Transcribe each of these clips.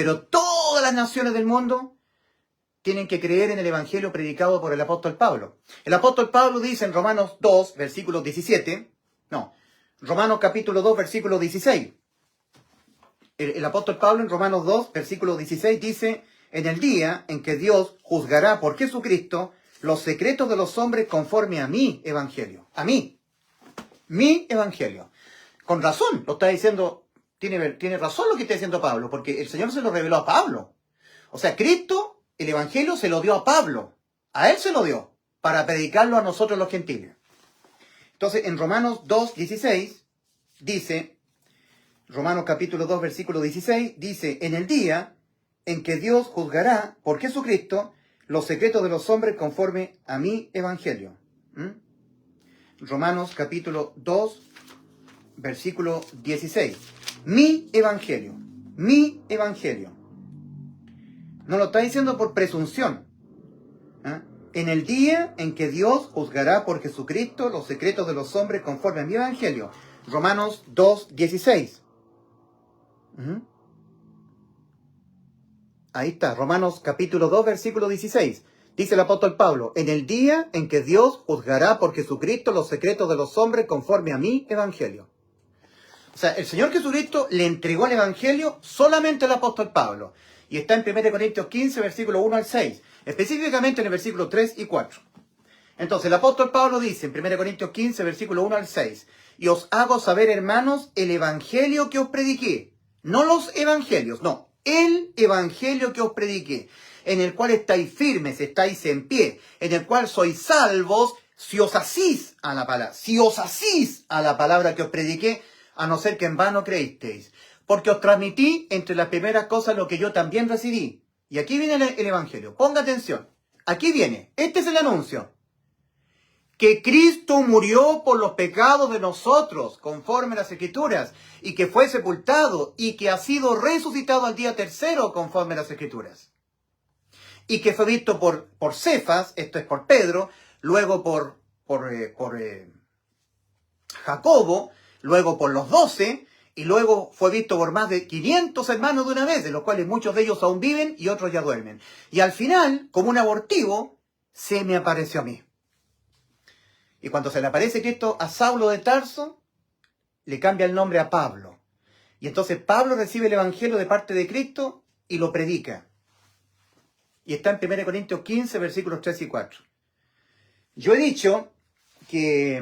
pero todas las naciones del mundo tienen que creer en el evangelio predicado por el apóstol Pablo. El apóstol Pablo dice en Romanos 2, versículo 17, Romanos capítulo 2, versículo 16. El apóstol Pablo en Romanos 2, versículo 16 dice: en el día en que Dios juzgará por Jesucristo los secretos de los hombres conforme a mi evangelio. A mí. Mi evangelio. Con razón, lo está diciendo, tiene razón lo que está diciendo Pablo, porque el Señor se lo reveló a Pablo. O sea, Cristo, el evangelio se lo dio a Pablo. A él se lo dio, para predicarlo a nosotros los gentiles. Entonces, en Romanos 2, 16, dice, Romanos capítulo 2, versículo 16, dice: en el día en que Dios juzgará por Jesucristo los secretos de los hombres conforme a mi evangelio. Romanos capítulo 2, versículo 16. Mi evangelio. Mi evangelio. No lo está diciendo por presunción. En el día en que Dios juzgará por Jesucristo los secretos de los hombres conforme a mi evangelio. Romanos 2, 16. Ahí está, Romanos capítulo 2, versículo 16. Dice el apóstol Pablo: en el día en que Dios juzgará por Jesucristo los secretos de los hombres conforme a mi evangelio. O sea, el Señor Jesucristo le entregó el evangelio solamente al apóstol Pablo. Y está en 1 Corintios 15, versículo 1 al 6. Específicamente en el versículo 3 y 4. Entonces el apóstol Pablo dice en 1 Corintios 15, versículo 1 al 6: y os hago saber, hermanos, el evangelio que os prediqué. No los evangelios, no. El evangelio que os prediqué, en el cual estáis firmes, estáis en pie, en el cual sois salvos, si os asís a la palabra. Si os asís a la palabra que os prediqué, a no ser que en vano creísteis. Porque os transmití entre las primeras cosas lo que yo también recibí. Y aquí viene el evangelio. Ponga atención. Aquí viene. Este es el anuncio. Que Cristo murió por los pecados de nosotros, conforme a las Escrituras, y que fue sepultado, y que ha sido resucitado al día tercero, conforme a las Escrituras. Y que fue visto por Cefas, esto es por Pedro, luego por Jacobo, luego por los 12, y luego fue visto por más de 500 hermanos de una vez, de los cuales muchos de ellos aún viven y otros ya duermen. Y al final, como un abortivo, se me apareció a mí. Y cuando se le aparece Cristo a Saulo de Tarso, le cambia el nombre a Pablo. Y entonces Pablo recibe el evangelio de parte de Cristo y lo predica. Y está en 1 Corintios 15, versículos 3 y 4. Yo he dicho que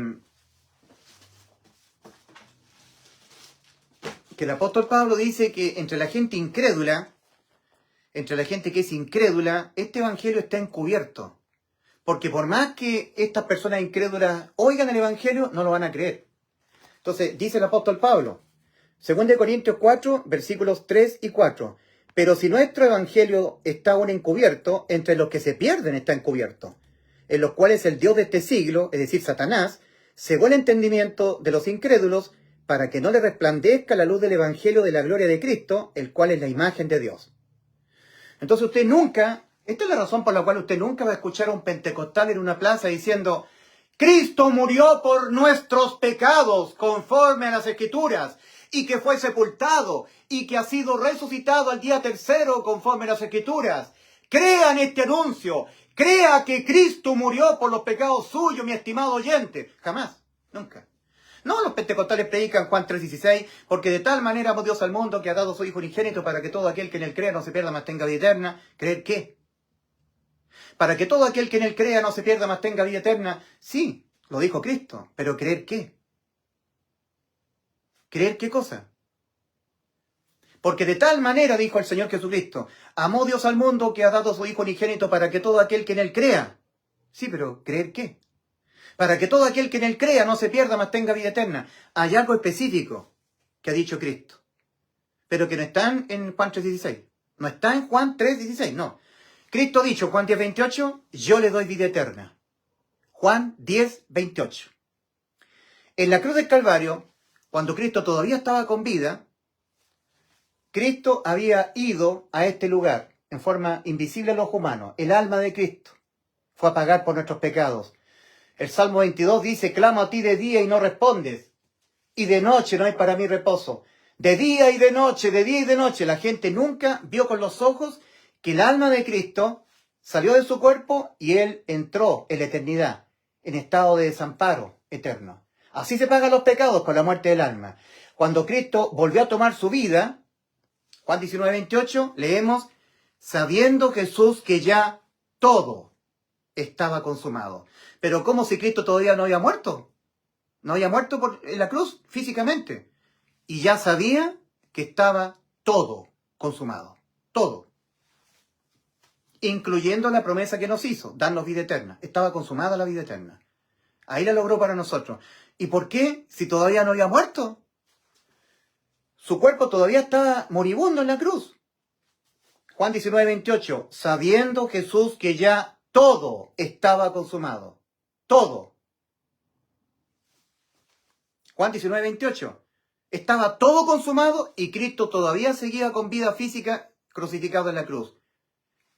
el apóstol Pablo dice que entre la gente incrédula, entre la gente que es incrédula, este evangelio está encubierto. Porque por más que estas personas incrédulas oigan el evangelio, no lo van a creer. Entonces, dice el apóstol Pablo, 2 Corintios 4, versículos 3 y 4. Pero si nuestro evangelio está aún encubierto, entre los que se pierden está encubierto, en los cuales el Dios de este siglo, es decir, Satanás, cegó el entendimiento de los incrédulos para que no le resplandezca la luz del evangelio de la gloria de Cristo, el cual es la imagen de Dios. Entonces usted nunca... Esta es la razón por la cual usted nunca va a escuchar a un pentecostal en una plaza diciendo: Cristo murió por nuestros pecados conforme a las Escrituras, y que fue sepultado, y que ha sido resucitado al día tercero conforme a las Escrituras. Crea en este anuncio, crea que Cristo murió por los pecados suyos, mi estimado oyente. Jamás, nunca. No, los pentecostales predican Juan 3:16, porque de tal manera amó Dios al mundo que ha dado su Hijo unigénito para que todo aquel que en él crea no se pierda, mas tenga vida eterna. ¿Creer qué? Para que todo aquel que en él crea no se pierda, mas tenga vida eterna. Sí, lo dijo Cristo, pero ¿creer qué? ¿Creer qué cosa? Porque de tal manera, dijo el Señor Jesucristo, amó Dios al mundo que ha dado su Hijo unigénito para que todo aquel que en él crea. Sí, pero ¿creer qué? Para que todo aquel que en él crea no se pierda, mas tenga vida eterna. Hay algo específico que ha dicho Cristo, pero que no está en Juan 3:16. No está en Juan 3:16, no. Cristo ha dicho, Juan 10:28, yo le doy vida eterna. Juan 10:28. En la cruz del Calvario, cuando Cristo todavía estaba con vida, Cristo había ido a este lugar en forma invisible a los humanos. El alma de Cristo fue a pagar por nuestros pecados. El Salmo 22 dice: clamo a ti de día y no respondes, y de noche no hay para mí reposo. De día y de noche, de día y de noche. La gente nunca vio con los ojos que el alma de Cristo salió de su cuerpo y Él entró en la eternidad, en estado de desamparo eterno. Así se pagan los pecados con la muerte del alma. Cuando Cristo volvió a tomar su vida, Juan 19:28, leemos, sabiendo Jesús que ya todo estaba consumado. Pero ¿cómo si Cristo todavía no había muerto? No había muerto en la cruz físicamente. Y ya sabía que estaba todo consumado. Todo. Incluyendo la promesa que nos hizo, darnos vida eterna. Estaba consumada la vida eterna. Ahí la logró para nosotros. ¿Y por qué? Si todavía no había muerto. Su cuerpo todavía estaba moribundo en la cruz. Juan 19:28. Sabiendo Jesús que ya todo estaba consumado. Todo. Juan 19:28. Estaba todo consumado y Cristo todavía seguía con vida física crucificado en la cruz.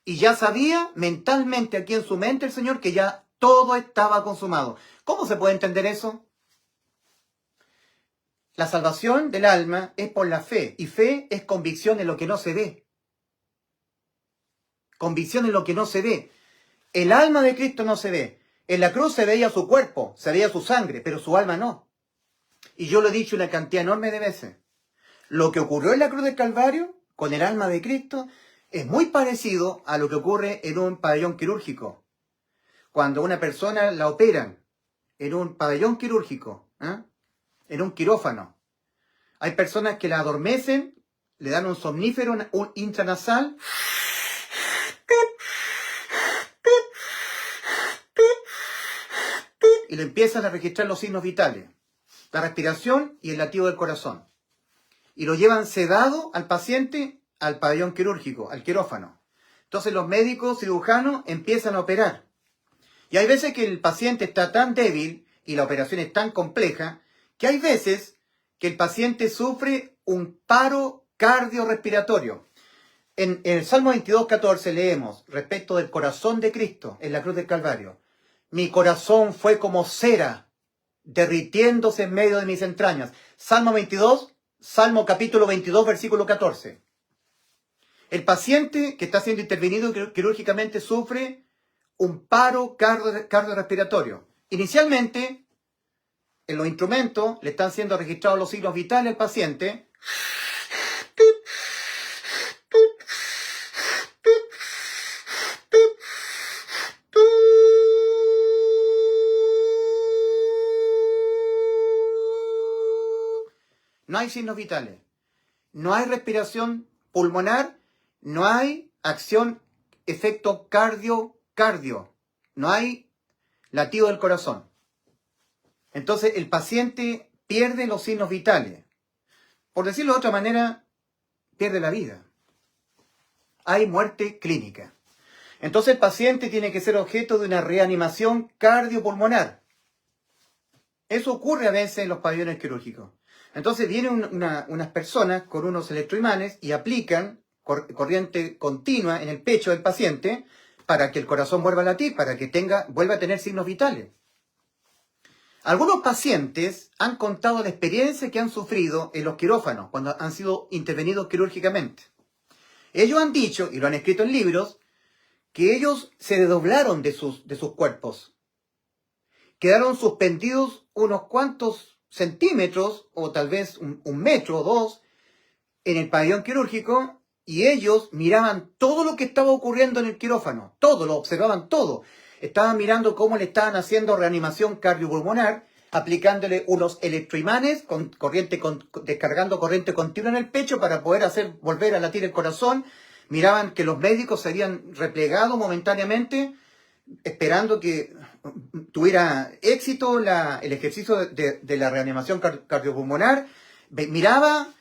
Y ya sabía mentalmente aquí en su mente el Señor que ya todo estaba consumado. ¿Cómo se puede entender eso? La salvación del alma es por la fe. Y fe es convicción en lo que no se ve. Convicción en lo que no se ve. El alma de Cristo no se ve. En la cruz se veía su cuerpo, se veía su sangre, pero su alma no. Y yo lo he dicho una cantidad enorme de veces. Lo que ocurrió en la cruz del Calvario, con el alma de Cristo, es muy parecido a lo que ocurre en un pabellón quirúrgico. Cuando una persona la operan en un pabellón quirúrgico, en un quirófano, hay personas que la adormecen, le dan un somnífero, un intranasal, y le empiezan a registrar los signos vitales, la respiración y el latido del corazón. Y lo llevan sedado al paciente al pabellón quirúrgico, al quirófano. Entonces los médicos cirujanos empiezan a operar. Y hay veces que el paciente está tan débil y la operación es tan compleja que hay veces que el paciente sufre un paro cardiorrespiratorio. En el Salmo 22:14 leemos respecto del corazón de Cristo en la cruz del Calvario. Mi corazón fue como cera, derritiéndose en medio de mis entrañas. Salmo 22, Salmo capítulo 22, versículo 14. El paciente que está siendo intervenido quirúrgicamente sufre un paro cardiorrespiratorio. Inicialmente, en los instrumentos le están siendo registrados los signos vitales al paciente. No hay signos vitales, no hay respiración pulmonar, no hay acción, efecto cardio, no hay latido del corazón. Entonces el paciente pierde los signos vitales. Por decirlo de otra manera, pierde la vida. Hay muerte clínica. Entonces el paciente tiene que ser objeto de una reanimación cardiopulmonar. Eso ocurre a veces en los pabellones quirúrgicos. Entonces vienen unas personas con unos electroimanes y aplican corriente continua en el pecho del paciente para que el corazón vuelva a latir, para que vuelva a tener signos vitales. Algunos pacientes han contado la experiencia que han sufrido en los quirófanos cuando han sido intervenidos quirúrgicamente. Ellos han dicho, y lo han escrito en libros, que ellos se desdoblaron de sus cuerpos. Quedaron suspendidos unos cuantos centímetros, o tal vez un metro o dos, en el pabellón quirúrgico, y ellos miraban todo lo que estaba ocurriendo en el quirófano, todo, lo observaban todo. Estaban mirando cómo le estaban haciendo reanimación cardiopulmonar, aplicándole unos electroimanes, descargando corriente continua en el pecho para poder hacer volver a latir el corazón. Miraban que los médicos se habían replegado momentáneamente, esperando que tuviera éxito el ejercicio de la reanimación cardiopulmonar. Miraba,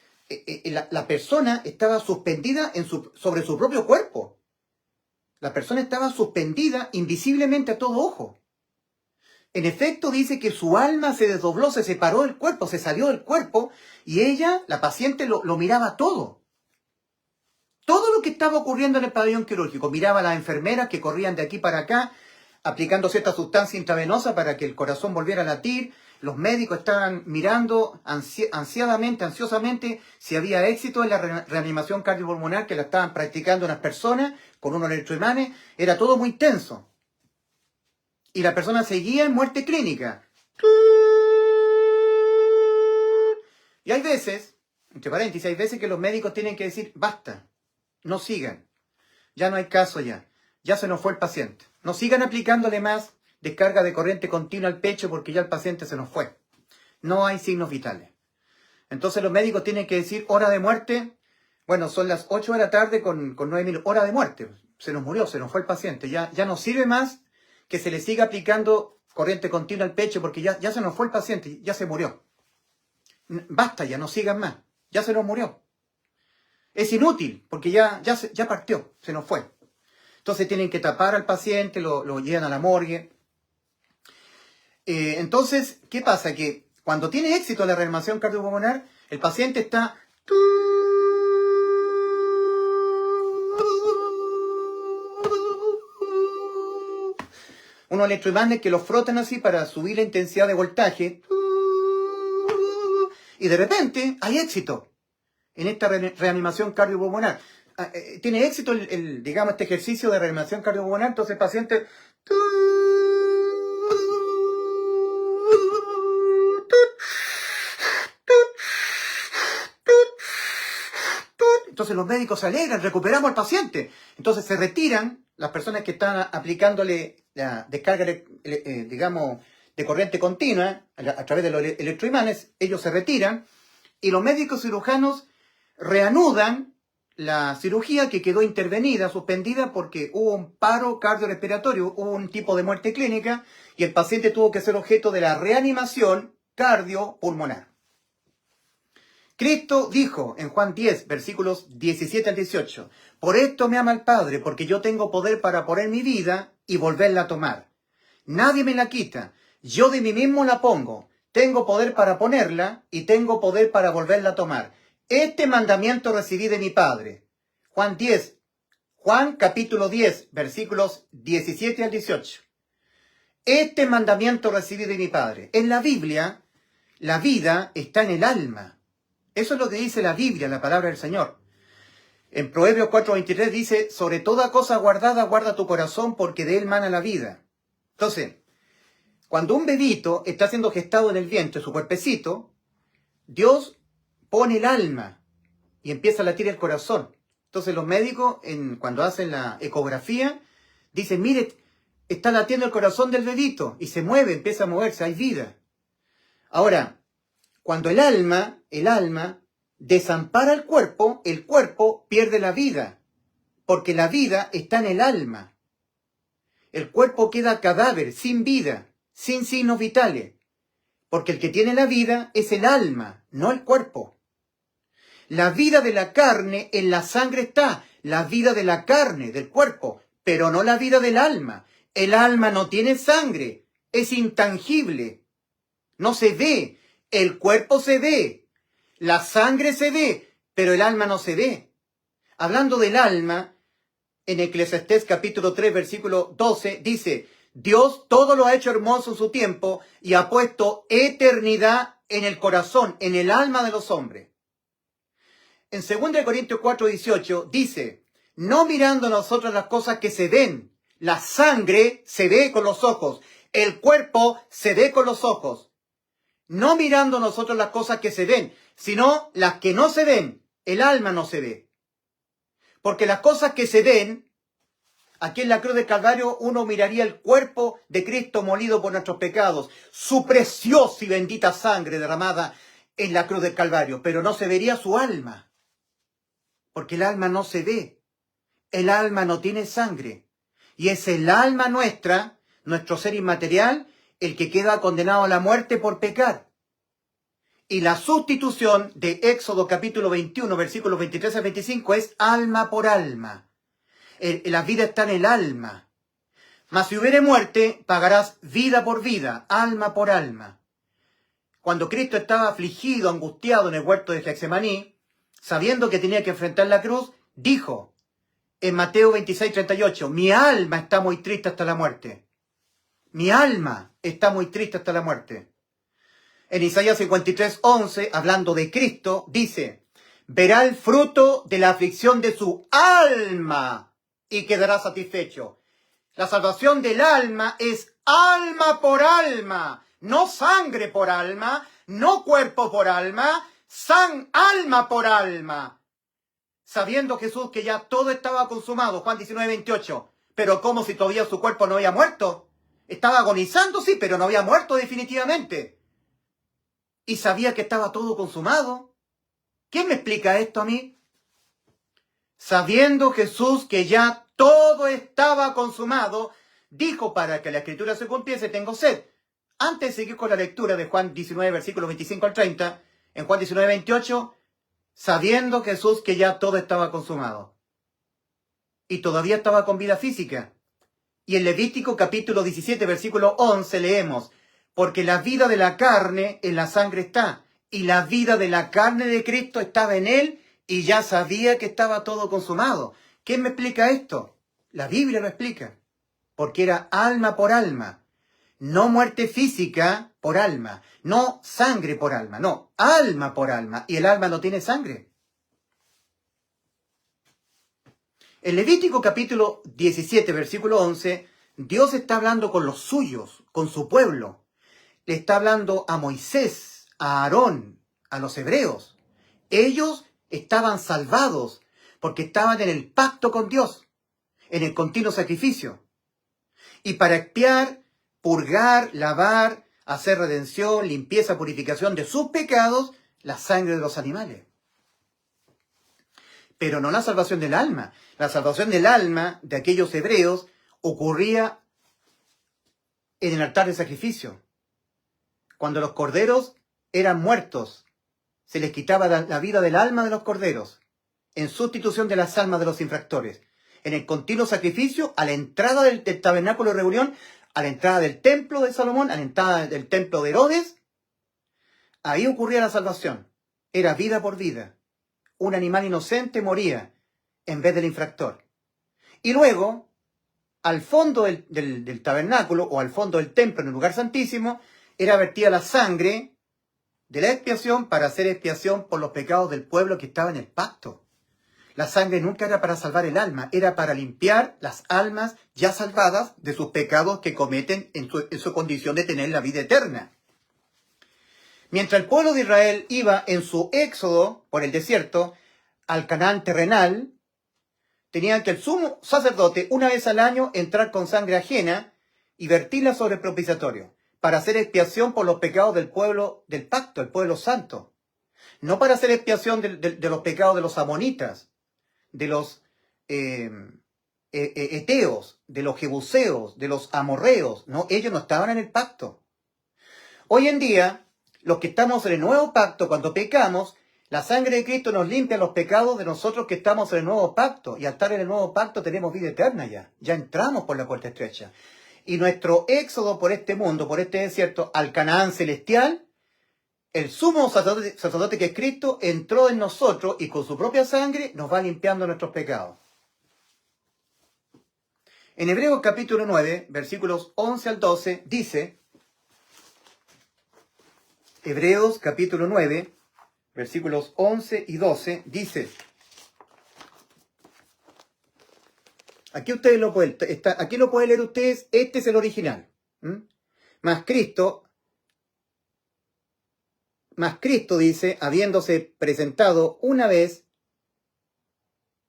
la persona estaba suspendida sobre su propio cuerpo. La persona estaba suspendida invisiblemente a todo ojo. En efecto, dice que su alma se desdobló, se separó del cuerpo, se salió del cuerpo, y ella, la paciente, lo miraba todo. Todo lo que estaba ocurriendo en el pabellón quirúrgico. Miraba a las enfermeras que corrían de aquí para acá, aplicando cierta sustancia intravenosa para que el corazón volviera a latir. Los médicos estaban mirando ansiosamente si había éxito en la reanimación cardiopulmonar que la estaban practicando unas personas con unos electroimanes. Era todo muy tenso. Y la persona seguía en muerte clínica. Y hay veces, entre paréntesis, hay veces que los médicos tienen que decir, basta, no sigan, ya no hay caso ya se nos fue el paciente. No sigan aplicándole más descarga de corriente continua al pecho porque ya el paciente se nos fue. No hay signos vitales. Entonces los médicos tienen que decir, hora de muerte, bueno, son las 8 de la tarde con 9 minutos, hora de muerte, se nos murió, se nos fue el paciente, ya no sirve más que se le siga aplicando corriente continua al pecho porque ya se nos fue el paciente, ya se murió. Basta ya, no sigan más, ya se nos murió. Es inútil, porque ya partió, se nos fue. Entonces tienen que tapar al paciente, lo llevan a la morgue. Entonces, ¿qué pasa? Que cuando tiene éxito la reanimación cardiopulmonar, el paciente está... unos electroimanes que los frotan así para subir la intensidad de voltaje. Y de repente hay éxito en esta reanimación cardiopulmonar. Tiene éxito digamos, este ejercicio de reanimación cardiopulmonar, entonces el paciente... Entonces los médicos se alegran, recuperamos al paciente. Entonces se retiran las personas que están aplicándole la descarga, digamos, de corriente continua a través de los electroimanes. Ellos se retiran y los médicos cirujanos reanudan la cirugía que quedó intervenida, suspendida, porque hubo un paro cardiorrespiratorio, hubo un tipo de muerte clínica y el paciente tuvo que ser objeto de la reanimación cardiopulmonar. Cristo dijo en Juan 10, versículos 17 al 18, por esto me ama el Padre, porque yo tengo poder para poner mi vida y volverla a tomar. Nadie me la quita, yo de mí mismo la pongo. Tengo poder para ponerla y tengo poder para volverla a tomar. Este mandamiento recibí de mi Padre. Juan capítulo 10, versículos 17 al 18. Este mandamiento recibí de mi Padre. En la Biblia, la vida está en el alma. Eso es lo que dice la Biblia, la palabra del Señor. En Proverbios 4:23 dice, sobre toda cosa guardada, guarda tu corazón, porque de él mana la vida. Entonces, cuando un bebito está siendo gestado en el vientre, su cuerpecito, Dios pone el alma y empieza a latir el corazón. Entonces los médicos, cuando hacen la ecografía, dicen, mire, está latiendo el corazón del bebito, y se mueve, empieza a moverse, hay vida. Ahora, cuando el alma desampara el cuerpo pierde la vida, porque la vida está en el alma. El cuerpo queda cadáver, sin vida, sin signos vitales, porque el que tiene la vida es el alma, no el cuerpo. La vida de la carne en la sangre está, la vida de la carne, del cuerpo, pero no la vida del alma. El alma no tiene sangre, es intangible, no se ve. El cuerpo se ve, la sangre se ve, pero el alma no se ve. Hablando del alma, en Eclesiastés capítulo 3, versículo 12, dice, Dios todo lo ha hecho hermoso en su tiempo y ha puesto eternidad en el corazón, en el alma de los hombres. En 2 Corintios 4, 18 dice, no mirando nosotros las cosas que se ven, la sangre se ve con los ojos, el cuerpo se ve con los ojos. No mirando nosotros las cosas que se ven, sino las que no se ven, el alma no se ve. Porque las cosas que se ven, aquí en la cruz del Calvario uno miraría el cuerpo de Cristo molido por nuestros pecados, su preciosa y bendita sangre derramada en la cruz del Calvario, pero no se vería su alma, porque el alma no se ve, el alma no tiene sangre, y es el alma nuestra, nuestro ser inmaterial, el que queda condenado a la muerte por pecar. Y la sustitución de Éxodo capítulo 21, versículos 23 al 25 es alma por alma. La vida está en el alma. Mas si hubiere muerte, pagarás vida por vida, alma por alma. Cuando Cristo estaba afligido, angustiado en el huerto de Getsemaní, sabiendo que tenía que enfrentar la cruz, dijo en Mateo 26, 38, mi alma está muy triste hasta la muerte. Mi alma está muy triste hasta la muerte. En Isaías 53:11, hablando de Cristo, dice, verá el fruto de la aflicción de su alma y quedará satisfecho. La salvación del alma es alma por alma, no sangre por alma, no cuerpo por alma, alma por alma. Sabiendo Jesús que ya todo estaba consumado, Juan 19:28, pero como si todavía su cuerpo no había muerto. Estaba agonizando, sí, pero no había muerto definitivamente. Y sabía que estaba todo consumado. ¿Quién me explica esto a mí? Sabiendo Jesús que ya todo estaba consumado, dijo, para que la escritura se cumpliese, tengo sed. Antes de seguir con la lectura de Juan 19, versículos 25 al 30, en Juan 19:28, sabiendo Jesús que ya todo estaba consumado. Y todavía estaba con vida física. Y en Levítico capítulo 17, versículo 11 leemos, porque la vida de la carne en la sangre está, y la vida de la carne de Cristo estaba en él, y ya sabía que estaba todo consumado. ¿Quién me explica esto? La Biblia lo explica, porque era alma por alma, no muerte física por alma, no sangre por alma, no, alma por alma, y el alma no tiene sangre. En Levítico capítulo 17, versículo 11, Dios está hablando con los suyos, con su pueblo. Le está hablando a Moisés, a Aarón, a los hebreos. Ellos estaban salvados porque estaban en el pacto con Dios, en el continuo sacrificio. Y para expiar, purgar, lavar, hacer redención, limpieza, purificación de sus pecados, la sangre de los animales. Pero no la salvación del alma. La salvación del alma de aquellos hebreos ocurría en el altar de sacrificio. Cuando los corderos eran muertos, se les quitaba la vida del alma de los corderos, en sustitución de las almas de los infractores. En el continuo sacrificio, a la entrada del tabernáculo de reunión, a la entrada del templo de Salomón, a la entrada del templo de Herodes, ahí ocurría la salvación. Era vida por vida. Un animal inocente moría en vez del infractor. Y luego, al fondo del tabernáculo o al fondo del templo, en el lugar santísimo, era vertida la sangre de la expiación para hacer expiación por los pecados del pueblo que estaba en el pacto. La sangre nunca era para salvar el alma, era para limpiar las almas ya salvadas de sus pecados que cometen en su condición de tener la vida eterna. Mientras el pueblo de Israel iba en su éxodo por el desierto al Canaán terrenal, tenían que el sumo sacerdote una vez al año entrar con sangre ajena y vertirla sobre el propiciatorio para hacer expiación por los pecados del pueblo del pacto, el pueblo santo. No para hacer expiación de los pecados de los amonitas, de los eteos, de los jebuseos, de los amorreos. No, ellos no estaban en el pacto. Hoy en día, los que estamos en el nuevo pacto, cuando pecamos, la sangre de Cristo nos limpia los pecados de nosotros que estamos en el nuevo pacto. Y al estar en el nuevo pacto tenemos vida eterna ya. Ya entramos por la puerta estrecha. Y nuestro éxodo por este mundo, por este desierto, al Canaán celestial, el sumo sacerdote que es Cristo entró en nosotros y con su propia sangre nos va limpiando nuestros pecados. En Hebreos capítulo 9, versículos 11 al 12, dice, Hebreos capítulo 9, versículos 11 y 12, dice, aquí ustedes lo pueden, aquí lo pueden leer ustedes, este es el original. Más Cristo dice, habiéndose presentado una vez,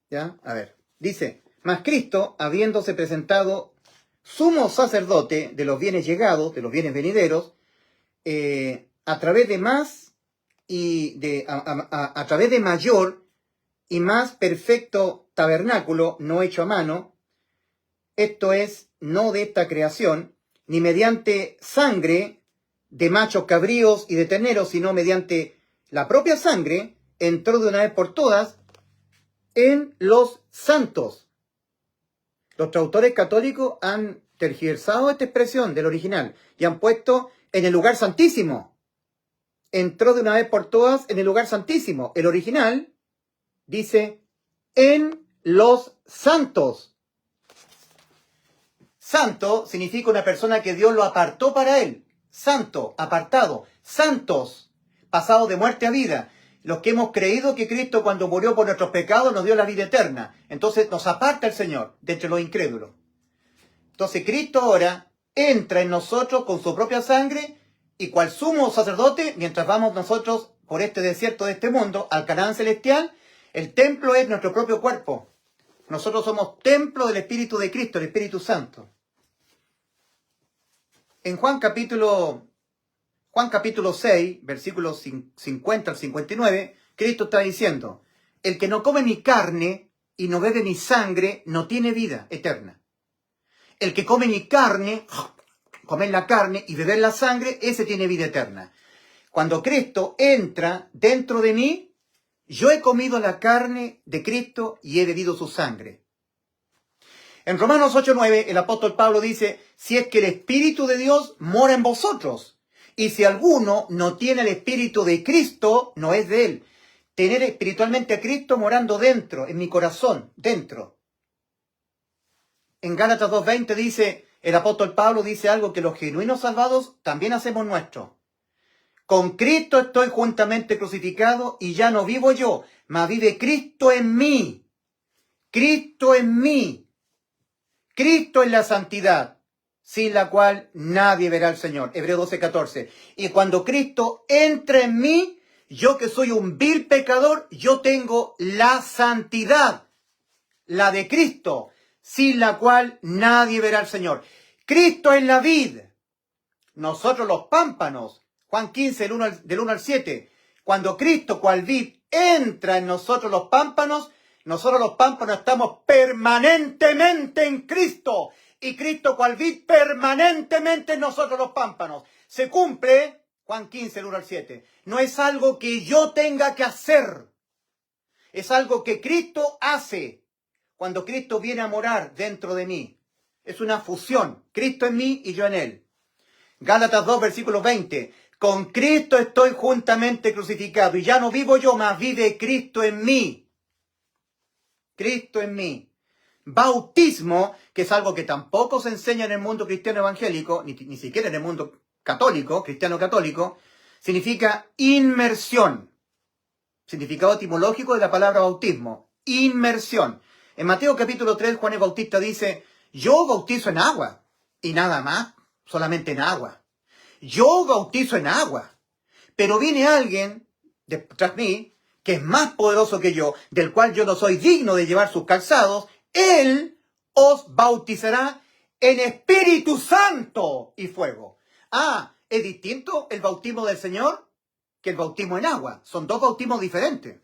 ¿ya? A ver, dice, más Cristo, habiéndose presentado sumo sacerdote de los bienes llegados, de los bienes venideros, a través de más y a través de mayor y más perfecto tabernáculo no hecho a mano, esto es, no de esta creación, ni mediante sangre de machos cabríos y de terneros, sino mediante la propia sangre, entró de una vez por todas en los santos. Los traductores católicos han tergiversado esta expresión del original y han puesto en el lugar santísimo. Entró de una vez por todas en el lugar santísimo. El original dice en los santos. Santo significa una persona que Dios lo apartó para él. santo, apartado, santos, pasados de muerte a vida. Los que hemos creído que Cristo cuando murió por nuestros pecados nos dio la vida eterna. Entonces nos aparta el Señor de entre los incrédulos. Entonces Cristo ahora entra en nosotros con su propia sangre y cual sumo sacerdote, mientras vamos nosotros por este desierto de este mundo al Canaán celestial, el templo es nuestro propio cuerpo. Nosotros somos templo del Espíritu de Cristo, el Espíritu Santo. En Juan capítulo 6, versículos 50 al 59, Cristo está diciendo, el que no come mi carne y no bebe mi sangre no tiene vida eterna. El que come mi carne, comer la carne y beber la sangre, ese tiene vida eterna. Cuando Cristo entra dentro de mí, yo he comido la carne de Cristo y he bebido su sangre. En Romanos 8:9, el apóstol Pablo dice, si es que el Espíritu de Dios mora en vosotros, y si alguno no tiene el Espíritu de Cristo, no es de él. Tener espiritualmente a Cristo morando dentro, en mi corazón, dentro. En Gálatas 2:20 dice, el apóstol Pablo dice algo que los genuinos salvados también hacemos nuestro. Con Cristo estoy juntamente crucificado y ya no vivo yo, mas vive Cristo en mí. Cristo en mí. Cristo en la santidad, sin la cual nadie verá al Señor. Hebreos 12:14. Y cuando Cristo entra en mí, yo que soy un vil pecador, yo tengo la santidad, la de Cristo, sin la cual nadie verá al Señor. Cristo en la vid, nosotros los pámpanos. Juan 15, del 1 al 7. Cuando Cristo, cual vid, entra en nosotros los pámpanos estamos permanentemente en Cristo. Y Cristo, cual vid, permanentemente en nosotros los pámpanos. Se cumple, Juan 15, del 1 al 7. No es algo que yo tenga que hacer. Es algo que Cristo hace. Cuando Cristo viene a morar dentro de mí. Es una fusión. Cristo en mí y yo en él. Gálatas 2, versículo 20. Con Cristo estoy juntamente crucificado y ya no vivo yo, mas vive Cristo en mí. Cristo en mí. Bautismo, que es algo que tampoco se enseña en el mundo cristiano evangélico, ni siquiera en el mundo católico, cristiano católico, significa inmersión. Significado etimológico de la palabra bautismo. Inmersión. En Mateo capítulo 3, Juan el Bautista dice, yo bautizo en agua y nada más, solamente en agua. Yo bautizo en agua, pero viene alguien detrás de mí que es más poderoso que yo, del cual yo no soy digno de llevar sus calzados. Él os bautizará en Espíritu Santo y fuego. Ah, ¿es distinto el bautismo del Señor que el bautismo en agua? Son dos bautismos diferentes.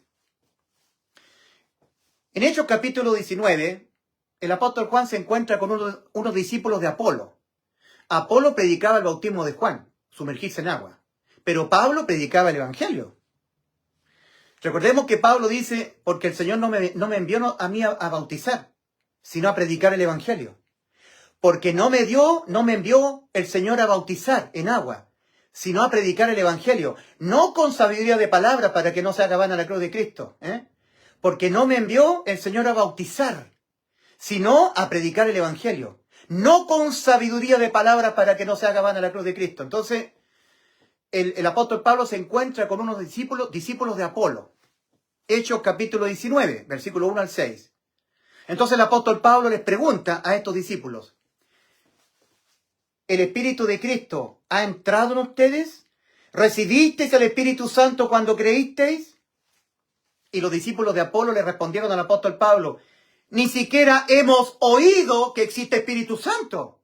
En Hechos capítulo 19, el apóstol Juan se encuentra con unos discípulos de Apolo. Apolo predicaba el bautismo de Juan, sumergirse en agua. Pero Pablo predicaba el Evangelio. Recordemos que Pablo dice, porque el Señor no me envió a mí a bautizar, sino a predicar el Evangelio. Porque no me envió el Señor a bautizar en agua, sino a predicar el Evangelio. No con sabiduría de palabras para que no se haga vana la cruz de Cristo. Porque no me envió el Señor a bautizar, sino a predicar el Evangelio. No con sabiduría de palabras para que no se haga vana la cruz de Cristo. Entonces, el apóstol Pablo se encuentra con unos discípulos de Apolo. Hechos capítulo 19, versículo 1 al 6. Entonces el apóstol Pablo les pregunta a estos discípulos, ¿el Espíritu de Cristo ha entrado en ustedes? ¿Recibisteis el Espíritu Santo cuando creísteis? Y los discípulos de Apolo le respondieron al apóstol Pablo, ni siquiera hemos oído que existe Espíritu Santo.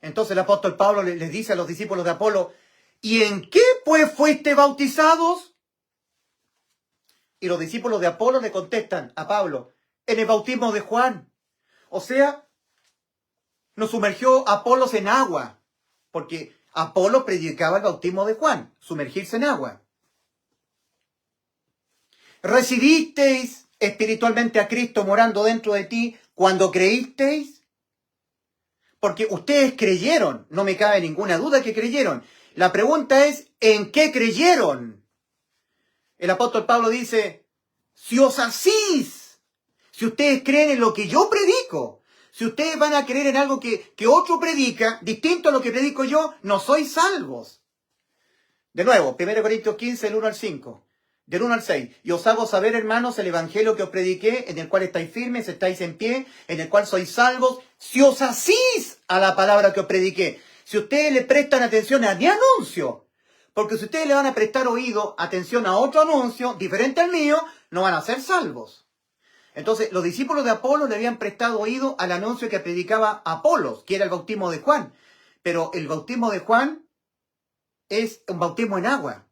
Entonces el apóstol Pablo les dice a los discípulos de Apolo, ¿y en qué pues fuiste bautizados? Y los discípulos de Apolo le contestan a Pablo, en el bautismo de Juan. O sea, nos sumergió Apolos en agua, porque Apolo predicaba el bautismo de Juan, sumergirse en agua. ¿Recibisteis espiritualmente a Cristo morando dentro de ti cuando creísteis? Porque ustedes creyeron, no me cabe ninguna duda que creyeron. La pregunta es, ¿en qué creyeron? El apóstol Pablo dice, si os asís, si ustedes creen en lo que yo predico, Si ustedes van a creer en algo que otro predica, distinto a lo que predico yo, no sois salvos. De nuevo, 1 Corintios 15, del 1 al 5. Del 1 al 6. Y os hago saber, hermanos, el evangelio que os prediqué, en el cual estáis firmes, estáis en pie, en el cual sois salvos, si os asís a la palabra que os prediqué. Si ustedes le prestan atención a mi anuncio, porque si ustedes le van a prestar oído, atención a otro anuncio, diferente al mío, no van a ser salvos. Entonces, los discípulos de Apolos le habían prestado oído al anuncio que predicaba Apolos, que era el bautismo de Juan. Pero el bautismo de Juan es un bautismo en agua,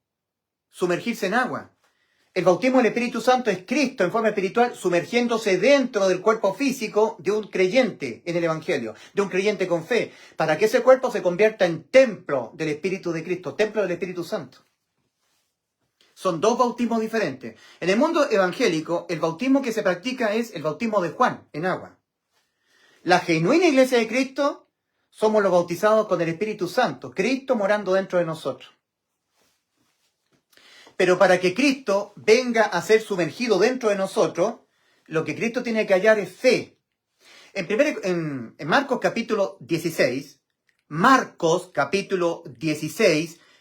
sumergirse en agua. El bautismo del Espíritu Santo es Cristo en forma espiritual sumergiéndose dentro del cuerpo físico de un creyente en el Evangelio, de un creyente con fe, para que ese cuerpo se convierta en templo del Espíritu de Cristo, templo del Espíritu Santo. Son dos bautismos diferentes. En el mundo evangélico, el bautismo que se practica es el bautismo de Juan, en agua. La genuina iglesia de Cristo somos los bautizados con el Espíritu Santo, Cristo morando dentro de nosotros. Pero para que Cristo venga a ser sumergido dentro de nosotros, lo que Cristo tiene que hallar es fe. En Marcos capítulo 16,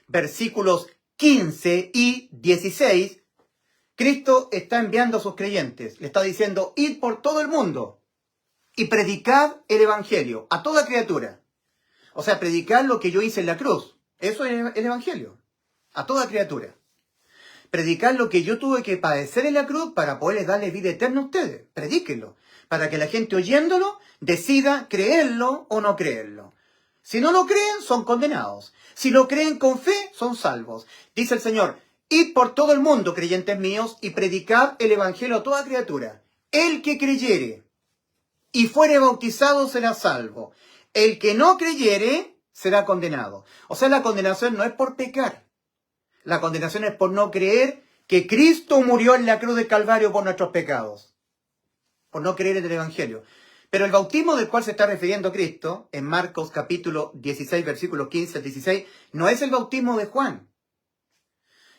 versículos 15 y 16, Cristo está enviando a sus creyentes. Le está diciendo, id por todo el mundo y predicad el evangelio a toda criatura. O sea, predicad lo que yo hice en la cruz. Eso es el evangelio. A toda criatura. Predicar lo que yo tuve que padecer en la cruz para poderles darle vida eterna a ustedes. Predíquenlo. Para que la gente oyéndolo decida creerlo o no creerlo. Si no lo creen, son condenados. Si lo creen con fe, son salvos. Dice el Señor, id por todo el mundo, creyentes míos, y predicad el evangelio a toda criatura. El que creyere y fuere bautizado será salvo. El que no creyere será condenado. O sea, la condenación no es por pecar. La condenación es por no creer que Cristo murió en la cruz del Calvario por nuestros pecados. Por no creer en el Evangelio. Pero el bautismo del cual se está refiriendo Cristo, en Marcos capítulo 16, versículos 15 al 16, no es el bautismo de Juan.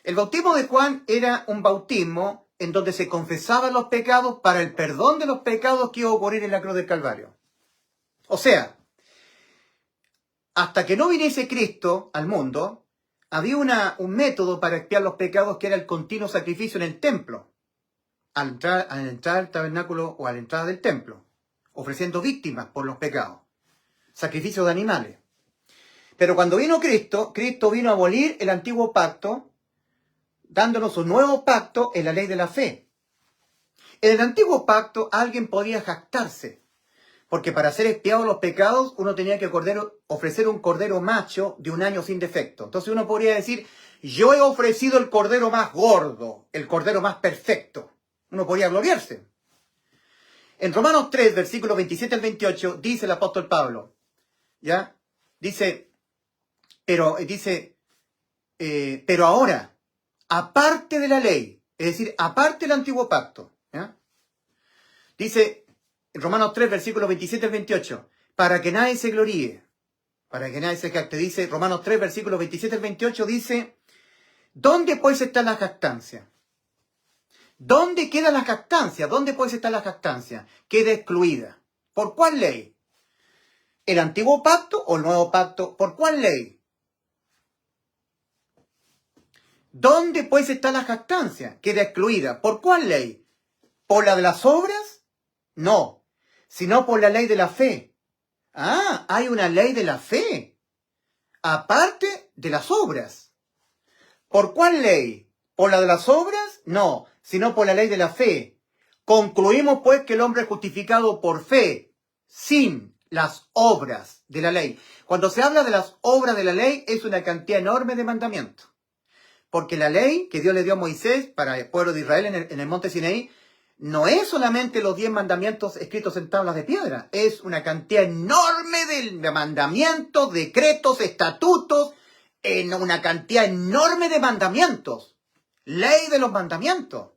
El bautismo de Juan era un bautismo en donde se confesaban los pecados para el perdón de los pecados que iba a ocurrir en la cruz del Calvario. O sea, hasta que no viniese Cristo al mundo, había un método para expiar los pecados que era el continuo sacrificio en el templo. Al entrar al tabernáculo o a la entrada del templo, ofreciendo víctimas por los pecados. Sacrificio de animales. Pero cuando vino Cristo, Cristo vino a abolir el antiguo pacto, dándonos un nuevo pacto en la ley de la fe. En el antiguo pacto alguien podía jactarse. Porque para ser expiados los pecados, uno tenía que ofrecer un cordero macho de 1 año sin defecto. Entonces uno podría decir, yo he ofrecido el cordero más gordo, el cordero más perfecto. Uno podría gloriarse. En Romanos 3, versículos 27 al 28, dice el apóstol Pablo, ¿ya? Dice, pero ahora, aparte de la ley, es decir, aparte del antiguo pacto, ¿ya? Dice, en Romanos 3, versículos 27 al 28, para que nadie se gloríe, para que nadie se jacte. Dice, Romanos 3, versículos 27 al 28, dice, ¿dónde pues está la jactancia? ¿Dónde queda la jactancia? ¿Dónde pues está la jactancia? Queda excluida. ¿Por cuál ley? ¿El antiguo pacto o el nuevo pacto? ¿Por cuál ley? ¿Dónde pues está la jactancia? Queda excluida. ¿Por cuál ley? ¿Por la de las obras? No, sino por la ley de la fe. Ah, hay una ley de la fe, aparte de las obras. ¿Por cuál ley? ¿Por la de las obras? No, sino por la ley de la fe. Concluimos pues que el hombre es justificado por fe, sin las obras de la ley. Cuando se habla de las obras de la ley, es una cantidad enorme de mandamientos. Porque la ley que Dios le dio a Moisés para el pueblo de Israel en el monte Sinaí, no es solamente los 10 mandamientos escritos en tablas de piedra, es una cantidad enorme de mandamientos, decretos, estatutos, una cantidad enorme de mandamientos. Ley de los mandamientos.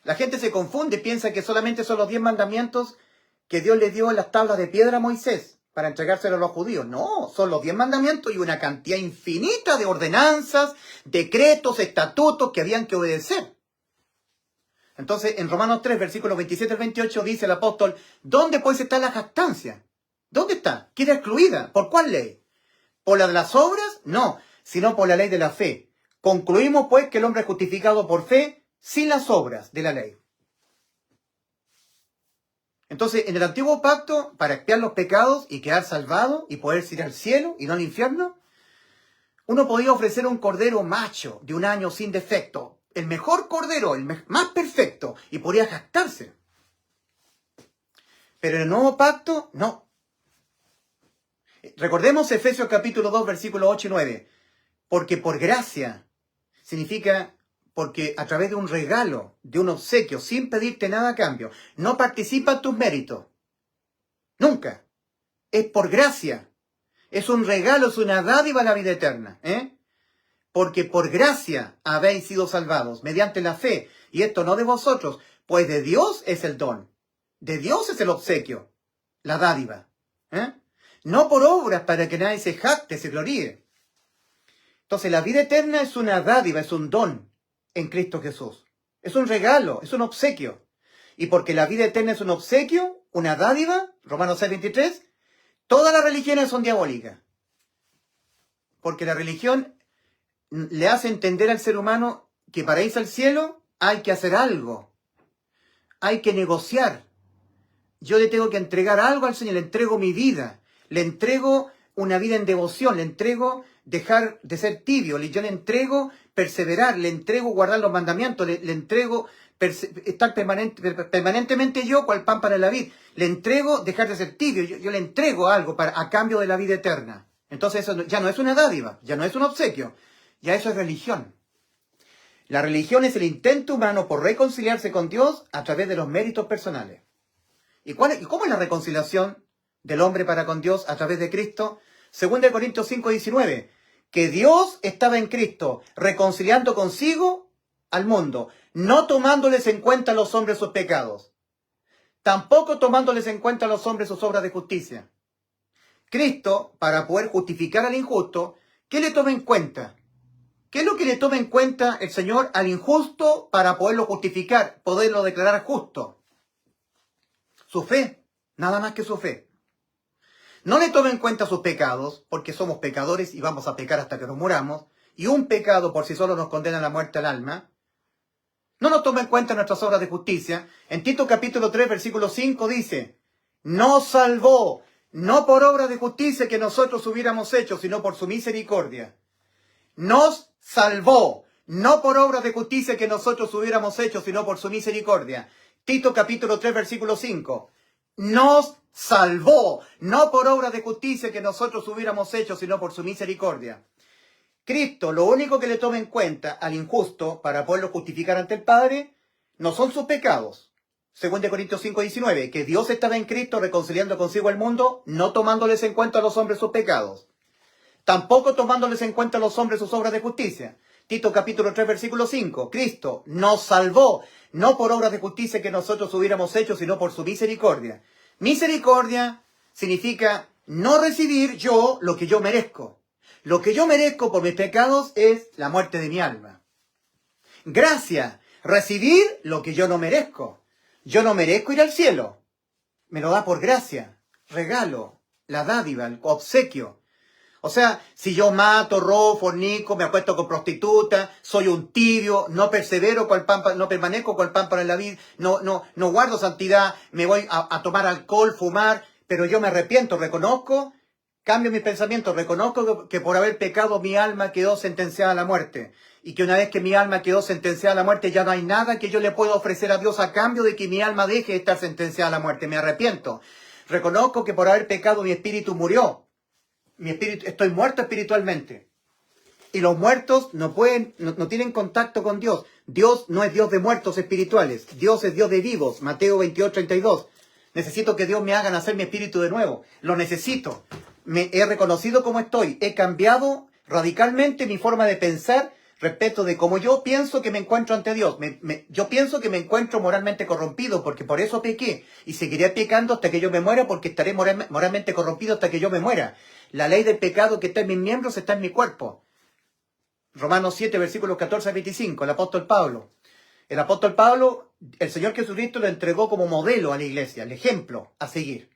La gente se confunde y piensa que solamente son los 10 mandamientos que Dios le dio en las tablas de piedra a Moisés para entregárselos a los judíos. No, son los 10 mandamientos y una cantidad infinita de ordenanzas, decretos, estatutos que habían que obedecer. Entonces, en Romanos 3, versículos 27 al 28, dice el apóstol, ¿dónde pues está la jactancia? ¿Dónde está? ¿Queda excluida? ¿Por cuál ley? ¿Por la de las obras? No, sino por la ley de la fe. Concluimos pues que el hombre es justificado por fe sin las obras de la ley. Entonces, en el antiguo pacto, para expiar los pecados y quedar salvado y poder ir al cielo y no al infierno, uno podía ofrecer un cordero macho de 1 año sin defecto, el mejor cordero, el más perfecto, y podía jactarse. Pero en el nuevo pacto, no. Recordemos Efesios capítulo 2, versículos 8 y 9. Porque por gracia, significa porque a través de un regalo, de un obsequio, sin pedirte nada a cambio, no participan tus méritos. Nunca. Es por gracia. Es un regalo, es una dádiva a la vida eterna. Porque por gracia habéis sido salvados, mediante la fe. Y esto no de vosotros, pues de Dios es el don. De Dios es el obsequio, la dádiva. No por obras para que nadie se jacte, se gloríe. Entonces la vida eterna es una dádiva, es un don en Cristo Jesús. Es un regalo, es un obsequio. Y porque la vida eterna es un obsequio, una dádiva, Romanos 6, 23, todas las religiones son diabólicas. Porque la religión le hace entender al ser humano que para irse al cielo hay que hacer algo. Hay que negociar. Yo le tengo que entregar algo al Señor, le entrego mi vida. Le entrego una vida en devoción, le entrego dejar de ser tibio, yo le entrego perseverar, le entrego guardar los mandamientos, le entrego estar permanentemente yo cual pan para la vid, le entrego dejar de ser tibio, yo le entrego algo a cambio de la vida eterna. Entonces eso ya no es una dádiva, ya no es un obsequio, ya eso es religión. La religión es el intento humano por reconciliarse con Dios a través de los méritos personales. ¿Y cómo es la reconciliación del hombre para con Dios a través de Cristo? 2 Corintios 5, 19. Que Dios estaba en Cristo, reconciliando consigo al mundo, no tomándoles en cuenta a los hombres sus pecados, tampoco tomándoles en cuenta a los hombres sus obras de justicia. Cristo, para poder justificar al injusto, ¿qué le toma en cuenta? ¿Qué es lo que le toma en cuenta el Señor al injusto para poderlo justificar, poderlo declarar justo? Su fe, nada más que su fe. No le toma en cuenta sus pecados, porque somos pecadores y vamos a pecar hasta que nos muramos, y un pecado por sí solo nos condena a la muerte al alma. No nos toma en cuenta nuestras obras de justicia. En Tito capítulo 3, versículo 5 dice, nos salvó, no por obras de justicia que nosotros hubiéramos hecho, sino por su misericordia. Nos salvó, no por obras de justicia que nosotros hubiéramos hecho, sino por su misericordia. Tito capítulo 3, versículo 5. Nos salvó, no por obras de justicia que nosotros hubiéramos hecho, sino por su misericordia. Cristo, lo único que le toma en cuenta al injusto para poderlo justificar ante el Padre, no son sus pecados. 2 Corintios 5, 19, que Dios estaba en Cristo reconciliando consigo al mundo, no tomándoles en cuenta a los hombres sus pecados. Tampoco tomándoles en cuenta a los hombres sus obras de justicia. Tito capítulo 3, versículo 5, Cristo nos salvó, no por obras de justicia que nosotros hubiéramos hecho, sino por su misericordia. Misericordia significa no recibir yo lo que yo merezco. Lo que yo merezco por mis pecados es la muerte de mi alma. Gracia, recibir lo que yo no merezco. Yo no merezco ir al cielo. Me lo da por gracia, regalo, la dádiva, el obsequio. O sea, si yo mato, robo, fornico, me acuesto con prostituta, soy un tibio, no persevero con el pan, no permanezco con el pan para la vida, no guardo santidad, me voy a tomar alcohol, fumar, pero yo me arrepiento, reconozco, cambio mis pensamientos, reconozco que por haber pecado mi alma quedó sentenciada a la muerte. Y que una vez que mi alma quedó sentenciada a la muerte, ya no hay nada que yo le pueda ofrecer a Dios a cambio de que mi alma deje de estar sentenciada a la muerte. Me arrepiento. Reconozco que por haber pecado mi espíritu murió. Estoy muerto espiritualmente. Y los muertos no tienen contacto con Dios. Dios no es Dios de muertos espirituales. Dios es Dios de vivos. Mateo 22, 32. Necesito que Dios me haga nacer mi espíritu de nuevo. Lo necesito. Me he reconocido como estoy. He cambiado radicalmente mi forma de pensar respecto de cómo yo pienso que me encuentro ante Dios. Yo pienso que me encuentro moralmente corrompido porque por eso pequé. Y seguiré pecando hasta que yo me muera porque estaré moralmente corrompido hasta que yo me muera. La ley del pecado que está en mis miembros está en mi cuerpo. Romanos 7, versículos 14 a 25, el apóstol Pablo. El apóstol Pablo, el Señor Jesucristo lo entregó como modelo a la iglesia, el ejemplo a seguir.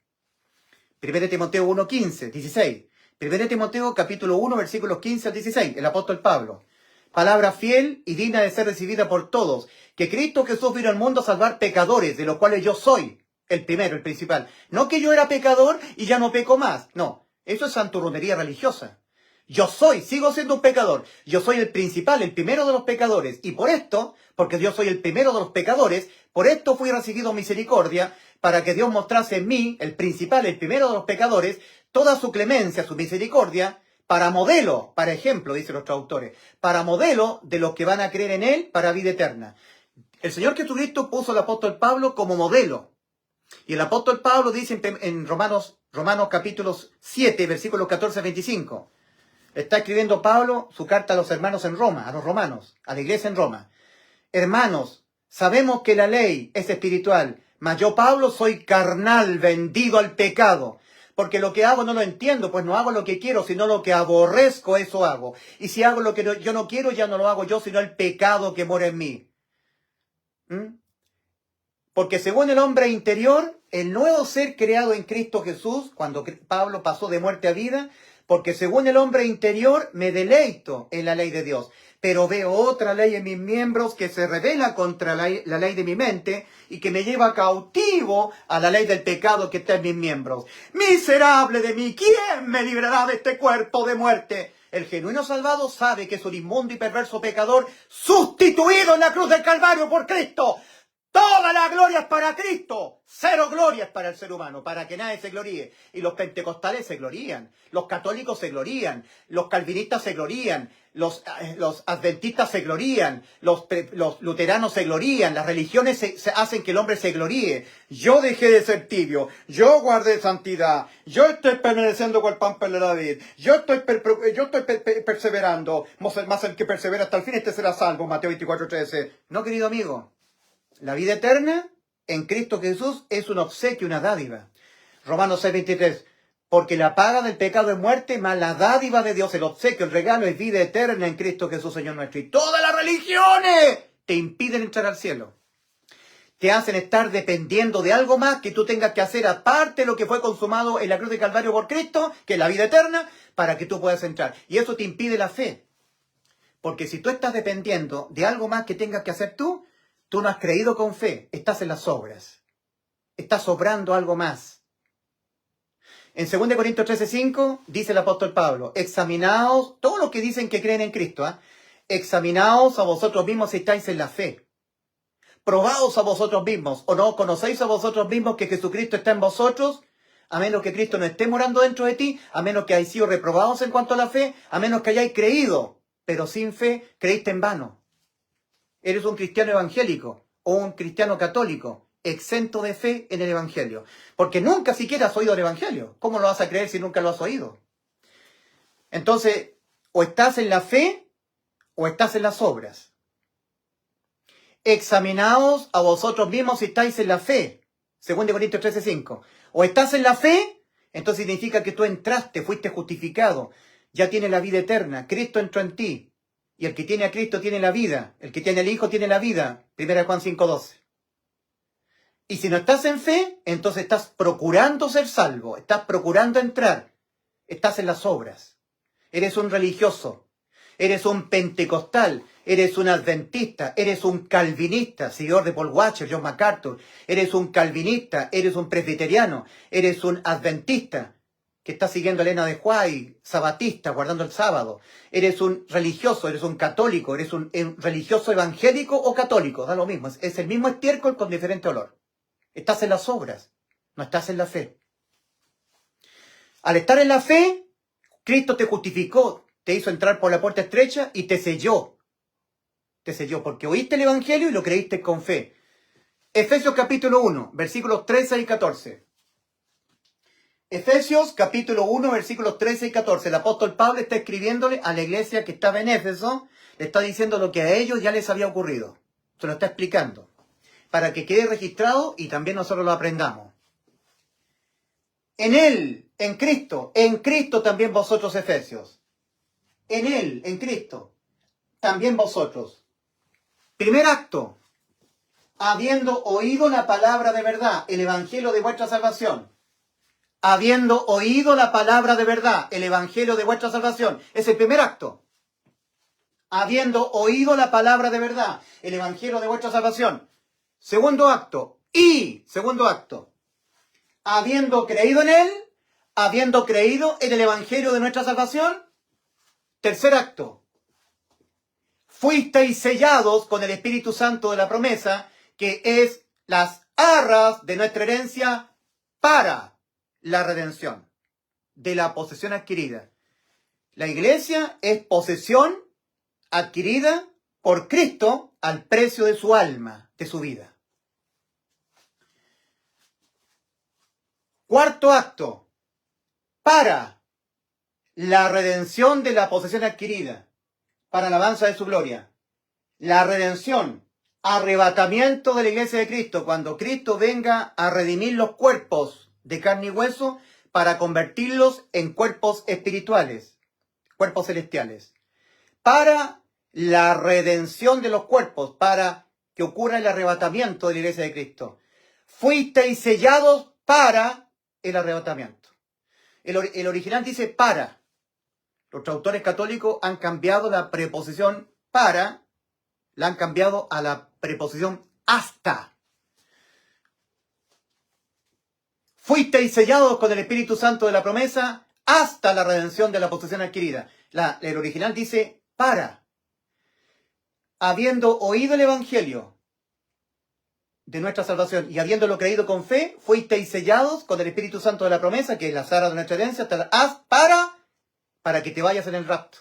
1 Timoteo 1, 15, 16. 1 Timoteo capítulo 1, versículos 15 al 16. El apóstol Pablo. Palabra fiel y digna de ser recibida por todos, que Cristo Jesús vino al mundo a salvar pecadores, de los cuales yo soy el primero, el principal. No que yo era pecador y ya no peco más. No, eso es santurronería religiosa. Yo sigo siendo un pecador. Yo soy el principal, el primero de los pecadores. Y por esto, porque yo soy el primero de los pecadores, por esto fui recibido misericordia, para que Dios mostrase en mí, el principal, el primero de los pecadores, toda su clemencia, su misericordia, para modelo, para ejemplo, dicen los traductores, para modelo de los que van a creer en Él para vida eterna. El Señor Jesucristo puso al apóstol Pablo como modelo. Y el apóstol Pablo dice en Romanos capítulo 7, versículos 14 a 25. Está escribiendo Pablo su carta a los hermanos en Roma, a los romanos, a la iglesia en Roma. Hermanos, sabemos que la ley es espiritual, mas yo, Pablo, soy carnal, vendido al pecado. Porque lo que hago no lo entiendo, pues no hago lo que quiero, sino lo que aborrezco, eso hago. Y si hago lo que yo no quiero, ya no lo hago yo, sino el pecado que mora en mí. Porque según el hombre interior, el nuevo ser creado en Cristo Jesús, cuando Pablo pasó de muerte a vida, porque según el hombre interior me deleito en la ley de Dios, pero veo otra ley en mis miembros que se revela contra la ley de mi mente y que me lleva cautivo a la ley del pecado que está en mis miembros. Miserable de mí, ¿quién me librará de este cuerpo de muerte? El genuino salvado sabe que es un inmundo y perverso pecador sustituido en la cruz del Calvario por Cristo. Toda la gloria es para Cristo, cero gloria es para el ser humano, para que nadie se gloríe. Y los pentecostales se glorían, los católicos se glorían, los calvinistas se glorían, los adventistas se glorían, los luteranos se glorían, las religiones se hacen que el hombre se gloríe. Yo dejé de ser tibio, yo guardé santidad, yo estoy permaneciendo con el pan de David, yo estoy perseverando, más el que persevera hasta el fin, este será salvo, Mateo 24:13. No, querido amigo. La vida eterna en Cristo Jesús es un obsequio, una dádiva. Romanos 6:23. Porque la paga del pecado es muerte, mas la dádiva de Dios, el obsequio, el regalo es vida eterna en Cristo Jesús, Señor nuestro. Y todas las religiones te impiden entrar al cielo. Te hacen estar dependiendo de algo más que tú tengas que hacer aparte de lo que fue consumado en la cruz de Calvario por Cristo, que es la vida eterna, para que tú puedas entrar. Y eso te impide la fe. Porque si tú estás dependiendo de algo más que tengas que hacer tú no has creído con fe, estás en las obras. Estás obrando algo más. En 2 Corintios 13:5 dice el apóstol Pablo, examinaos, todos los que dicen que creen en Cristo, examinaos a vosotros mismos si estáis en la fe. Probaos a vosotros mismos, o no conocéis a vosotros mismos que Jesucristo está en vosotros, a menos que Cristo no esté morando dentro de ti, a menos que hayáis sido reprobados en cuanto a la fe, a menos que hayáis creído, pero sin fe creíste en vano. Eres un cristiano evangélico o un cristiano católico, exento de fe en el evangelio. Porque nunca siquiera has oído el evangelio. ¿Cómo lo vas a creer si nunca lo has oído? Entonces, o estás en la fe o estás en las obras. Examinaos a vosotros mismos si estáis en la fe. 2 Corintios 13:5. O estás en la fe, entonces significa que tú entraste, fuiste justificado, ya tienes la vida eterna, Cristo entró en ti. Y el que tiene a Cristo tiene la vida. El que tiene al Hijo tiene la vida. 1 Juan 5:12. Y si no estás en fe, entonces estás procurando ser salvo. Estás procurando entrar. Estás en las obras. Eres un religioso. Eres un pentecostal. Eres un adventista. Eres un calvinista. Seguidor de Paul Washer, John MacArthur. Eres un calvinista. Eres un presbiteriano. Eres un adventista que está siguiendo a Elena de White, sabatista, guardando el sábado. Eres un religioso, eres un católico, eres un religioso evangélico o católico, da lo mismo, es el mismo estiércol con diferente olor. Estás en las obras, no estás en la fe. Al estar en la fe, Cristo te justificó, te hizo entrar por la puerta estrecha y te selló. Te selló porque oíste el evangelio y lo creíste con fe. Efesios capítulo 1, versículos 13 y 14. Efesios capítulo 1, versículos 13 y 14. El apóstol Pablo está escribiéndole a la iglesia que estaba en Éfeso, le está diciendo lo que a ellos ya les había ocurrido. Se lo está explicando, para que quede registrado y también nosotros lo aprendamos. En Él, en Cristo también vosotros, Efesios. En Él, en Cristo, también vosotros. Primer acto, habiendo oído la palabra de verdad, el evangelio de vuestra salvación. Habiendo oído la palabra de verdad, el evangelio de vuestra salvación. Es el primer acto. Habiendo oído la palabra de verdad, el evangelio de vuestra salvación. Segundo acto. Habiendo creído en él, habiendo creído en el evangelio de nuestra salvación. Tercer acto. Fuisteis sellados con el Espíritu Santo de la promesa, que es las arras de nuestra herencia para la redención de la posesión adquirida. La iglesia es posesión adquirida por Cristo al precio de su alma, de su vida. Cuarto acto, para la redención de la posesión adquirida, para alabanza de su gloria. La redención, arrebatamiento de la iglesia de Cristo, cuando Cristo venga a redimir los cuerpos de carne y hueso para convertirlos en cuerpos espirituales, cuerpos celestiales. Para la redención de los cuerpos, para que ocurra el arrebatamiento de la iglesia de Cristo. Fuisteis sellados para el arrebatamiento. El original dice para. Los traductores católicos han cambiado la preposición para, la han cambiado a la preposición hasta. Fuisteis sellados con el Espíritu Santo de la promesa hasta la redención de la posesión adquirida. El original dice para. Habiendo oído el Evangelio de nuestra salvación y habiéndolo creído con fe, fuisteis sellados con el Espíritu Santo de la promesa, que es la arras de nuestra herencia, para que te vayas en el rapto.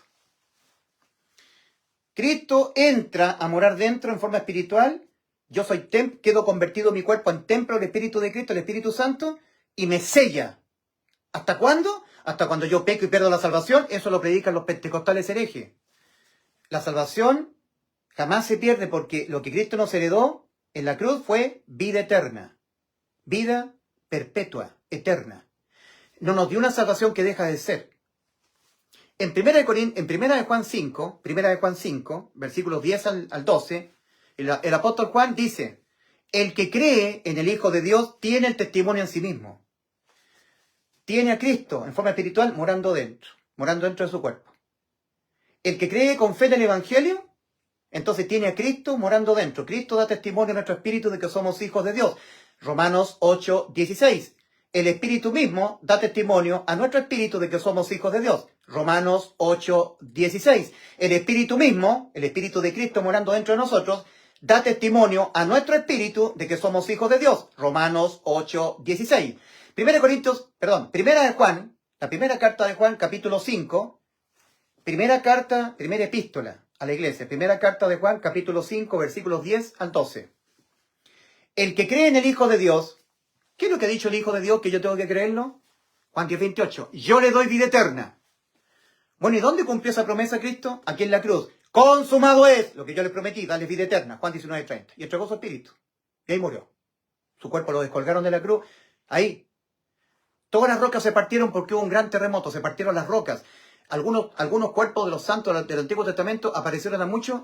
Cristo entra a morar dentro en forma espiritual. Yo quedo convertido mi cuerpo en templo del Espíritu de Cristo, el Espíritu Santo, y me sella. ¿Hasta cuándo? Hasta cuando yo peco y pierdo la salvación. Eso lo predican los pentecostales herejes. La salvación jamás se pierde, porque lo que Cristo nos heredó en la cruz fue vida eterna. Vida perpetua, eterna. No nos dio una salvación que deja de ser. En primera de Juan 5, versículos 10 al 12, el apóstol Juan dice: el que cree en el Hijo de Dios tiene el testimonio en sí mismo. Tiene a Cristo en forma espiritual morando dentro de su cuerpo. El que cree con fe en el Evangelio, entonces tiene a Cristo morando dentro. Cristo da testimonio a nuestro espíritu de que somos hijos de Dios. Romanos 8, 16. El Espíritu mismo da testimonio a nuestro espíritu de que somos hijos de Dios. Romanos 8, 16. El Espíritu mismo, el Espíritu de Cristo morando dentro de nosotros, da testimonio a nuestro espíritu de que somos hijos de Dios. Romanos 8, 16. Primera de Juan, la primera carta de Juan, capítulo 5, primera epístola a la iglesia, primera carta de Juan, capítulo 5, versículos 10 al 12. El que cree en el Hijo de Dios, ¿qué es lo que ha dicho el Hijo de Dios que yo tengo que creerlo? Juan 10, 28. Yo le doy vida eterna. Bueno, ¿y dónde cumplió esa promesa Cristo? Aquí en la cruz. Consumado es lo que yo le prometí, darle vida eterna. Juan 19, 30. Y entregó su espíritu. Y ahí murió. Su cuerpo lo descolgaron de la cruz. Ahí. Todas las rocas se partieron porque hubo un gran terremoto. Se partieron las rocas. Algunos cuerpos de los santos del Antiguo Testamento aparecieron a muchos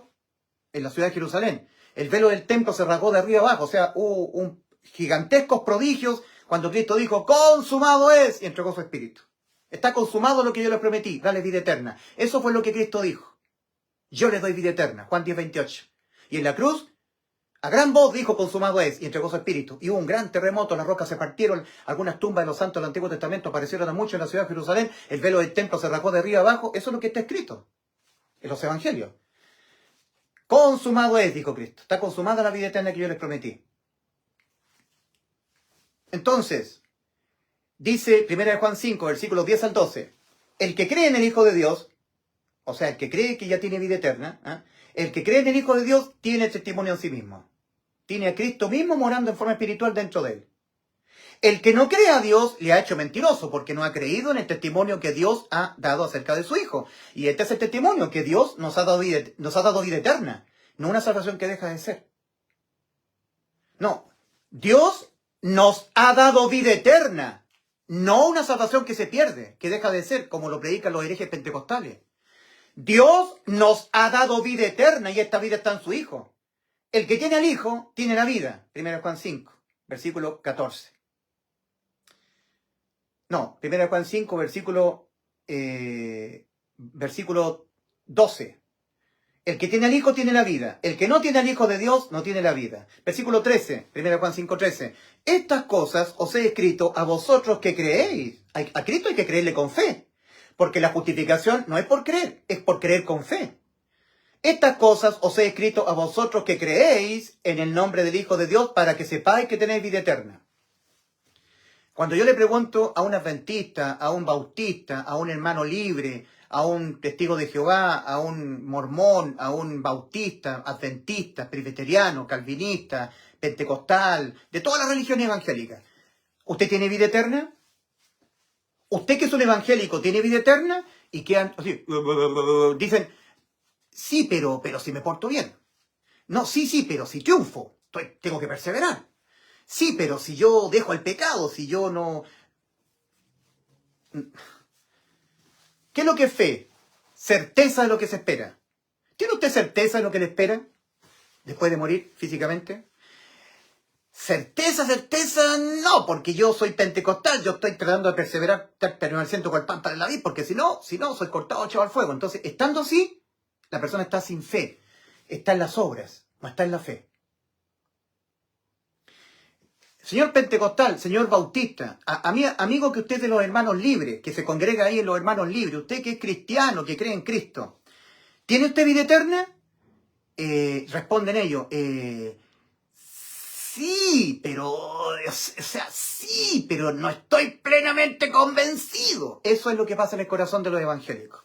en la ciudad de Jerusalén. El velo del templo se rasgó de arriba abajo. O sea, hubo gigantescos prodigios cuando Cristo dijo: consumado es, y entregó su espíritu. Está consumado lo que yo les prometí, dale vida eterna. Eso fue lo que Cristo dijo. Yo les doy vida eterna. Juan 10, 28. Y en la cruz, a gran voz dijo: consumado es, y entregó su espíritu. Y hubo un gran terremoto, las rocas se partieron, algunas tumbas de los santos del Antiguo Testamento aparecieron a muchos en la ciudad de Jerusalén, el velo del templo se rasgó de arriba abajo. Eso es lo que está escrito en los evangelios. Consumado es, dijo Cristo. Está consumada la vida eterna que yo les prometí. Entonces, dice 1 Juan 5, versículos 10 al 12, el que cree en el Hijo de Dios, o sea, el que cree que ya tiene vida eterna, el que cree en el Hijo de Dios tiene testimonio en sí mismo. Tiene a Cristo mismo morando en forma espiritual dentro de él. El que no cree a Dios le ha hecho mentiroso, porque no ha creído en el testimonio que Dios ha dado acerca de su Hijo. Y este es el testimonio, que Dios nos ha dado vida eterna, no una salvación que deja de ser. No, Dios nos ha dado vida eterna, no una salvación que se pierde, que deja de ser, como lo predican los herejes pentecostales. Dios nos ha dado vida eterna y esta vida está en su Hijo. El que tiene al Hijo tiene la vida. 1 Juan 5, versículo 14. No, 1 Juan 5, versículo 12. El que tiene al Hijo tiene la vida. El que no tiene al Hijo de Dios no tiene la vida. Versículo 13, 1 Juan 5, 13. Estas cosas os he escrito a vosotros que creéis. A Cristo hay que creerle con fe. Porque la justificación no es por creer, es por creer con fe. Estas cosas os he escrito a vosotros que creéis en el nombre del Hijo de Dios para que sepáis que tenéis vida eterna. Cuando yo le pregunto a un adventista, a un bautista, a un hermano libre, a un testigo de Jehová, a un mormón, a un bautista, adventista, presbiteriano, calvinista, pentecostal, de todas las religiones evangélicas, ¿usted tiene vida eterna? ¿Usted que es un evangélico tiene vida eterna? Y quedan así, dicen, sí, pero si me porto bien. No, sí, pero si triunfo, tengo que perseverar. Sí, pero si yo dejo el pecado, si yo no... ¿Qué es lo que es fe? Certeza de lo que se espera. ¿Tiene usted certeza de lo que le espera después de morir físicamente? Certeza, no, porque yo soy pentecostal, yo estoy tratando de perseverar, permaneciendo con el pan para la vida, porque si no, soy cortado, echado al fuego. Entonces, estando así, la persona está sin fe, está en las obras, no está en la fe. Señor pentecostal, señor bautista, amigo que usted es de los hermanos libres, que se congrega ahí en los hermanos libres, usted que es cristiano, que cree en Cristo, ¿tiene usted vida eterna? Responden ellos, sí, pero no estoy plenamente convencido. Eso es lo que pasa en el corazón de los evangélicos.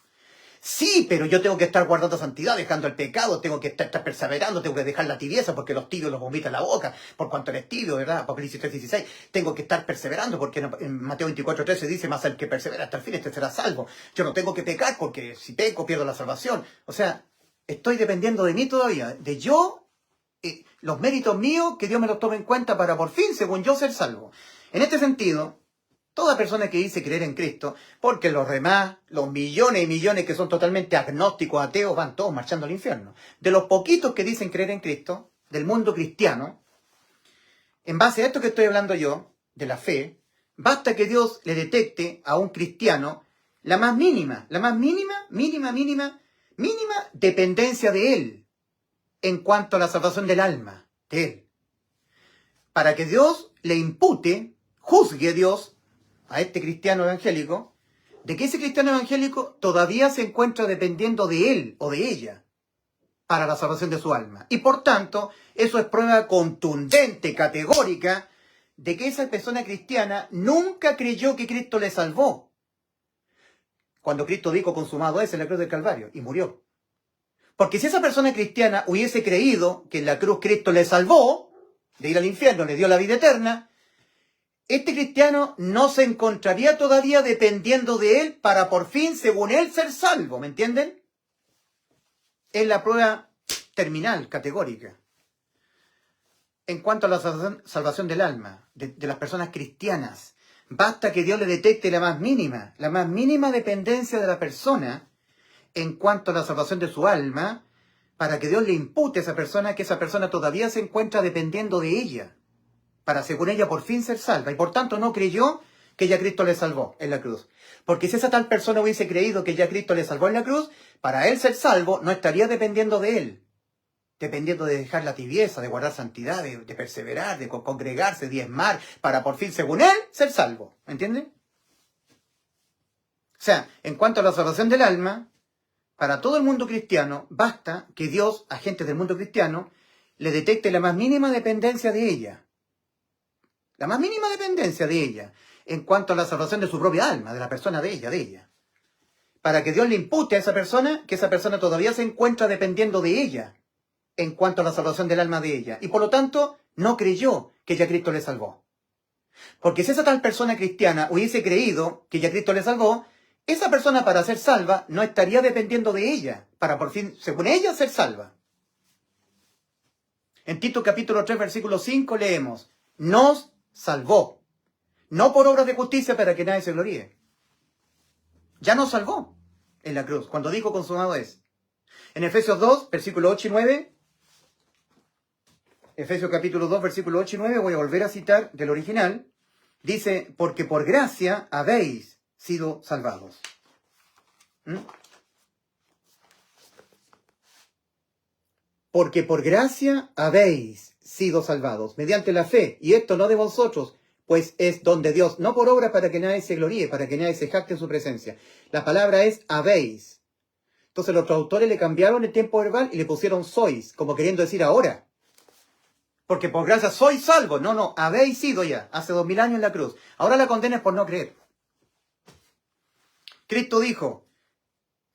Sí, pero yo tengo que estar guardando santidad, dejando el pecado, tengo que estar perseverando, tengo que dejar la tibieza porque los tibios los vomita en la boca, por cuanto eres tibio, ¿verdad? Apocalipsis 3:16. Tengo que estar perseverando porque en Mateo 24:13 dice, más el que persevera hasta el fin, este será salvo. Yo no tengo que pecar porque si peco pierdo la salvación. O sea, estoy dependiendo de mí todavía, de yo, los méritos míos, que Dios me los tome en cuenta para por fin, según yo, ser salvo. En este sentido, toda persona que dice creer en Cristo, porque los demás, los millones y millones que son totalmente agnósticos, ateos, van todos marchando al infierno. De los poquitos que dicen creer en Cristo, del mundo cristiano, en base a esto que estoy hablando yo, de la fe, basta que Dios le detecte a un cristiano la más mínima dependencia de Él en cuanto a la salvación del alma, de Él. Para que Dios le impute, juzgue Dios a este cristiano evangélico, de que ese cristiano evangélico todavía se encuentra dependiendo de él o de ella para la salvación de su alma. Y por tanto, eso es prueba contundente, categórica, de que esa persona cristiana nunca creyó que Cristo le salvó. Cuando Cristo dijo consumado es en la cruz del Calvario y murió. Porque si esa persona cristiana hubiese creído que en la cruz Cristo le salvó de ir al infierno, le dio la vida eterna, este cristiano no se encontraría todavía dependiendo de él para por fin, según él, ser salvo. ¿Me entienden? Es la prueba terminal, categórica. En cuanto a la salvación del alma, de las personas cristianas, basta que Dios le detecte la más mínima dependencia de la persona en cuanto a la salvación de su alma, para que Dios le impute a esa persona que esa persona todavía se encuentra dependiendo de ella, para según ella por fin ser salva, y por tanto no creyó que ya Cristo le salvó en la cruz. Porque si esa tal persona hubiese creído que ya Cristo le salvó en la cruz, para él ser salvo no estaría dependiendo de él, dependiendo de dejar la tibieza, de guardar santidad, de perseverar, de congregarse, diezmar, para por fin, según él, ser salvo. ¿Me entienden? O sea, en cuanto a la salvación del alma, para todo el mundo cristiano, basta que Dios, a gente del mundo cristiano, le detecte la más mínima dependencia de ella. La más mínima dependencia de ella, en cuanto a la salvación de su propia alma, de la persona de ella. Para que Dios le impute a esa persona, que esa persona todavía se encuentra dependiendo de ella, en cuanto a la salvación del alma de ella. Y por lo tanto, no creyó que ya Cristo le salvó. Porque si esa tal persona cristiana hubiese creído que ya Cristo le salvó, esa persona para ser salva no estaría dependiendo de ella, para por fin, según ella, ser salva. En Tito capítulo 3, versículo 5 leemos, nos salvó, no por obras de justicia para que nadie se gloríe. Ya nos salvó en la cruz, cuando dijo consumado es. En Efesios 2, versículo 8 y 9, Efesios capítulo 2, versículos 8 y 9, voy a volver a citar del original. Dice, porque por gracia habéis sido salvados. ¿Mm? Porque por gracia habéis sido salvados, mediante la fe, y esto no de vosotros, pues es don de Dios, no por obra para que nadie se gloríe, para que nadie se jacte en su presencia. La palabra es habéis. Entonces los traductores le cambiaron el tiempo verbal y le pusieron sois, como queriendo decir ahora. Porque por gracia sois salvos. No, habéis sido ya, hace 2000 años en la cruz. Ahora la condena es por no creer. Cristo dijo,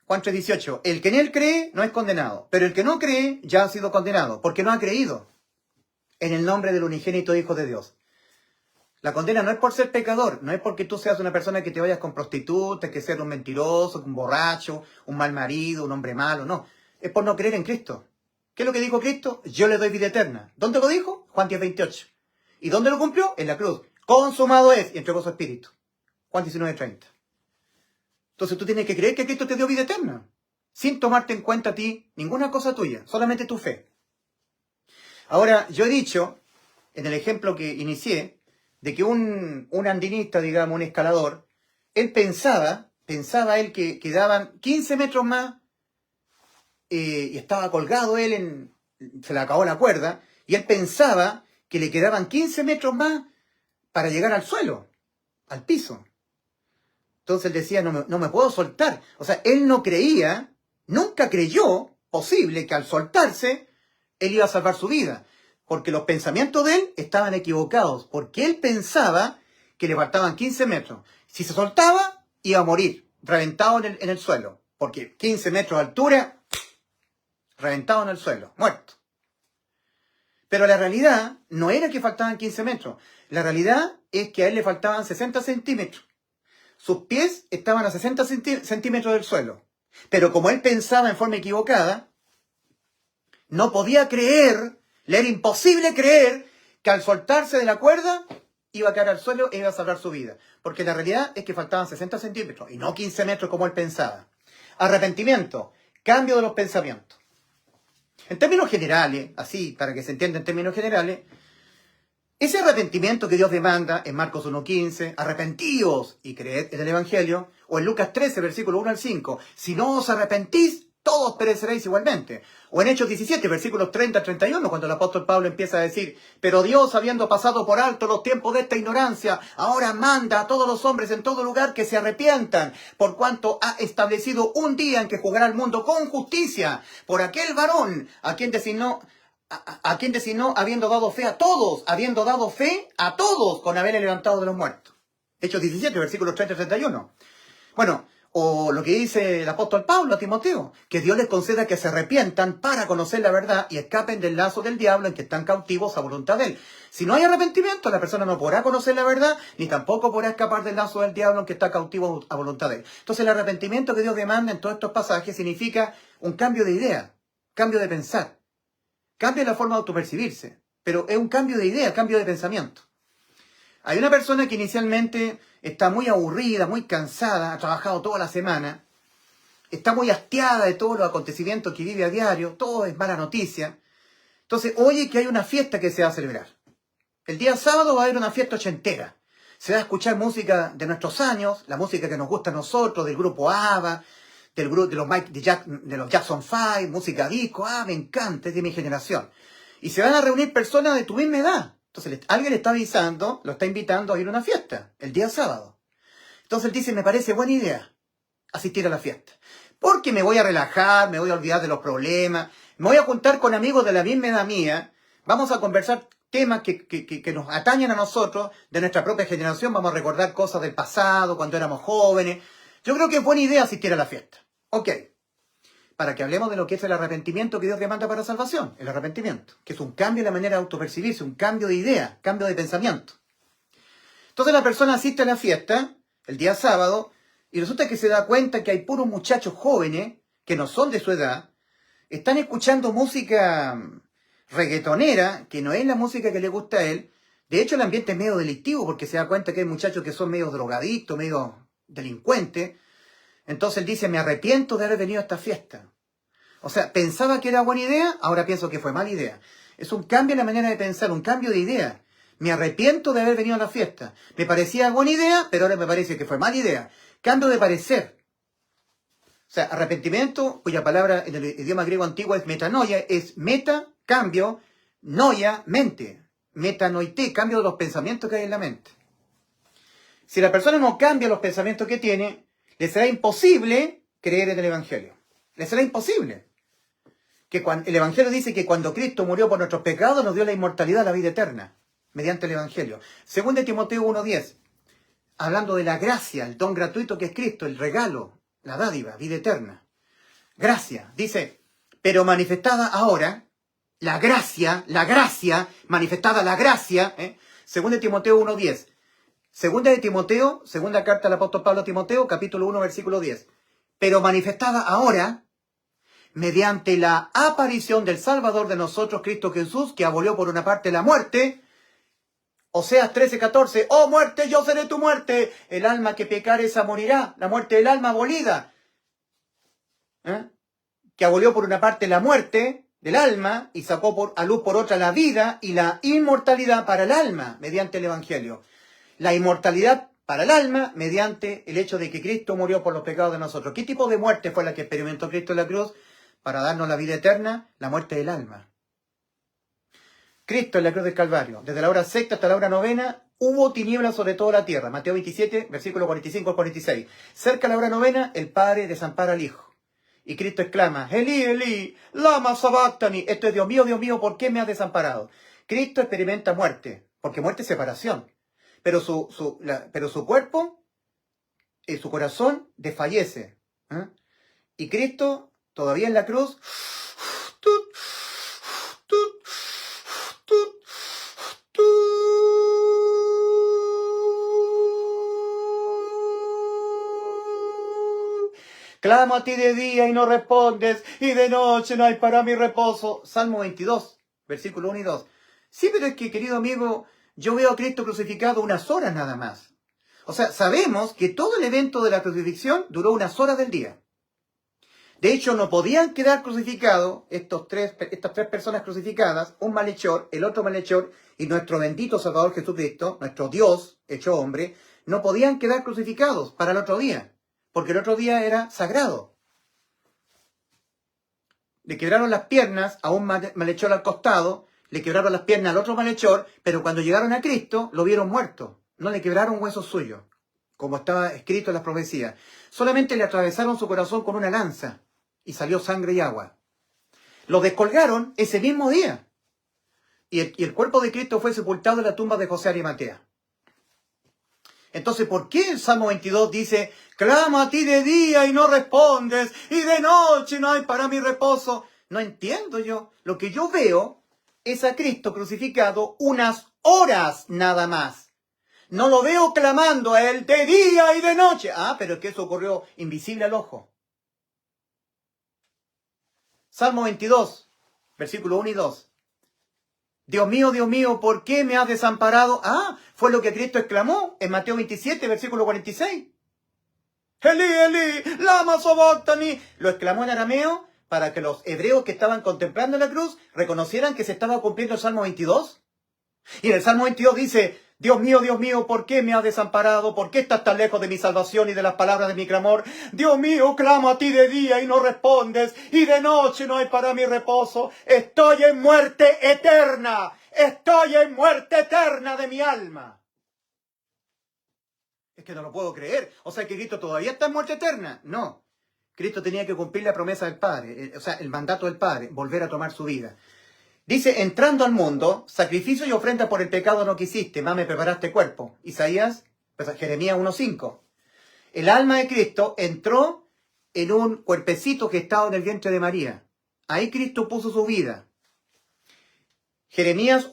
Juan 3:18, el que en él cree no es condenado, pero el que no cree ya ha sido condenado, porque no ha creído en el nombre del unigénito Hijo de Dios. La condena no es por ser pecador, no es porque tú seas una persona que te vayas con prostitutas, que seas un mentiroso, un borracho, un mal marido, un hombre malo, no. Es por no creer en Cristo. ¿Qué es lo que dijo Cristo? Yo le doy vida eterna. ¿Dónde lo dijo? Juan 10:28. ¿Y dónde lo cumplió? En la cruz. Consumado es, y entregó su espíritu. Juan 19:30. Entonces tú tienes que creer que Cristo te dio vida eterna, sin tomarte en cuenta a ti ninguna cosa tuya, solamente tu fe. Ahora, yo he dicho, en el ejemplo que inicié, de que un andinista, digamos, un escalador, él pensaba él que quedaban 15 metros más, y estaba colgado él, se le acabó la cuerda, y él pensaba que le quedaban 15 metros más para llegar al suelo, al piso. Entonces él decía, no me puedo soltar. O sea, él no creía, nunca creyó posible que al soltarse, él iba a salvar su vida. Porque los pensamientos de él estaban equivocados. Porque él pensaba que le faltaban 15 metros. Si se soltaba, iba a morir, reventado en el suelo. Porque 15 metros de altura, reventado en el suelo, muerto. Pero la realidad no era que faltaban 15 metros. La realidad es que a él le faltaban 60 centímetros. Sus pies estaban a 60 centímetros del suelo. Pero como él pensaba en forma equivocada, no podía creer, le era imposible creer que al soltarse de la cuerda iba a caer al suelo e iba a salvar su vida. Porque la realidad es que faltaban 60 centímetros y no 15 metros como él pensaba. Arrepentimiento, cambio de los pensamientos. En términos generales, así para que se entienda en términos generales, ese arrepentimiento que Dios demanda en Marcos 1:15, arrepentíos y creed en el Evangelio, o en Lucas 13, versículo 1 al 5, si no os arrepentís, todos pereceréis igualmente. O en Hechos 17, versículos 30 al 31, cuando el apóstol Pablo empieza a decir, pero Dios, habiendo pasado por alto los tiempos de esta ignorancia, ahora manda a todos los hombres en todo lugar que se arrepientan, por cuanto ha establecido un día en que juzgará al mundo con justicia, por aquel varón a quien designó, habiendo dado fe a todos, con haberle levantado de los muertos. Hechos 17, versículos 30 y 31. Bueno, o lo que dice el apóstol Pablo a Timoteo, que Dios les conceda que se arrepientan para conocer la verdad y escapen del lazo del diablo en que están cautivos a voluntad de él. Si no hay arrepentimiento, la persona no podrá conocer la verdad, ni tampoco podrá escapar del lazo del diablo en que está cautivo a voluntad de él. Entonces el arrepentimiento que Dios demanda en todos estos pasajes significa un cambio de idea, cambio de pensar. Cambia la forma de autopercibirse, pero es un cambio de idea, cambio de pensamiento. Hay una persona que inicialmente está muy aburrida, muy cansada, ha trabajado toda la semana, está muy hastiada de todos los acontecimientos que vive a diario, todo es mala noticia. Entonces oye que hay una fiesta que se va a celebrar. El día sábado va a haber una fiesta ochentera. Se va a escuchar música de nuestros años, la música que nos gusta a nosotros, del grupo ABBA, del grupo de los Jackson 5, música disco, me encanta, es de mi generación. Y se van a reunir personas de tu misma edad. Entonces alguien le está avisando, lo está invitando a ir a una fiesta, el día sábado. Entonces él dice, me parece buena idea asistir a la fiesta. Porque me voy a relajar, me voy a olvidar de los problemas, me voy a juntar con amigos de la misma edad mía, vamos a conversar temas que nos atañen a nosotros, de nuestra propia generación, vamos a recordar cosas del pasado, cuando éramos jóvenes. Yo creo que es buena idea asistir a la fiesta. Ok, para que hablemos de lo que es el arrepentimiento que Dios demanda para salvación, el arrepentimiento, que es un cambio en la manera de autopercibirse, un cambio de idea, cambio de pensamiento. Entonces la persona asiste a la fiesta, el día sábado, y resulta que se da cuenta que hay puros muchachos jóvenes, que no son de su edad, están escuchando música reggaetonera, que no es la música que le gusta a él. De hecho el ambiente es medio delictivo, porque se da cuenta que hay muchachos que son medio drogadictos, medio delincuentes. Entonces él dice, me arrepiento de haber venido a esta fiesta. O sea, pensaba que era buena idea, ahora pienso que fue mala idea. Es un cambio en la manera de pensar, un cambio de idea. Me arrepiento de haber venido a la fiesta. Me parecía buena idea, pero ahora me parece que fue mala idea. Cambio de parecer. O sea, arrepentimiento, cuya palabra en el idioma griego antiguo es metanoia, es meta, cambio, noia, mente. Metanoité, cambio de los pensamientos que hay en la mente. Si la persona no cambia los pensamientos que tiene, le será imposible creer en el Evangelio. Le será imposible. El Evangelio dice que cuando Cristo murió por nuestros pecados nos dio la inmortalidad, la vida eterna, mediante el Evangelio. Según de Timoteo 1:10, hablando de la gracia, el don gratuito que es Cristo, el regalo, la dádiva, vida eterna. Gracia, dice, pero manifestada ahora, la gracia, manifestada la gracia, según de Timoteo 1:10. Segunda de Timoteo, segunda carta del apóstol Pablo a Timoteo, capítulo 1, versículo 10. Pero manifestada ahora, mediante la aparición del Salvador de nosotros, Cristo Jesús, que abolió por una parte la muerte. Oseas 13:14, oh muerte, yo seré tu muerte. El alma que pecare esa morirá. La muerte del alma abolida. Que abolió por una parte la muerte del alma y sacó a luz por otra la vida y la inmortalidad para el alma, mediante el Evangelio. La inmortalidad para el alma mediante el hecho de que Cristo murió por los pecados de nosotros. ¿Qué tipo de muerte fue la que experimentó Cristo en la cruz? Para darnos la vida eterna, la muerte del alma. Cristo en la cruz del Calvario, desde la hora sexta hasta la hora novena, hubo tinieblas sobre toda la tierra. Mateo 27, versículo 45 al 46. Cerca de la hora novena, el Padre desampara al Hijo. Y Cristo exclama, Elí, Elí, lama sabactani. Esto es, Dios mío, ¿por qué me has desamparado? Cristo experimenta muerte, porque muerte es separación. Pero su cuerpo, su corazón desfallece. Y Cristo, todavía en la cruz, clamo a ti de día y no respondes, y de noche no hay para mi reposo. Salmo 22, versículo 1 y 2. Sí, pero es que, querido amigo, yo veo a Cristo crucificado unas horas nada más. O sea, sabemos que todo el evento de la crucifixión duró unas horas del día. De hecho, no podían quedar crucificados estas tres personas crucificadas, un malhechor, el otro malhechor y nuestro bendito Salvador Jesucristo, nuestro Dios hecho hombre, no podían quedar crucificados para el otro día, porque el otro día era sagrado. Le quebraron las piernas a un malhechor al costado, le quebraron las piernas al otro malhechor, pero cuando llegaron a Cristo lo vieron muerto. No le quebraron huesos suyos, como estaba escrito en las profecías. Solamente le atravesaron su corazón con una lanza y salió sangre y agua. Lo descolgaron ese mismo día. Y el cuerpo de Cristo fue sepultado en la tumba de José Arimatea. Entonces, ¿por qué el Salmo 22 dice, clamo a ti de día y no respondes, y de noche no hay para mi reposo? No entiendo yo. Lo que yo veo es a Cristo crucificado unas horas nada más. No lo veo clamando a Él de día y de noche. Ah, pero es que eso ocurrió invisible al ojo. Salmo 22, versículo 1 y 2. Dios mío, ¿por qué me has desamparado? Ah, fue lo que Cristo exclamó en Mateo 27, versículo 46. Elí, Elí, lama sabactani. Lo exclamó en arameo para que los hebreos que estaban contemplando la cruz reconocieran que se estaba cumpliendo el Salmo 22. Y en el Salmo 22 dice, Dios mío, ¿por qué me has desamparado? ¿Por qué estás tan lejos de mi salvación y de las palabras de mi clamor? Dios mío, clamo a ti de día y no respondes, y de noche no hay para mi reposo. Estoy en muerte eterna de mi alma. Es que no lo puedo creer. O sea, que Cristo todavía está en muerte eterna. No. Cristo tenía que cumplir la promesa del Padre, o sea, el mandato del Padre, volver a tomar su vida. Dice, entrando al mundo, sacrificio y ofrenda por el pecado no quisiste, más me preparaste cuerpo. Jeremías 1:5. El alma de Cristo entró en un cuerpecito que estaba en el vientre de María. Ahí Cristo puso su vida. Hebreos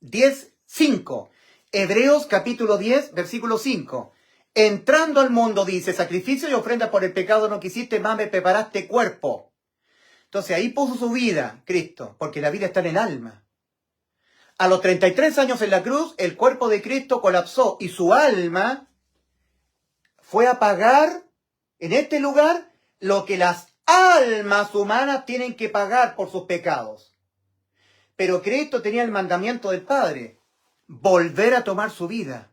10:5. Hebreos capítulo 10, versículo 5. Entrando al mundo, dice, sacrificio y ofrenda por el pecado no quisiste, más me preparaste cuerpo. Entonces ahí puso su vida, Cristo, porque la vida está en el alma. A los 33 años en la cruz, el cuerpo de Cristo colapsó y su alma fue a pagar en este lugar lo que las almas humanas tienen que pagar por sus pecados. Pero Cristo tenía el mandamiento del Padre, volver a tomar su vida.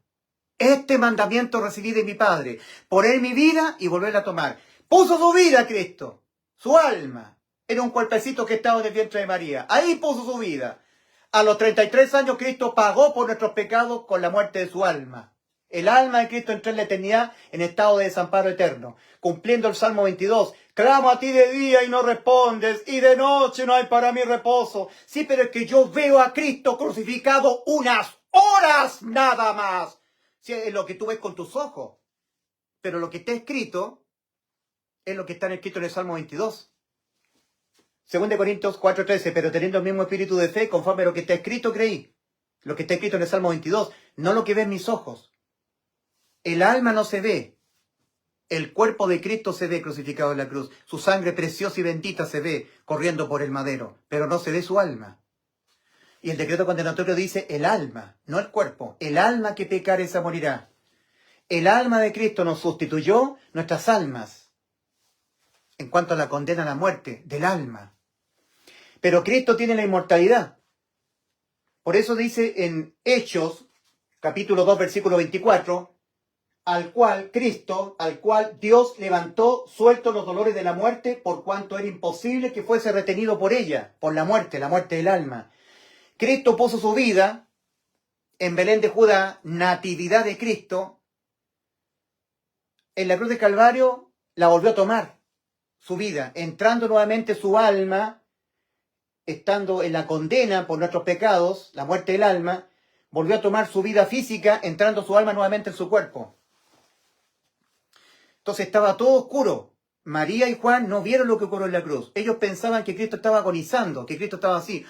Este mandamiento recibí de mi Padre, poner mi vida y volverla a tomar. Puso su vida Cristo, su alma, en un cuerpecito que estaba en el vientre de María. Ahí puso su vida. A los 33 años Cristo pagó por nuestros pecados con la muerte de su alma. El alma de Cristo entró en la eternidad en estado de desamparo eterno, cumpliendo el Salmo 22. Clamo a ti de día y no respondes, y de noche no hay para mí reposo. Sí, pero es que yo veo a Cristo crucificado unas horas nada más. Sí, es lo que tú ves con tus ojos. Pero lo que está escrito es lo que está escrito en el Salmo 22. 2 Corintios 4:13, pero teniendo el mismo espíritu de fe, conforme a lo que está escrito, creí. Lo que está escrito en el Salmo 22, no lo que ven mis ojos. El alma no se ve. El cuerpo de Cristo se ve crucificado en la cruz. Su sangre preciosa y bendita se ve corriendo por el madero, pero no se ve su alma. Y el decreto condenatorio dice el alma, no el cuerpo. El alma que pecare esa morirá. El alma de Cristo nos sustituyó nuestras almas en cuanto a la condena a la muerte del alma. Pero Cristo tiene la inmortalidad. Por eso dice en Hechos, capítulo 2, versículo 24, al cual Dios levantó suelto los dolores de la muerte, por cuanto era imposible que fuese retenido por ella, por la muerte del alma. Cristo puso su vida en Belén de Judá, natividad de Cristo. En la cruz de Calvario la volvió a tomar, su vida, entrando nuevamente su alma, estando en la condena por nuestros pecados, la muerte del alma, volvió a tomar su vida física, entrando su alma nuevamente en su cuerpo. Entonces estaba todo oscuro. María y Juan no vieron lo que ocurrió en la cruz. Ellos pensaban que Cristo estaba agonizando, que Cristo estaba así,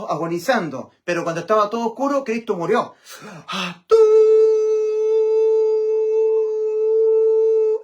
agonizando. Pero cuando estaba todo oscuro, Cristo murió.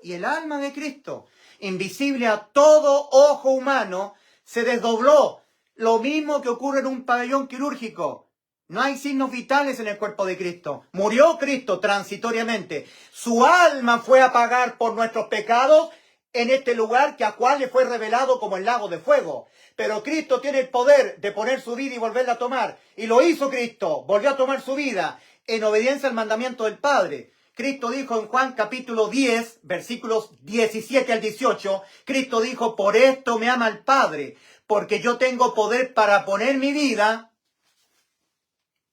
Y el alma de Cristo, invisible a todo ojo humano, se desdobló. Lo mismo que ocurre en un pabellón quirúrgico. No hay signos vitales en el cuerpo de Cristo. Murió Cristo transitoriamente. Su alma fue a pagar por nuestros pecados en este lugar que a cual le fue revelado como el lago de fuego. Pero Cristo tiene el poder de poner su vida y volverla a tomar. Y lo hizo Cristo. Volvió a tomar su vida en obediencia al mandamiento del Padre. Cristo dijo en Juan capítulo 10, versículos 17 al 18, Cristo dijo, por esto me ama el Padre, porque yo tengo poder para poner mi vida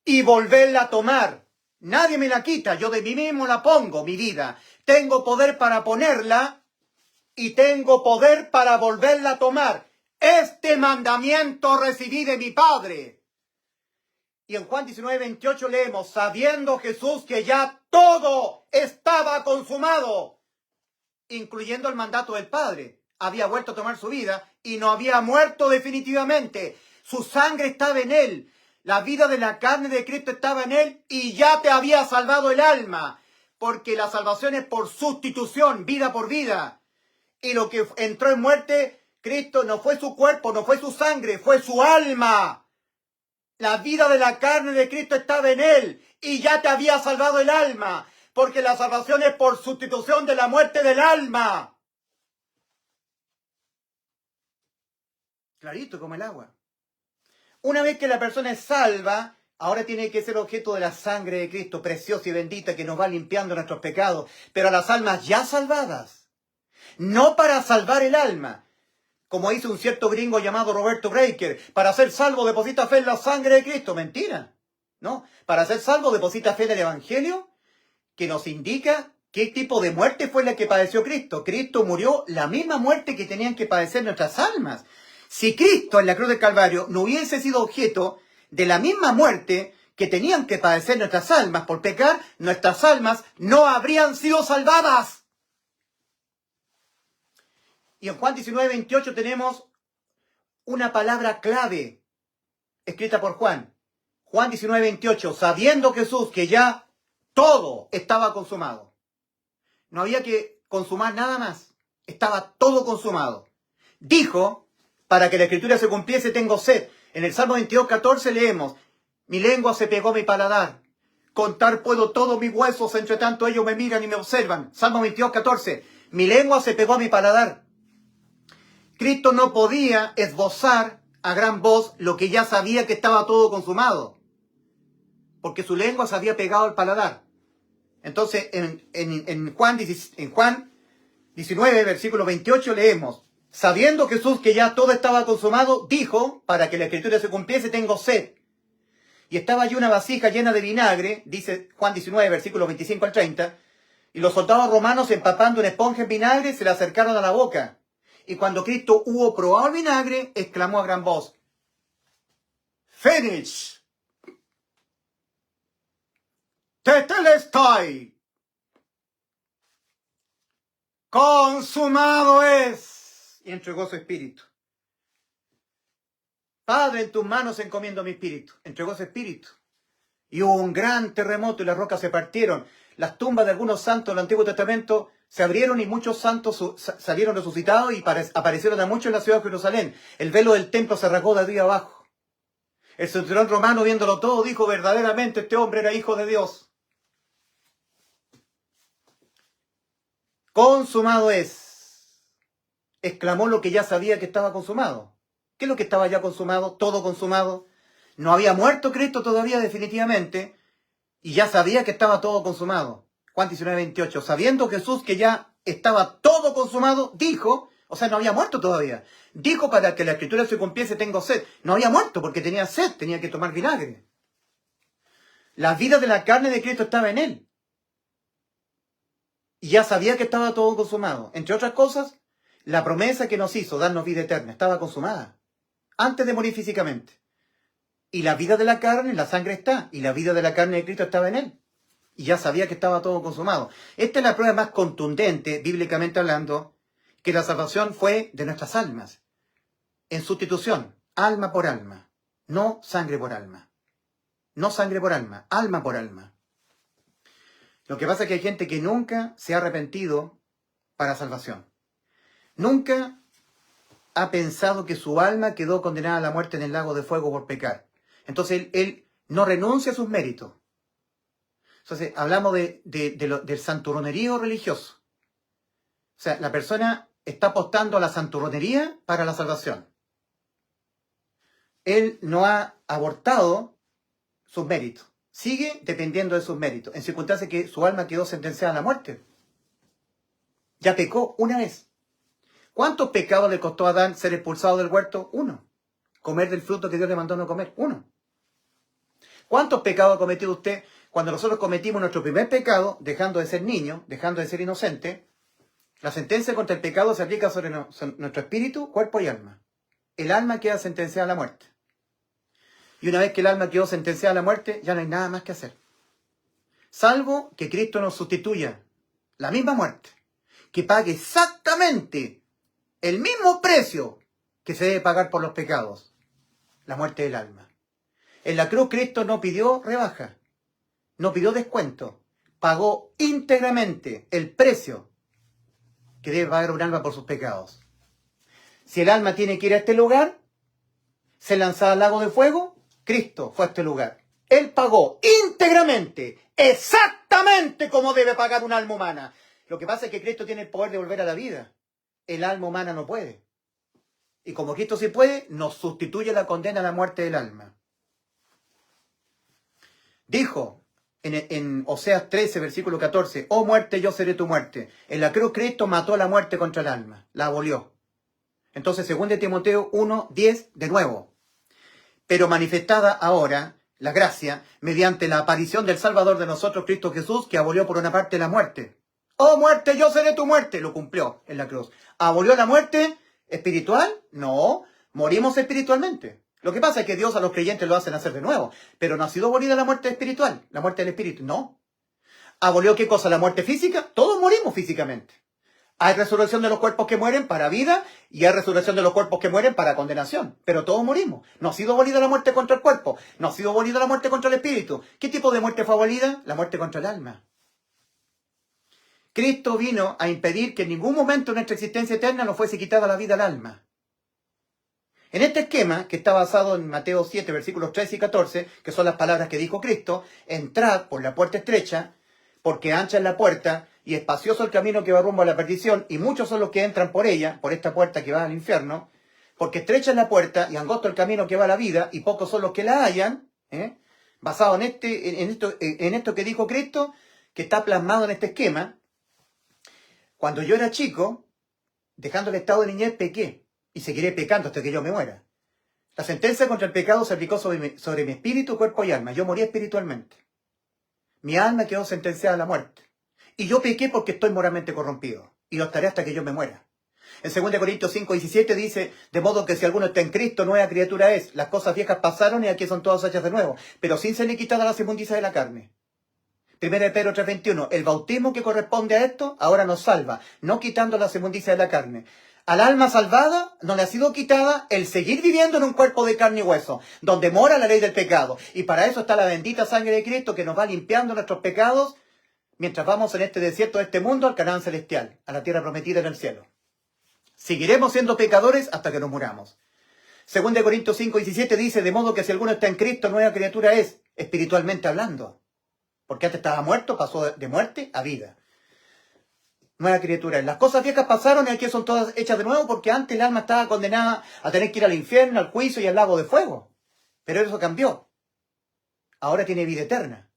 y volverla a tomar. Nadie me la quita, yo de mí mismo la pongo, mi vida. Tengo poder para ponerla y tengo poder para volverla a tomar. Este mandamiento recibí de mi Padre. Y en Juan 19:28 leemos, sabiendo Jesús que ya todo estaba consumado, incluyendo el mandato del Padre. Había vuelto a tomar su vida y no había muerto definitivamente. Su sangre estaba en él. La vida de la carne de Cristo estaba en él y ya te había salvado el alma. Porque la salvación es por sustitución, vida por vida. Y lo que entró en muerte, Cristo no fue su cuerpo, no fue su sangre, fue su alma. La vida de la carne de Cristo estaba en él y ya te había salvado el alma. Porque la salvación es por sustitución de la muerte del alma. Clarito como el agua. Una vez que la persona es salva, ahora tiene que ser objeto de la sangre de Cristo, preciosa y bendita, que nos va limpiando nuestros pecados. Pero a las almas ya salvadas, no para salvar el alma, como dice un cierto gringo llamado Roberto Breaker, para ser salvo deposita fe en la sangre de Cristo. Mentira, ¿no? Para ser salvo deposita fe en el Evangelio, que nos indica qué tipo de muerte fue la que padeció Cristo. Cristo murió la misma muerte que tenían que padecer nuestras almas. Si Cristo en la cruz del Calvario no hubiese sido objeto de la misma muerte que tenían que padecer nuestras almas por pecar, nuestras almas no habrían sido salvadas. Y en Juan 19:28 tenemos una palabra clave escrita por Juan. Juan 19:28, sabiendo Jesús que ya todo estaba consumado. No había que consumar nada más. Estaba todo consumado. Dijo, para que la escritura se cumpliese, tengo sed. En el Salmo 22:14 leemos, mi lengua se pegó a mi paladar. Contar puedo todos mis huesos, entre tanto ellos me miran y me observan. Salmo 22:14, mi lengua se pegó a mi paladar. Cristo no podía esbozar a gran voz lo que ya sabía que estaba todo consumado, porque su lengua se había pegado al paladar. Entonces, en Juan 19, versículo 28, leemos: sabiendo Jesús que ya todo estaba consumado, dijo, para que la escritura se cumpliese, tengo sed. Y estaba allí una vasija llena de vinagre, dice Juan 19, versículo 25 al 30, y los soldados romanos, empapando una esponja en vinagre, se le acercaron a la boca. Y cuando Cristo hubo probado el vinagre, exclamó a gran voz: Finish. Tetelestai. Consumado es. Y entregó su espíritu. Padre, en tus manos encomiendo mi espíritu. Entregó su espíritu. Y hubo un gran terremoto y las rocas se partieron. Las tumbas de algunos santos del Antiguo Testamento se abrieron y muchos santos salieron resucitados y aparecieron a muchos en la ciudad de Jerusalén. El velo del templo se rasgó de arriba abajo. El centurión romano, viéndolo todo, dijo: verdaderamente este hombre era hijo de Dios. Consumado es. Exclamó lo que ya sabía que estaba consumado. ¿Qué es lo que estaba ya consumado? Todo consumado. No había muerto Cristo todavía definitivamente y ya sabía que estaba todo consumado. Juan 19, 28. Sabiendo Jesús que ya estaba todo consumado, dijo, o sea, no había muerto todavía. Dijo, para que la escritura se cumpliese, tengo sed. No había muerto porque tenía sed, tenía que tomar vinagre. La vida de la carne de Cristo estaba en él. Y ya sabía que estaba todo consumado. Entre otras cosas, la promesa que nos hizo darnos vida eterna estaba consumada antes de morir físicamente. Y la vida de la carne, la sangre está. Y la vida de la carne de Cristo estaba en él. Y ya sabía que estaba todo consumado. Esta es la prueba más contundente, bíblicamente hablando, que la salvación fue de nuestras almas. En sustitución, alma por alma. No sangre por alma. No sangre por alma, alma por alma. Lo que pasa es que hay gente que nunca se ha arrepentido para salvación. Nunca ha pensado que su alma quedó condenada a la muerte en el lago de fuego por pecar. Entonces él no renuncia a sus méritos. Entonces hablamos del santurronerío religioso. O sea, la persona está apostando a la santurronería para la salvación. Él no ha abortado sus méritos. Sigue dependiendo de sus méritos, en circunstancias que su alma quedó sentenciada a la muerte. Ya pecó una vez. ¿Cuántos pecados le costó a Adán ser expulsado del huerto? Uno. Comer del fruto que Dios le mandó no comer. Uno. ¿Cuántos pecados ha cometido usted? Cuando nosotros cometimos nuestro primer pecado, dejando de ser niño, dejando de ser inocente, la sentencia contra el pecado se aplica sobre nuestro espíritu, cuerpo y alma. El alma queda sentenciada a la muerte. Y una vez que el alma quedó sentenciada a la muerte, ya no hay nada más que hacer. Salvo que Cristo nos sustituya la misma muerte, que pague exactamente el mismo precio que se debe pagar por los pecados, la muerte del alma. En la cruz Cristo no pidió rebaja, no pidió descuento, pagó íntegramente el precio que debe pagar un alma por sus pecados. Si el alma tiene que ir a este lugar, ser lanzada al lago de fuego, Cristo fue a este lugar. Él pagó íntegramente, exactamente como debe pagar un alma humana. Lo que pasa es que Cristo tiene el poder de volver a la vida. El alma humana no puede. Y como Cristo sí puede, nos sustituye la condena a la muerte del alma. Dijo en Oseas 13, versículo 14, oh muerte, yo seré tu muerte. En la cruz Cristo mató la muerte contra el alma, la abolió. Entonces, 2 Timoteo 1, 10, de nuevo. Pero manifestada ahora la gracia mediante la aparición del Salvador de nosotros, Cristo Jesús, que abolió por una parte la muerte. Oh muerte, yo seré tu muerte. Lo cumplió en la cruz. ¿Abolió la muerte espiritual? No, morimos espiritualmente. Lo que pasa es que Dios a los creyentes lo hace nacer de nuevo. Pero no ha sido abolida la muerte espiritual, la muerte del espíritu. No. ¿Abolió qué cosa? ¿La muerte física? Todos morimos físicamente. Hay resurrección de los cuerpos que mueren para vida y hay resurrección de los cuerpos que mueren para condenación. Pero todos morimos. No ha sido abolida la muerte contra el cuerpo. No ha sido abolida la muerte contra el espíritu. ¿Qué tipo de muerte fue abolida? La muerte contra el alma. Cristo vino a impedir que en ningún momento de nuestra existencia eterna nos fuese quitada la vida al alma. En este esquema, que está basado en Mateo 7, versículos 13 y 14, que son las palabras que dijo Cristo, entrad por la puerta estrecha, porque ancha es la puerta y espacioso el camino que va rumbo a la perdición, y muchos son los que entran por ella, por esta puerta que va al infierno, porque estrecha es la puerta y angosto el camino que va a la vida, y pocos son los que la hallan, basado en esto que dijo Cristo, que está plasmado en este esquema. Cuando yo era chico, dejando el estado de niñez, pequé, y seguiré pecando hasta que yo me muera. La sentencia contra el pecado se aplicó sobre mi espíritu, cuerpo y alma. Yo morí espiritualmente. Mi alma quedó sentenciada a la muerte. Y yo pequé porque estoy moralmente corrompido. Y lo estaré hasta que yo me muera. En 2 Corintios 5:17 dice, de modo que si alguno está en Cristo, nueva criatura es. Las cosas viejas pasaron y aquí son todas hechas de nuevo. Pero sin ser quitada la inmundicia de la carne. 1 Pedro 3:21, el bautismo que corresponde a esto ahora nos salva, no quitando la inmundicia de la carne. Al alma salvada no le ha sido quitada el seguir viviendo en un cuerpo de carne y hueso, donde mora la ley del pecado. Y para eso está la bendita sangre de Cristo que nos va limpiando nuestros pecados mientras vamos en este desierto de este mundo al Canaán celestial, a la tierra prometida en el cielo. Seguiremos siendo pecadores hasta que nos muramos. 2 Corintios 5:17 dice, de modo que si alguno está en Cristo, nueva criatura es, espiritualmente hablando. Porque antes estaba muerto, pasó de muerte a vida. Nueva criatura. Las cosas viejas pasaron y aquí son todas hechas de nuevo porque antes el alma estaba condenada a tener que ir al infierno, al juicio y al lago de fuego. Pero eso cambió. Ahora tiene vida eterna.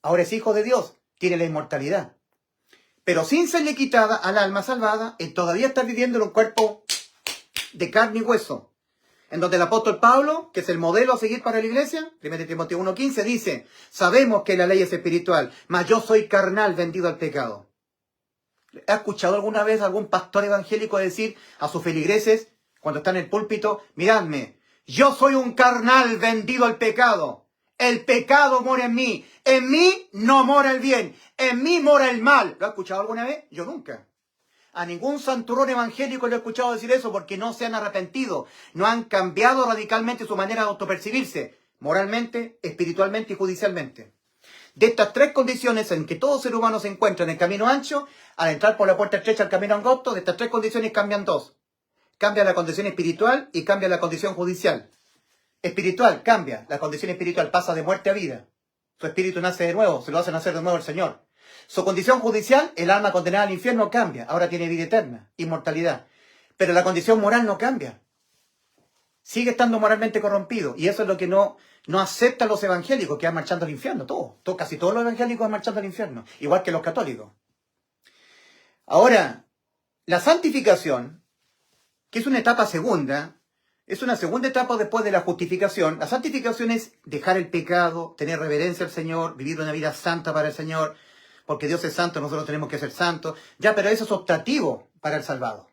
Ahora es hijo de Dios. Tiene la inmortalidad. Pero sin serle quitada al alma salvada, él todavía está viviendo en un cuerpo de carne y hueso. En donde el apóstol Pablo, que es el modelo a seguir para la iglesia, 1 Timoteo 1:15, dice, sabemos que la ley es espiritual, mas yo soy carnal vendido al pecado. ¿Ha escuchado alguna vez algún pastor evangélico decir a sus feligreses, cuando está en el púlpito, miradme, yo soy un carnal vendido al pecado, el pecado mora en mí no mora el bien, en mí mora el mal? ¿Lo ha escuchado alguna vez? Yo nunca. A ningún santurrón evangélico le he escuchado decir eso porque no se han arrepentido, no han cambiado radicalmente su manera de autopercibirse, moralmente, espiritualmente y judicialmente. De estas tres condiciones en que todo ser humano se encuentra en el camino ancho, al entrar por la puerta estrecha al camino angosto, de estas tres condiciones cambian dos. Cambia la condición espiritual y cambia la condición judicial. Espiritual, cambia. La condición espiritual pasa de muerte a vida. Su espíritu nace de nuevo, se lo hace nacer de nuevo el Señor. Su condición judicial, el alma condenada al infierno, cambia. Ahora tiene vida eterna, inmortalidad. Pero la condición moral no cambia. Sigue estando moralmente corrompido. Y eso es lo que no aceptan los evangélicos, que van marchando al infierno. Casi todos los evangélicos van marchando al infierno. Igual que los católicos. Ahora, la santificación, que es una etapa segunda, es una segunda etapa después de la justificación. La santificación es dejar el pecado, tener reverencia al Señor, vivir una vida santa para el Señor, porque Dios es santo, nosotros tenemos que ser santos. Ya, pero eso es optativo para el salvado.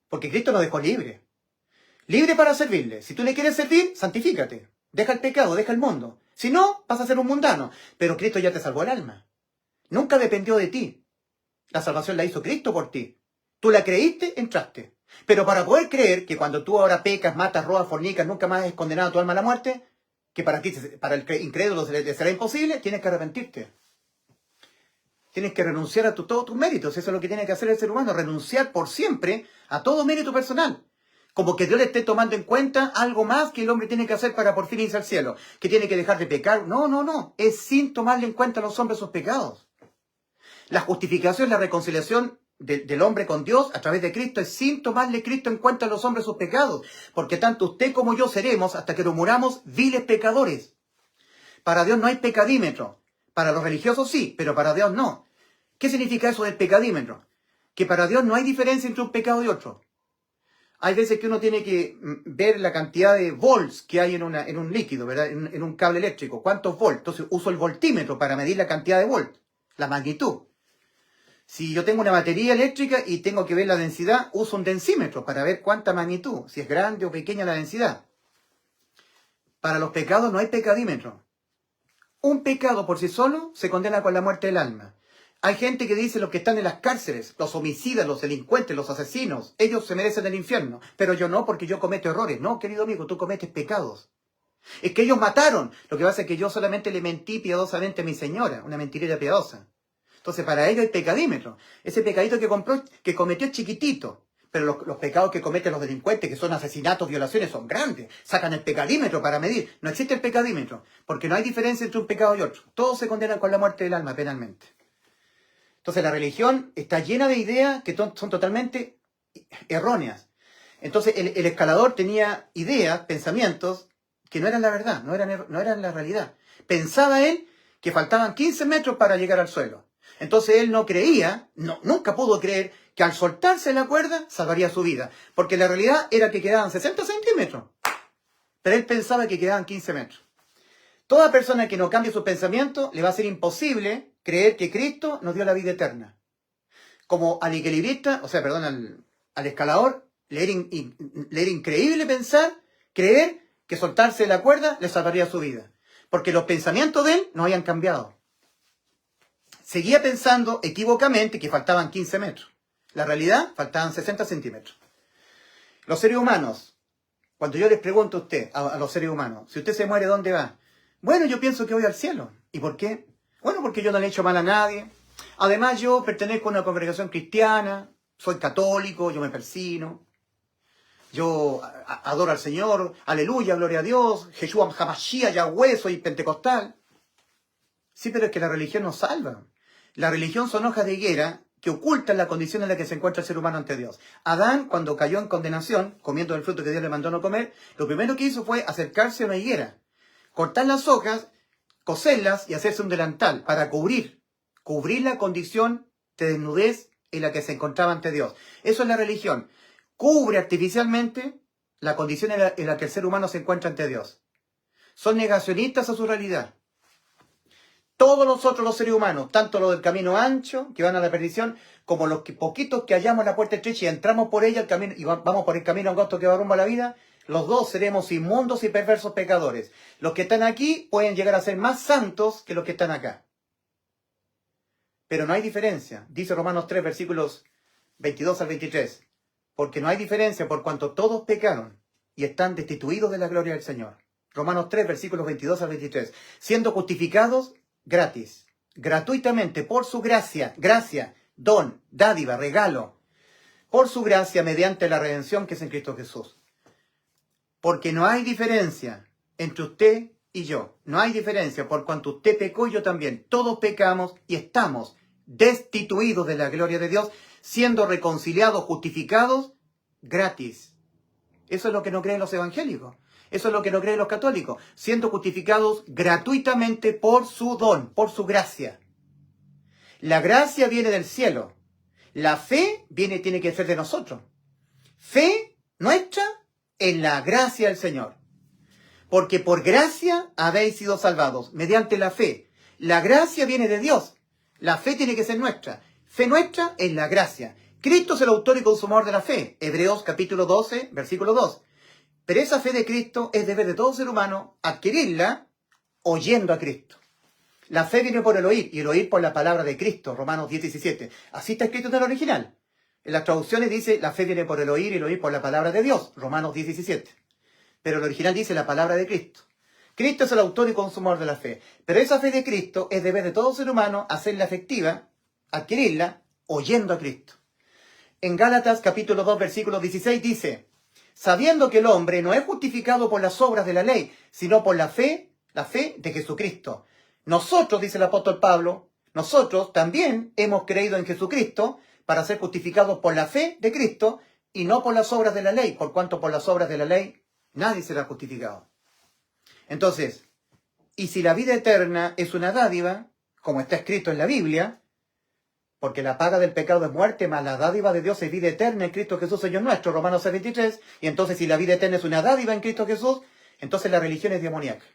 Porque Cristo nos dejó libre. Libre para servirle. Si tú le quieres servir, santifícate. Deja el pecado, deja el mundo. Si no, vas a ser un mundano. Pero Cristo ya te salvó el alma. Nunca dependió de ti. La salvación la hizo Cristo por ti. Tú la creíste, entraste. Pero para poder creer que cuando tú ahora pecas, matas, robas, fornicas, nunca más es condenado tu alma a la muerte, que para ti, para el incrédulo será imposible, tienes que arrepentirte. Tienes que renunciar a todos tus méritos. Eso es lo que tiene que hacer el ser humano. Renunciar por siempre a todo mérito personal. Como que Dios le esté tomando en cuenta algo más que el hombre tiene que hacer para por fin irse al cielo. Que tiene que dejar de pecar. No. Es sin tomarle en cuenta a los hombres sus pecados. La justificación, la reconciliación del hombre con Dios a través de Cristo es sin tomarle Cristo en cuenta a los hombres sus pecados. Porque tanto usted como yo seremos, hasta que nos muramos, viles pecadores. Para Dios no hay pecadímetro. Para los religiosos sí, pero para Dios no. ¿Qué significa eso del pecadímetro? Que para Dios no hay diferencia entre un pecado y otro. Hay veces que uno tiene que ver la cantidad de volts que hay en un líquido, ¿verdad? En un cable eléctrico. ¿Cuántos volts? Entonces uso el voltímetro para medir la cantidad de volts, la magnitud. Si yo tengo una batería eléctrica y tengo que ver la densidad, uso un densímetro para ver cuánta magnitud, si es grande o pequeña la densidad. Para los pecados no hay pecadímetro. Un pecado por sí solo se condena con la muerte del alma. Hay gente que dice los que están en las cárceles, los homicidas, los delincuentes, los asesinos, ellos se merecen el infierno. Pero yo no, porque yo cometo errores. No, querido amigo, tú cometes pecados. Es que ellos mataron. Lo que pasa es que yo solamente le mentí piadosamente a mi señora, una mentirera piadosa. Entonces para ellos hay pecadímetro. Ese pecadito que cometió es chiquitito. Pero los pecados que cometen los delincuentes, que son asesinatos, violaciones, son grandes. Sacan el pecadímetro para medir. No existe el pecadímetro, porque no hay diferencia entre un pecado y otro. Todos se condenan con la muerte del alma penalmente. Entonces la religión está llena de ideas que son totalmente erróneas. Entonces el escalador tenía ideas, pensamientos que no eran la verdad, no eran la realidad. Pensaba él que faltaban 15 metros para llegar al suelo. Entonces él no creía, nunca pudo creer que al soltarse la cuerda salvaría su vida. Porque la realidad era que quedaban 60 centímetros. Pero él pensaba que quedaban 15 metros. Toda persona que no cambie su pensamiento le va a ser imposible creer que Cristo nos dio la vida eterna. Como al equilibrista, al escalador, le era increíble creer que soltarse la cuerda le salvaría su vida. Porque los pensamientos de él no habían cambiado. Seguía pensando equivocamente que faltaban 15 metros. La realidad, faltaban 60 centímetros. Los seres humanos, cuando yo les pregunto a usted, a los seres humanos, si usted se muere, ¿dónde va? Bueno, yo pienso que voy al cielo. ¿Y por qué? Bueno, porque yo no le he hecho mal a nadie. Además, yo pertenezco a una congregación cristiana, soy católico, yo me persino, yo adoro al Señor, aleluya, gloria a Dios, Jesús Hamashiach, Yahweh, soy pentecostal. Sí, pero es que la religión no salva. La religión son hojas de higuera que ocultan la condición en la que se encuentra el ser humano ante Dios. Adán, cuando cayó en condenación, comiendo el fruto que Dios le mandó no comer, lo primero que hizo fue acercarse a una higuera, cortar las hojas, coserlas y hacerse un delantal para cubrir la condición de desnudez en la que se encontraba ante Dios. Eso es la religión. Cubre artificialmente la condición en la que el ser humano se encuentra ante Dios. Son negacionistas a su realidad. Todos nosotros los seres humanos, tanto los del camino ancho, que van a la perdición, como los poquitos que hallamos la puerta estrecha y entramos por ella y vamos por el camino angosto que va rumbo a la vida, los dos seremos inmundos y perversos pecadores. Los que están aquí pueden llegar a ser más santos que los que están acá. Pero no hay diferencia, dice Romanos 3, versículos 22 al 23. Porque no hay diferencia por cuanto todos pecaron y están destituidos de la gloria del Señor. Romanos 3, versículos 22 al 23. Siendo justificados gratis, gratuitamente, por su gracia, don, dádiva, regalo, por su gracia mediante la redención que es en Cristo Jesús. Porque no hay diferencia entre usted y yo. No hay diferencia por cuanto usted pecó y yo también. Todos pecamos y estamos destituidos de la gloria de Dios, siendo reconciliados, justificados gratis. Eso es lo que no creen los evangélicos. Eso es lo que no creen los católicos. Siendo justificados gratuitamente por su don, por su gracia. La gracia viene del cielo. La fe tiene que ser de nosotros. Fe nuestra en la gracia del Señor. Porque por gracia habéis sido salvados, mediante la fe. La gracia viene de Dios. La fe tiene que ser nuestra. Fe nuestra en la gracia. Cristo es el autor y consumador de la fe. Hebreos capítulo 12, versículo 2. Pero esa fe de Cristo es deber de todo ser humano adquirirla oyendo a Cristo. La fe viene por el oír, y el oír por la palabra de Cristo, Romanos 10, 17. Así está escrito en el original. En las traducciones dice, la fe viene por el oír y el oír por la palabra de Dios, Romanos 10, 17. Pero el original dice la palabra de Cristo. Cristo es el autor y consumador de la fe. Pero esa fe de Cristo es deber de todo ser humano hacerla efectiva, adquirirla, oyendo a Cristo. En Gálatas capítulo 2, versículo 16 dice, sabiendo que el hombre no es justificado por las obras de la ley, sino por la fe de Jesucristo. Nosotros, dice el apóstol Pablo, nosotros también hemos creído en Jesucristo para ser justificados por la fe de Cristo y no por las obras de la ley, por cuanto por las obras de la ley nadie será justificado. Entonces, y si la vida eterna es una dádiva, como está escrito en la Biblia, porque la paga del pecado es muerte, mas la dádiva de Dios es vida eterna en Cristo Jesús, Señor nuestro, Romanos 6:23, y entonces si la vida eterna es una dádiva en Cristo Jesús, entonces la religión es demoníaca.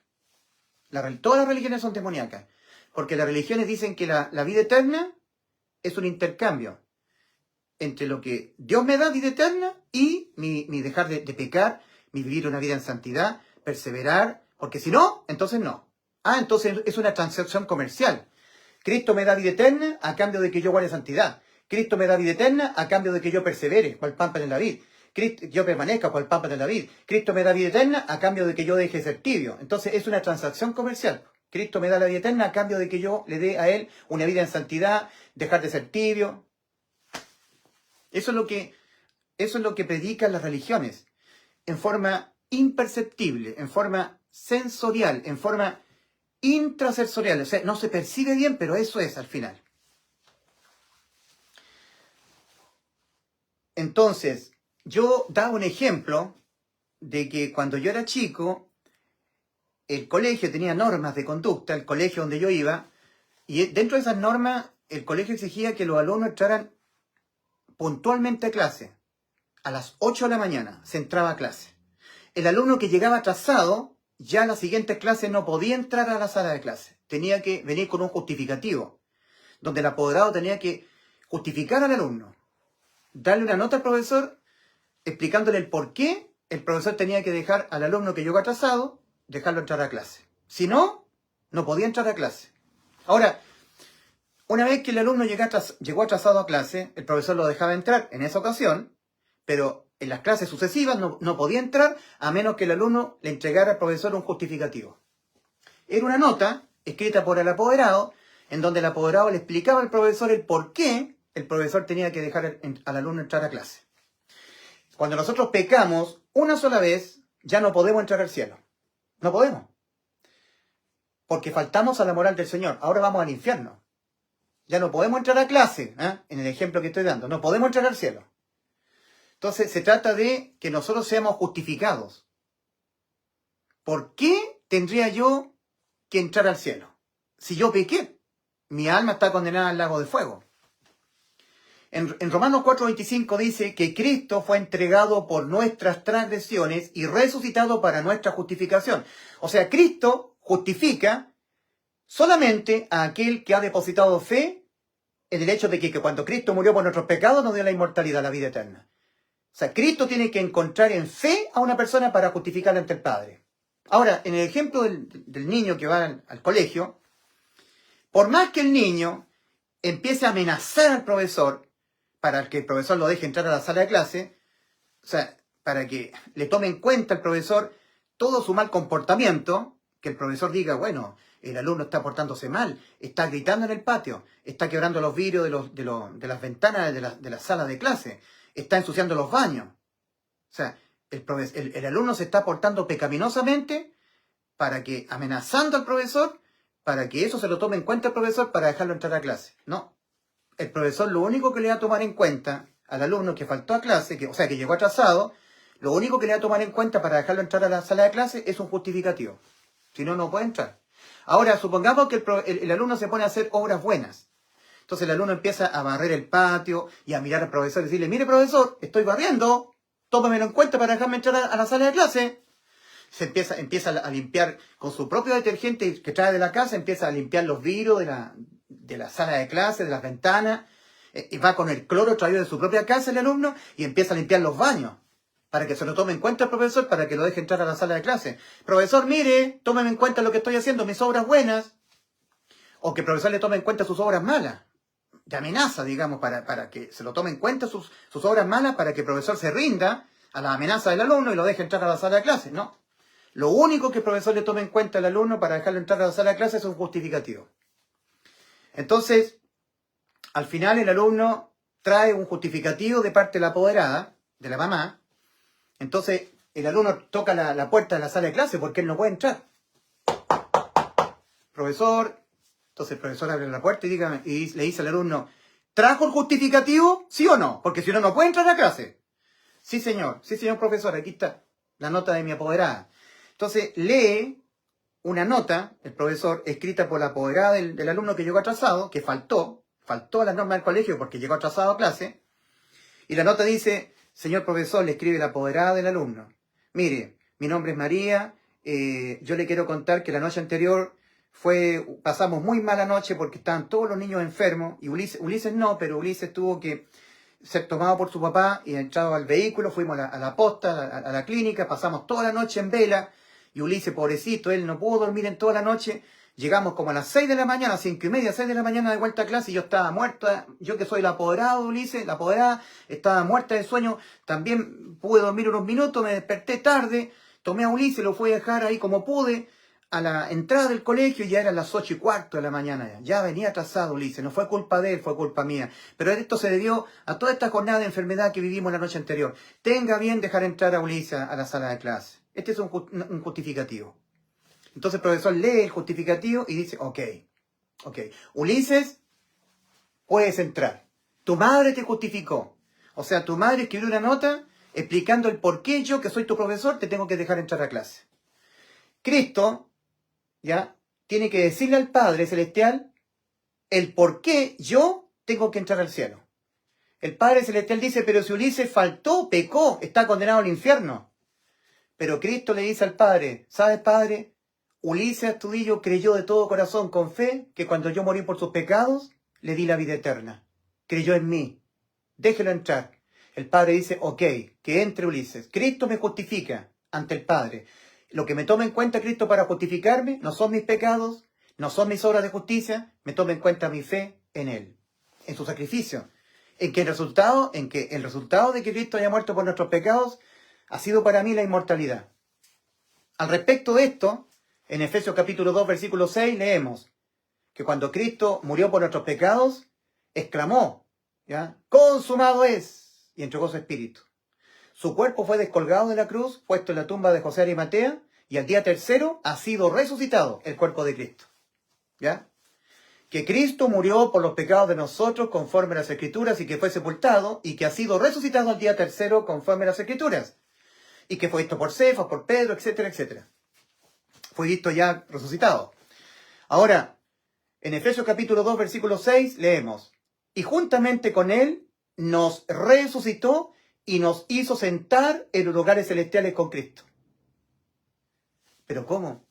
Todas las religiones son demoníacas, porque las religiones dicen que la vida eterna es un intercambio entre lo que Dios me da, vida eterna, y mi dejar de pecar, mi vivir una vida en santidad, perseverar, porque si no, entonces no. Entonces es una transacción comercial. Cristo me da vida eterna a cambio de que yo guarde santidad. Cristo me da vida eterna a cambio de que yo persevere, cual pámpano en la vid. Yo permanezca, cual pámpano en la vid. Cristo me da vida eterna a cambio de que yo deje de ser tibio. Entonces es una transacción comercial. Cristo me da la vida eterna a cambio de que yo le dé a Él una vida en santidad, dejar de ser tibio. Eso es lo que predican las religiones, en forma imperceptible, en forma sensorial, en forma intrasensorial. O sea, no se percibe bien, pero eso es al final. Entonces, yo daba un ejemplo de que cuando yo era chico, el colegio tenía normas de conducta, el colegio donde yo iba, y dentro de esas normas, el colegio exigía que los alumnos entraran puntualmente a clase. A las 8 de la mañana se entraba a clase. El alumno que llegaba atrasado, ya en la siguiente clase no podía entrar a la sala de clase. Tenía que venir con un justificativo, donde el apoderado tenía que justificar al alumno, darle una nota al profesor explicándole el por qué el profesor tenía que dejar al alumno que llegó atrasado, dejarlo entrar a clase. Si no, no podía entrar a clase. Ahora, una vez que el alumno llegó atrasado a clase, el profesor lo dejaba entrar en esa ocasión, pero en las clases sucesivas no podía entrar a menos que el alumno le entregara al profesor un justificativo. Era una nota escrita por el apoderado, en donde el apoderado le explicaba al profesor el por qué el profesor tenía que dejar al alumno entrar a clase. Cuando nosotros pecamos una sola vez, ya no podemos entrar al cielo. No podemos. Porque faltamos a la moral del Señor. Ahora vamos al infierno. Ya no podemos entrar a clase, en el ejemplo que estoy dando. No podemos entrar al cielo. Entonces se trata de que nosotros seamos justificados. ¿Por qué tendría yo que entrar al cielo? Si yo pequé, mi alma está condenada al lago de fuego. En Romanos 4:25 dice que Cristo fue entregado por nuestras transgresiones y resucitado para nuestra justificación. O sea, Cristo justifica solamente a aquel que ha depositado fe en el hecho de que cuando Cristo murió por nuestros pecados nos dio la inmortalidad, la vida eterna. O sea, Cristo tiene que encontrar en fe a una persona para justificarla ante el Padre. Ahora, en el ejemplo del niño que va al colegio, por más que el niño empiece a amenazar al profesor para que el profesor lo deje entrar a la sala de clase, o sea, para que le tome en cuenta el profesor todo su mal comportamiento, que el profesor diga, bueno, el alumno está portándose mal, está gritando en el patio, está quebrando los vidrios de las ventanas de la sala de clase, está ensuciando los baños. O sea, el alumno se está portando pecaminosamente para que, amenazando al profesor, para que eso se lo tome en cuenta el profesor para dejarlo entrar a clase. No. El profesor lo único que le va a tomar en cuenta al alumno que faltó a clase, que llegó atrasado, lo único que le va a tomar en cuenta para dejarlo entrar a la sala de clase es un justificativo. Si no, no puede entrar. Ahora, supongamos que el alumno se pone a hacer obras buenas. Entonces el alumno empieza a barrer el patio y a mirar al profesor y decirle, mire profesor, estoy barriendo, tómamelo en cuenta para dejarme entrar a la sala de clase. Se empieza a limpiar con su propio detergente que trae de la casa, empieza a limpiar los vidrios de la sala de clase, de las ventanas, y va con el cloro traído de su propia casa el alumno y empieza a limpiar los baños, para que se lo tome en cuenta el profesor, para que lo deje entrar a la sala de clase. Profesor, mire, tómeme en cuenta lo que estoy haciendo, mis obras buenas. O que el profesor le tome en cuenta sus obras malas. De amenaza, digamos, para que se lo tome en cuenta sus obras malas, para que el profesor se rinda a la amenaza del alumno y lo deje entrar a la sala de clase. No. Lo único que el profesor le tome en cuenta al alumno para dejarlo entrar a la sala de clase es un justificativo. Entonces, al final el alumno trae un justificativo de parte de la apoderada, de la mamá. Entonces, el alumno toca la puerta de la sala de clase porque él no puede entrar. Profesor, entonces el profesor abre la puerta y le dice al alumno, ¿trajo el justificativo? ¿Sí o no? Porque si no, no puede entrar a clase. Sí, señor profesor, aquí está la nota de mi apoderada. Entonces, lee una nota, el profesor, escrita por la apoderada del alumno que llegó atrasado, que faltó a las normas del colegio porque llegó atrasado a clase, y la nota dice, señor profesor, le escribe la apoderada del alumno, mire, mi nombre es María, yo le quiero contar que la noche anterior pasamos muy mala noche porque estaban todos los niños enfermos, y Ulises no, pero Ulises tuvo que ser tomado por su papá y entrado al vehículo, fuimos a la posta, a la clínica, pasamos toda la noche en vela, y Ulises, pobrecito, él no pudo dormir en toda la noche. Llegamos como a las 6 de la mañana, 5:30, 6 de la mañana de vuelta a clase, y yo estaba muerta. Yo que soy la apoderada de Ulises, la apoderada, estaba muerta de sueño. También pude dormir unos minutos, me desperté tarde, tomé a Ulises, lo fui a dejar ahí como pude, a la entrada del colegio, y ya eran las 8:15 de la mañana. Ya venía atrasado Ulises, no fue culpa de él, fue culpa mía. Pero esto se debió a toda esta jornada de enfermedad que vivimos la noche anterior. Tenga bien dejar entrar a Ulises a la sala de clase. Este es un justificativo. Entonces el profesor lee el justificativo y dice, ok, Ulises, puedes entrar. Tu madre te justificó. O sea, tu madre escribió una nota explicando el por qué yo, que soy tu profesor, te tengo que dejar entrar a clase. Cristo, ¿ya?, tiene que decirle al Padre Celestial el por qué yo tengo que entrar al cielo. El Padre Celestial dice, pero si Ulises faltó, pecó, está condenado al infierno. Pero Cristo le dice al Padre, ¿sabes, Padre? Ulises Astudillo creyó de todo corazón, con fe, que cuando yo morí por sus pecados, le di la vida eterna. Creyó en mí. Déjelo entrar. El Padre dice, ok, que entre Ulises. Cristo me justifica ante el Padre. Lo que me toma en cuenta Cristo para justificarme no son mis pecados, no son mis obras de justicia, me toma en cuenta mi fe en Él, en su sacrificio. En que el resultado de que Cristo haya muerto por nuestros pecados ha sido para mí la inmortalidad. Al respecto de esto, en Efesios capítulo 2, versículo 6, leemos que cuando Cristo murió por nuestros pecados, exclamó, ¿ya?, consumado es, y entregó su espíritu. Su cuerpo fue descolgado de la cruz, puesto en la tumba de José de Arimatea, y al día tercero ha sido resucitado el cuerpo de Cristo. ¿Ya? Que Cristo murió por los pecados de nosotros conforme a las Escrituras y que fue sepultado y que ha sido resucitado al día tercero conforme a las Escrituras. Y que fue visto por Cefas, por Pedro, etcétera, etcétera. Fue visto ya resucitado. Ahora, en Efesios capítulo 2, versículo 6, leemos, y juntamente con él nos resucitó y nos hizo sentar en los lugares celestiales con Cristo. ¿Pero cómo?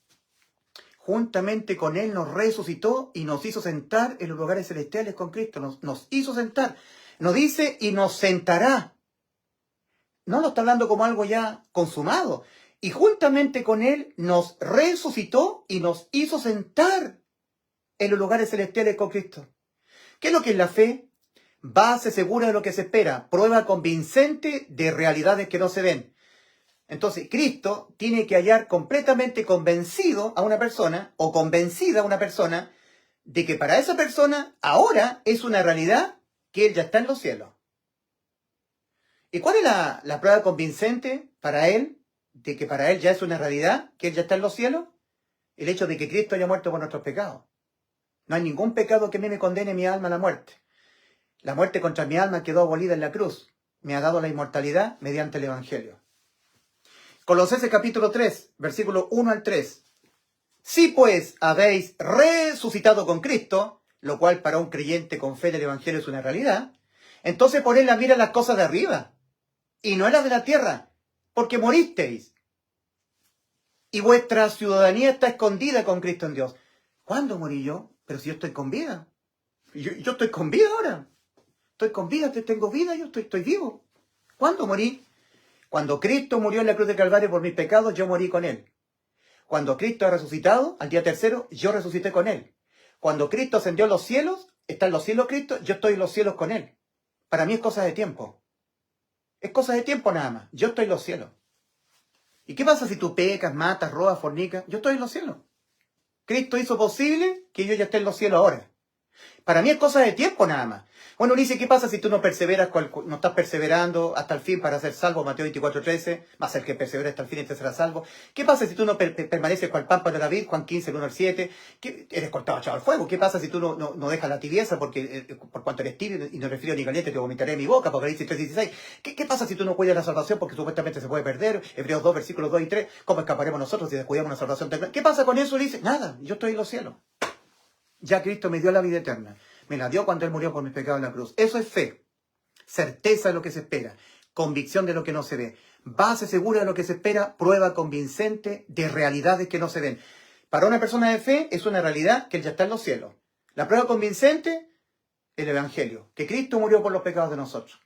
Juntamente con Él nos resucitó y nos hizo sentar en los lugares celestiales con Cristo. Nos hizo sentar. Nos dice y nos sentará. No lo está hablando como algo ya consumado. Y juntamente con Él nos resucitó y nos hizo sentar en los lugares celestiales con Cristo. ¿Qué es lo que es la fe? Base segura de lo que se espera. Prueba convincente de realidades que no se ven. Entonces, Cristo tiene que hallar completamente convencido a una persona, o convencida a una persona, de que para esa persona ahora es una realidad que Él ya está en los cielos. ¿Y cuál es la prueba convincente para Él, de que para Él ya es una realidad que Él ya está en los cielos? El hecho de que Cristo haya muerto por nuestros pecados. No hay ningún pecado que a mí me condene mi alma a la muerte. La muerte contra mi alma quedó abolida en la cruz. Me ha dado la inmortalidad mediante el Evangelio. Colosenses capítulo 3, versículo 1 al 3. Si pues habéis resucitado con Cristo, lo cual para un creyente con fe del Evangelio es una realidad, entonces poned la mira en las cosas de arriba, y no en las de la tierra, porque moristeis. Y vuestra ciudadanía está escondida con Cristo en Dios. ¿Cuándo morí yo? Pero si yo estoy con vida. Yo estoy con vida ahora. Estoy con vida, tengo vida, yo estoy vivo. ¿Cuándo morí? Cuando Cristo murió en la cruz de Calvario por mis pecados, yo morí con Él. Cuando Cristo ha resucitado, al día tercero, yo resucité con Él. Cuando Cristo ascendió a los cielos, está en los cielos Cristo, yo estoy en los cielos con Él. Para mí es cosa de tiempo. Es cosa de tiempo nada más. Yo estoy en los cielos. ¿Y qué pasa si tú pecas, matas, robas, fornicas? Yo estoy en los cielos. Cristo hizo posible que yo ya esté en los cielos ahora. Para mí es cosa de tiempo nada más. Bueno, Ulises, ¿qué pasa si tú no perseveras, no estás perseverando hasta el fin para ser salvo? Mateo 24:13, más el que persevera hasta el fin este será salvo. ¿Qué pasa si tú no permaneces cual pámpano de David? Juan 15, 1 al 7. Eres cortado echado al fuego. ¿Qué pasa si tú no dejas la tibieza porque por cuanto eres tibio y no eres frío ni caliente te vomitaré en mi boca? Apocalipsis 3:16. ¿Qué pasa si tú no cuidas la salvación porque supuestamente se puede perder? Hebreos 2, versículos 2 y 3. ¿Cómo escaparemos nosotros si descuidamos la salvación? ¿Qué pasa con eso, Ulises? Nada, yo estoy en los cielos. Ya Cristo me dio la vida eterna. Me la dio cuando Él murió por mis pecados en la cruz. Eso es fe. Certeza de lo que se espera. Convicción de lo que no se ve. Base segura de lo que se espera. Prueba convincente de realidades que no se ven. Para una persona de fe es una realidad que Él ya está en los cielos. La prueba convincente, el Evangelio. Que Cristo murió por los pecados de nosotros.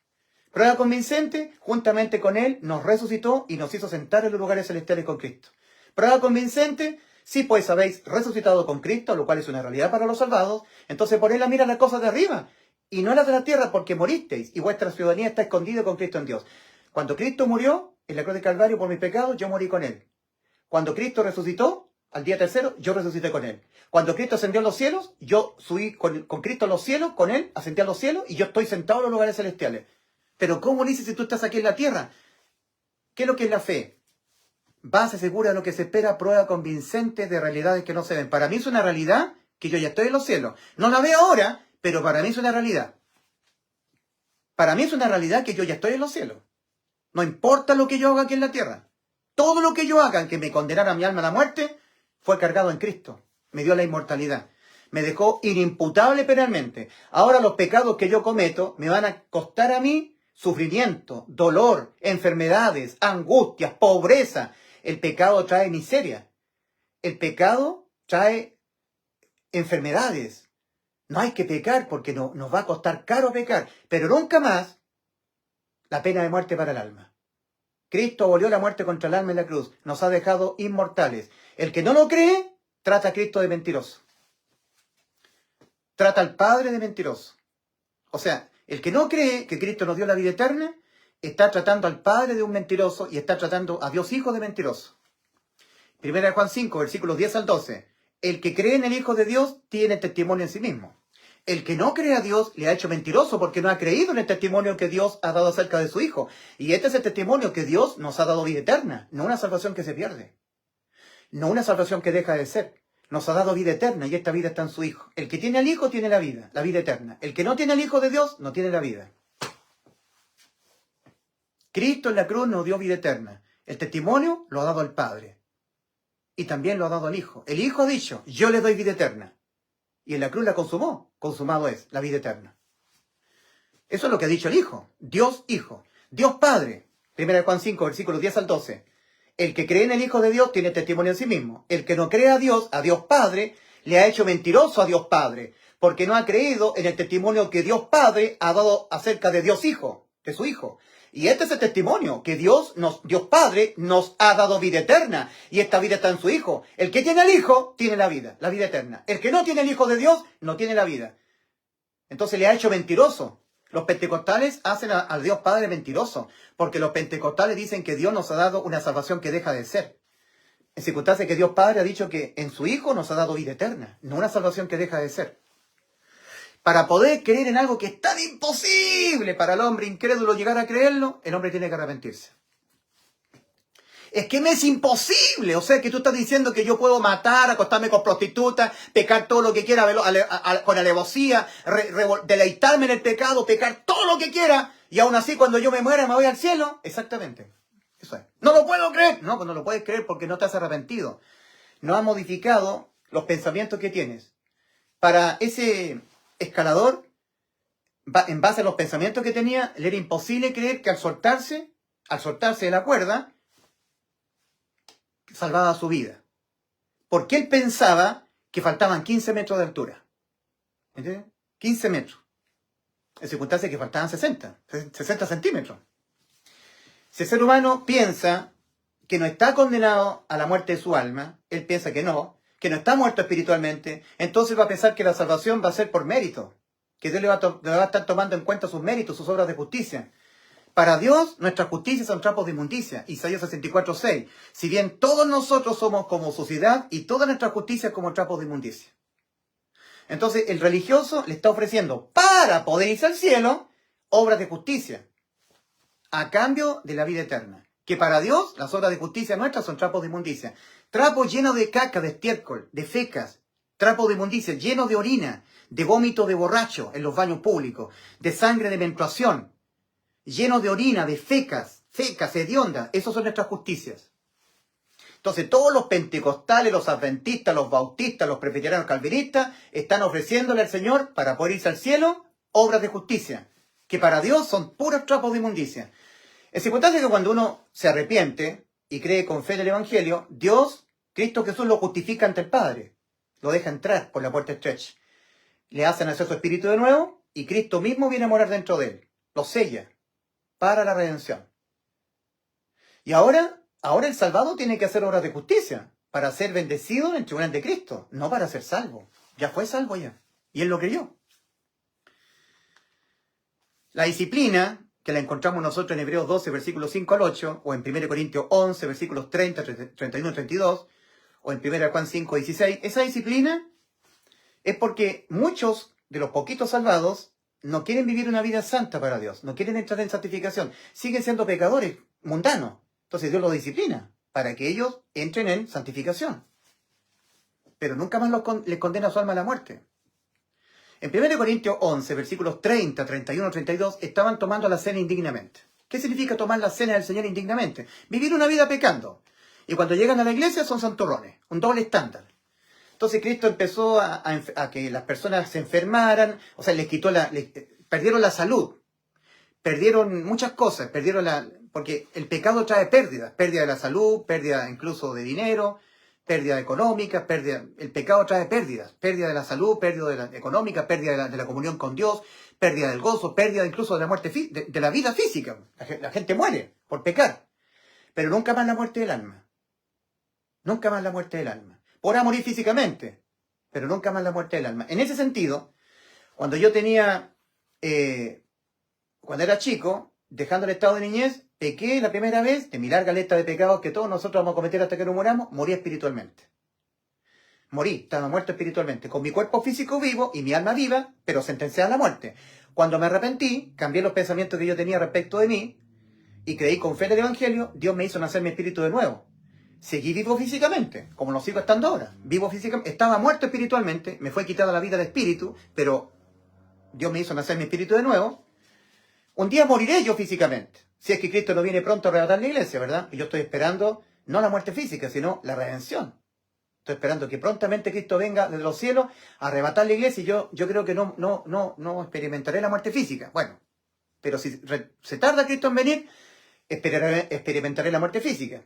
Prueba convincente, juntamente con Él nos resucitó y nos hizo sentar en los lugares celestiales con Cristo. Prueba convincente, si pues habéis resucitado con Cristo, lo cual es una realidad para los salvados, entonces poned la mira en las cosas de arriba, y no en las de la tierra, porque moristeis, y vuestra ciudadanía está escondida con Cristo en Dios. Cuando Cristo murió en la cruz de Calvario por mis pecados, yo morí con Él. Cuando Cristo resucitó, al día tercero, yo resucité con Él. Cuando Cristo ascendió a los cielos, yo subí con Cristo a los cielos, con Él, ascendí a los cielos, y yo estoy sentado en los lugares celestiales. Pero ¿cómo dices si tú estás aquí en la tierra? ¿Qué es lo que es la fe? Base segura de lo que se espera, prueba convincente de realidades que no se ven. Para mí es una realidad que yo ya estoy en los cielos. No la veo ahora, pero para mí es una realidad. Para mí es una realidad que yo ya estoy en los cielos. No importa lo que yo haga aquí en la tierra. Todo lo que yo haga que me condenara mi alma a la muerte fue cargado en Cristo. Me dio la inmortalidad. Me dejó inimputable penalmente. Ahora los pecados que yo cometo me van a costar a mí sufrimiento, dolor, enfermedades, angustias, pobreza. El pecado trae miseria. El pecado trae enfermedades. No hay que pecar porque nos va a costar caro pecar. Pero nunca más la pena de muerte para el alma. Cristo abolió la muerte contra el alma en la cruz. Nos ha dejado inmortales. El que no lo cree, trata a Cristo de mentiroso. Trata al Padre de mentiroso. O sea, el que no cree que Cristo nos dio la vida eterna, está tratando al Padre de un mentiroso y está tratando a Dios Hijo de mentiroso. 1 Juan 5, versículos 10 al 12. El que cree en el Hijo de Dios tiene testimonio en sí mismo. El que no cree a Dios le ha hecho mentiroso porque no ha creído en el testimonio que Dios ha dado acerca de su Hijo. Y este es el testimonio que Dios nos ha dado vida eterna, no una salvación que se pierde, no una salvación que deja de ser. Nos ha dado vida eterna y esta vida está en su Hijo. El que tiene al Hijo tiene la vida eterna. El que no tiene al Hijo de Dios no tiene la vida. Cristo en la cruz nos dio vida eterna. El testimonio lo ha dado el Padre. Y también lo ha dado al Hijo. El Hijo ha dicho, yo le doy vida eterna. Y en la cruz la consumó. Consumado es la vida eterna. Eso es lo que ha dicho el Hijo. Dios Hijo. Dios Padre. 1 Juan 5, versículos 10 al 12. El que cree en el Hijo de Dios tiene testimonio en sí mismo. El que no cree a Dios Padre, le ha hecho mentiroso a Dios Padre, porque no ha creído en el testimonio que Dios Padre ha dado acerca de Dios Hijo, de su Hijo. Y este es el testimonio, que Dios Padre nos ha dado vida eterna, y esta vida está en su Hijo. El que tiene al Hijo, tiene la vida eterna. El que no tiene el Hijo de Dios, no tiene la vida. Entonces le ha hecho mentiroso. Los pentecostales hacen al Dios Padre mentiroso, porque los pentecostales dicen que Dios nos ha dado una salvación que deja de ser. En circunstancias que Dios Padre ha dicho que en su Hijo nos ha dado vida eterna, no una salvación que deja de ser. Para poder creer en algo que es tan imposible para el hombre incrédulo llegar a creerlo, el hombre tiene que arrepentirse. Es que me es imposible, o sea, que tú estás diciendo que yo puedo matar, acostarme con prostitutas, pecar todo lo que quiera, con alevosía, deleitarme en el pecado, pecar todo lo que quiera, y aún así cuando yo me muera me voy al cielo. Exactamente, eso es. No lo puedo creer. No, pues no lo puedes creer porque no te has arrepentido. No has modificado los pensamientos que tienes. Para ese escalador, en base a los pensamientos que tenía, le era imposible creer que al soltarse de la cuerda, salvaba su vida. Porque él pensaba que faltaban 15 metros de altura. ¿Entiendes? 15 metros. En circunstancias que faltaban 60 centímetros. Si el ser humano piensa que no está condenado a la muerte de su alma, él piensa que no está muerto espiritualmente, entonces va a pensar que la salvación va a ser por mérito, que Dios le va a estar tomando en cuenta sus méritos, sus obras de justicia. Para Dios, nuestras justicias son trapos de inmundicia. Isaías 64:6. Si bien todos nosotros somos como suciedad y toda nuestra justicia como trapos de inmundicia. Entonces, el religioso le está ofreciendo, para poder irse al cielo, obras de justicia, a cambio de la vida eterna. Que para Dios, las obras de justicia nuestras son trapos de inmundicia. Trapos llenos de caca, de estiércol, de fecas. Trapos de inmundicia llenos de orina, de vómito de borracho en los baños públicos, de sangre de menstruación, llenos de orina, de fecas hediondas. Esas son nuestras justicias. Entonces todos los pentecostales, los adventistas, los bautistas, los presbiterianos calvinistas están ofreciéndole al Señor, para poder irse al cielo, obras de justicia, que para Dios son puros trapos de inmundicia. En circunstancias que cuando uno se arrepiente y cree con fe en el Evangelio, Dios, Cristo Jesús, lo justifica ante el Padre. Lo deja entrar por la puerta estrecha. Le hace nacer su espíritu de nuevo y Cristo mismo viene a morar dentro de él. Lo sella para la redención. Y ahora el salvado tiene que hacer obras de justicia para ser bendecido en el tribunal de Cristo, no para ser salvo. Ya fue salvo ya. Y él lo creyó. La disciplina, que la encontramos nosotros en Hebreos 12, versículos 5 al 8, o en 1 Corintios 11, versículos 30, 31 y 32, o en 1 Juan 5, 16, esa disciplina es porque muchos de los poquitos salvados no quieren vivir una vida santa para Dios, no quieren entrar en santificación, siguen siendo pecadores mundanos. Entonces Dios los disciplina para que ellos entren en santificación. Pero nunca más les condena su alma a la muerte. En 1 Corintios 11, versículos 30, 31, 32, estaban tomando la cena indignamente. ¿Qué significa tomar la cena del Señor indignamente? Vivir una vida pecando. Y cuando llegan a la iglesia son santurrones, un doble estándar. Entonces Cristo empezó a que las personas se enfermaran, o sea, perdieron la salud, perdieron muchas cosas, porque el pecado trae pérdidas, pérdida de la salud, pérdida incluso de dinero, pérdida económica, el pecado trae pérdidas, pérdida de la salud, pérdida de la económica, pérdida de la comunión con Dios, pérdida del gozo, pérdida incluso de la muerte, de la vida física. La gente muere por pecar, pero nunca más la muerte del alma. Nunca más la muerte del alma. Podrá morir físicamente, pero nunca más la muerte del alma. En ese sentido, cuando yo cuando era chico, dejando el estado de niñez, pequé la primera vez de mi larga lista de pecados que todos nosotros vamos a cometer hasta que no muramos, morí espiritualmente. Morí, estaba muerto espiritualmente, con mi cuerpo físico vivo y mi alma viva, pero sentenciada a la muerte. Cuando me arrepentí, cambié los pensamientos que yo tenía respecto de mí y creí con fe en el Evangelio, Dios me hizo nacer mi espíritu de nuevo. Seguí vivo físicamente, como lo sigo estando ahora. Vivo físicamente, estaba muerto espiritualmente, me fue quitada la vida de espíritu, pero Dios me hizo nacer mi espíritu de nuevo. Un día moriré yo físicamente, si es que Cristo no viene pronto a arrebatar la iglesia, ¿verdad? Y yo estoy esperando no la muerte física, sino la redención. Estoy esperando que prontamente Cristo venga desde los cielos a arrebatar la iglesia y yo creo que no experimentaré la muerte física. Bueno, pero si se tarda Cristo en venir, experimentaré la muerte física.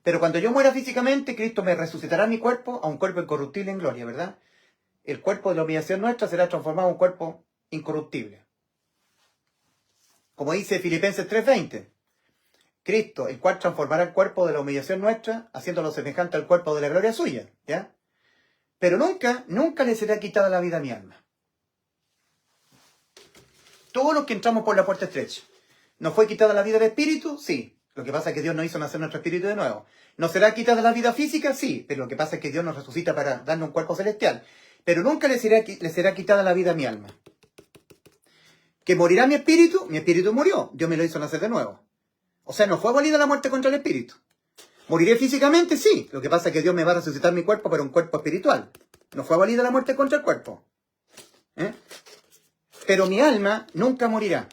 Pero cuando yo muera físicamente, Cristo me resucitará mi cuerpo a un cuerpo incorruptible en gloria, ¿verdad? El cuerpo de la humillación nuestra será transformado en un cuerpo incorruptible. Como dice Filipenses 3:20, Cristo, el cual transformará el cuerpo de la humillación nuestra, haciéndolo semejante al cuerpo de la gloria suya, ¿ya? Pero nunca le será quitada la vida a mi alma. Todos los que entramos por la puerta estrecha, ¿nos fue quitada la vida del espíritu? Sí. Lo que pasa es que Dios nos hizo nacer nuestro espíritu de nuevo. ¿Nos será quitada la vida física? Sí. Pero lo que pasa es que Dios nos resucita para darnos un cuerpo celestial. Pero nunca le será quitada la vida a mi alma. ¿Que morirá mi espíritu? Mi espíritu murió. Dios me lo hizo nacer de nuevo. O sea, no fue abolida la muerte contra el espíritu. ¿Moriré físicamente? Sí. Lo que pasa es que Dios me va a resucitar mi cuerpo para un cuerpo espiritual. No fue abolida la muerte contra el cuerpo. Pero mi alma nunca morirá.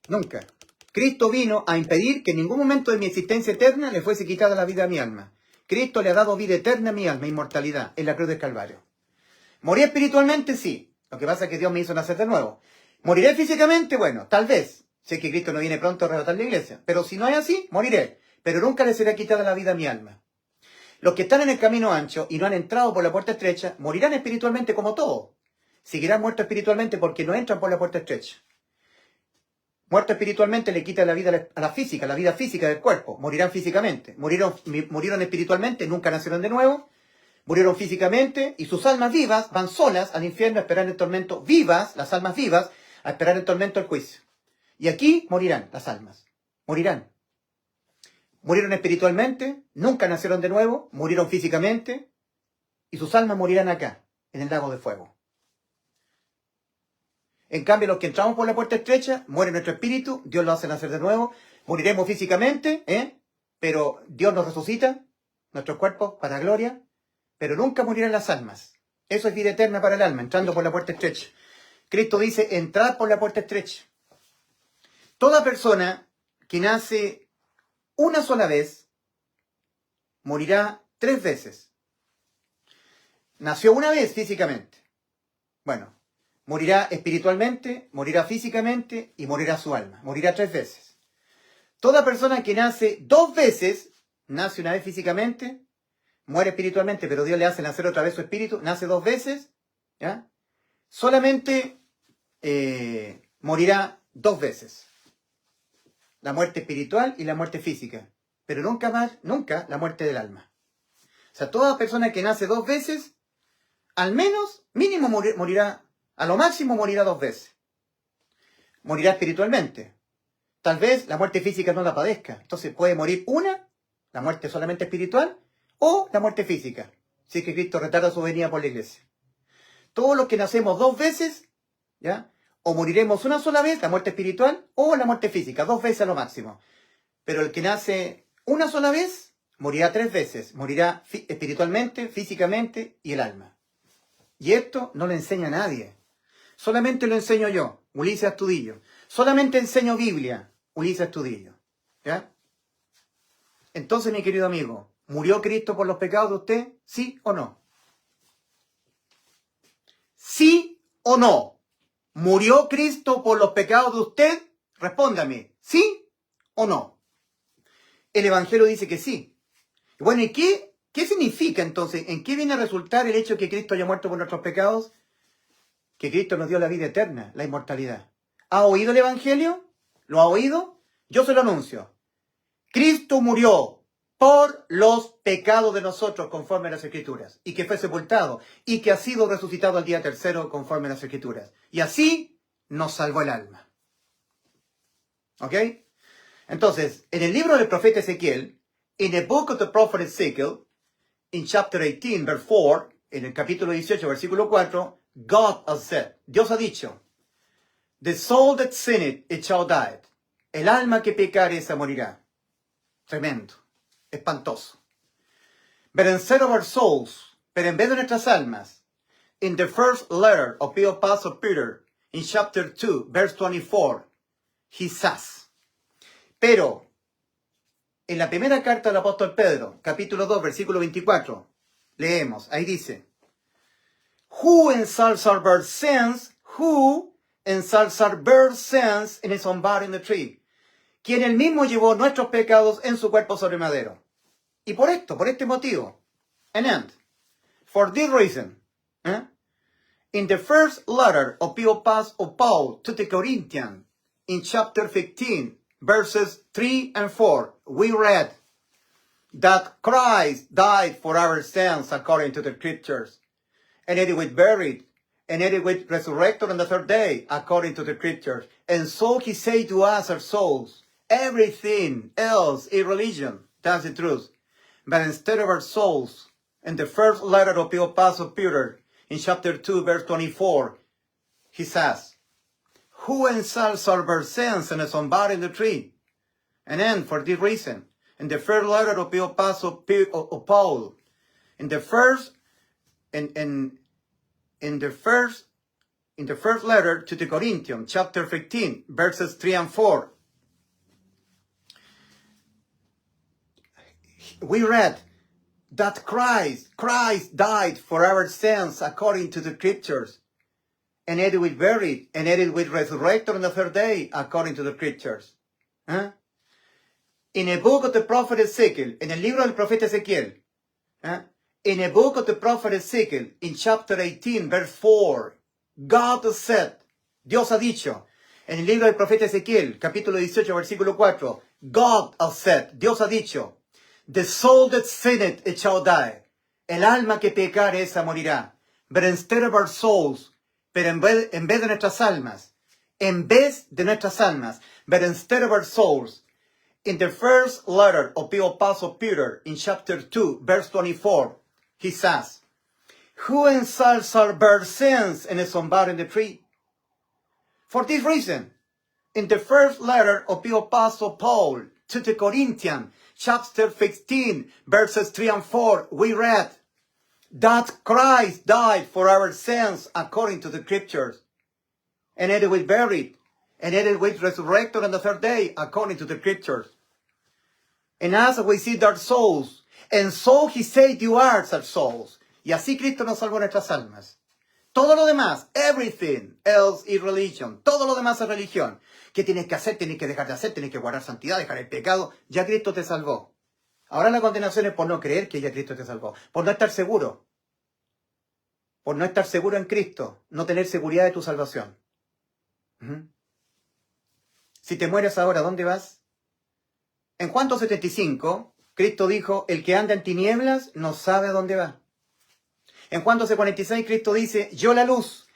Nunca. Cristo vino a impedir que en ningún momento de mi existencia eterna le fuese quitada la vida a mi alma. Cristo le ha dado vida eterna a mi alma, inmortalidad, en la cruz del Calvario. ¿Morí espiritualmente? Sí. Lo que pasa es que Dios me hizo nacer de nuevo. ¿Moriré físicamente? Bueno, tal vez. Sé que Cristo no viene pronto a arrebatar la iglesia. Pero si no es así, moriré. Pero nunca le será quitada la vida a mi alma. Los que están en el camino ancho y no han entrado por la puerta estrecha, morirán espiritualmente como todos. Seguirán muertos espiritualmente porque no entran por la puerta estrecha. Muerto espiritualmente le quita la vida a la física, la vida física del cuerpo. Morirán físicamente. Murieron espiritualmente, nunca nacieron de nuevo. Murieron físicamente y sus almas vivas van solas al infierno a esperar el tormento. Vivas, las almas vivas, a esperar el tormento del juicio. Y aquí morirán las almas. Morirán. Murieron espiritualmente, nunca nacieron de nuevo, murieron físicamente y sus almas morirán acá, en el lago de fuego. En cambio, los que entramos por la puerta estrecha, muere nuestro espíritu, Dios lo hace nacer de nuevo, moriremos físicamente, pero Dios nos resucita, nuestros cuerpos para gloria, pero nunca morirán las almas. Eso es vida eterna para el alma, entrando por la puerta estrecha. Cristo dice, entrad por la puerta estrecha. Toda persona que nace una sola vez, morirá 3 veces. Nació una vez físicamente. Bueno, morirá espiritualmente, morirá físicamente y morirá su alma. Morirá 3 veces. Toda persona que nace 2 veces, nace una vez físicamente, muere espiritualmente, pero Dios le hace nacer otra vez su espíritu, nace 2 veces, ¿ya? Solamente morirá 2 veces. La muerte espiritual y la muerte física. Pero nunca la muerte del alma. O sea, toda persona que nace 2 veces, al menos, mínimo morirá, a lo máximo morirá 2 veces. Morirá espiritualmente. Tal vez la muerte física no la padezca. Entonces puede morir una, la muerte solamente espiritual, o la muerte física, si es que Cristo retarda su venida por la iglesia. Todos los que nacemos 2 veces, ¿ya? O moriremos una sola vez, la muerte espiritual, o la muerte física, 2 veces a lo máximo. Pero el que nace una sola vez, morirá 3 veces. Morirá espiritualmente, físicamente y el alma. Y esto no lo enseña nadie. Solamente lo enseño yo, Ulises Astudillo. Solamente enseño Biblia, Ulises Astudillo. ¿Ya? Entonces, mi querido amigo, ¿murió Cristo por los pecados de usted? ¿Sí o no? ¿Sí o no? ¿Murió Cristo por los pecados de usted? Respóndame, ¿sí o no? El Evangelio dice que sí. Bueno, ¿y qué significa entonces? ¿En qué viene a resultar el hecho de que Cristo haya muerto por nuestros pecados? Que Cristo nos dio la vida eterna, la inmortalidad. ¿Ha oído el Evangelio? ¿Lo ha oído? Yo se lo anuncio. Cristo murió por los pecados de nosotros conforme a las Escrituras, y que fue sepultado, y que ha sido resucitado al día tercero conforme a las Escrituras. Y así nos salvó el alma. ¿Ok? Entonces, en el libro del profeta Ezequiel, in the book of the prophet Ezekiel, in chapter 18, verse 4, en el capítulo 18, versículo 4, God has said, Dios ha dicho, the soul that sinneth, it shall die. El alma que pecare, esa morirá. Tremendo. Espantoso. But instead of our souls, pero en vez de nuestras almas, in the first letter of the Apostle Peter, in chapter 2, verse 24, he says, pero en la primera carta del apóstol Pedro, capítulo 2, versículo 24, leemos, ahí dice, who ensalzes our birth sins, who ensalzes our birth sins in his own body in the tree, quien él mismo llevó nuestros pecados en su cuerpo sobre el madero. Y por este motivo, and end, for this reason, in the first letter of the Apostle Paul to the Corinthians, in chapter 15, verses 3 and 4, we read that Christ died for our sins according to the Scriptures, and that he was buried, and that he was resurrected on the third day according to the Scriptures. And so he said to us, our souls, everything else is religion. That's the truth. But instead of our souls, in the first letter of the Apostle Peter, in chapter 2, verse 24, he says, who ensalzes our sins and is unbound in the tree? And then, for this reason, in the first letter of the Apostle Paul, in the first letter to the Corinthians, chapter 15, verses 3 and 4, we read that Christ died for our sins according to the Scriptures, and that he was buried, and that he was resurrected on the third day according to the Scriptures. In a book of the prophet Ezekiel, en el libro del profeta Ezequiel, in a book of the prophet Ezekiel, in chapter 18, verse 4, God said, Dios ha dicho, en el libro del profeta Ezequiel, capítulo 18, versículo 4, God has said, Dios ha dicho, the soul that sinneth, it shall die. El alma que pecare, esa morirá. But instead of our souls, pero en vez de nuestras almas, but instead of our souls, in the first letter of the Apostle Peter, in chapter 2, verse 24, he says, who ensalzes our birth sins and is unbound in the tree? For this reason, in the first letter of the Apostle Paul to the Corinthians, chapter 15, verses 3 and 4, we read that Christ died for our sins according to the Scriptures, and that he was buried, and that he was resurrected on the third day according to the Scriptures. And as we see our souls, and so he saved you our souls. Y así Cristo nos salvó nuestras almas. Todo lo demás, everything else is religion. Todo lo demás es religión. ¿Qué tienes que hacer? Tienes que dejar de hacer, tienes que guardar santidad, dejar el pecado. Ya Cristo te salvó. Ahora la condenación es por no creer que ya Cristo te salvó. Por no estar seguro. Por no estar seguro en Cristo. No tener seguridad de tu salvación. Si te mueres ahora, ¿dónde vas? En Juan 2:75, Cristo dijo, el que anda en tinieblas no sabe a dónde va. En Juan 12:46, Cristo dice, yo la luz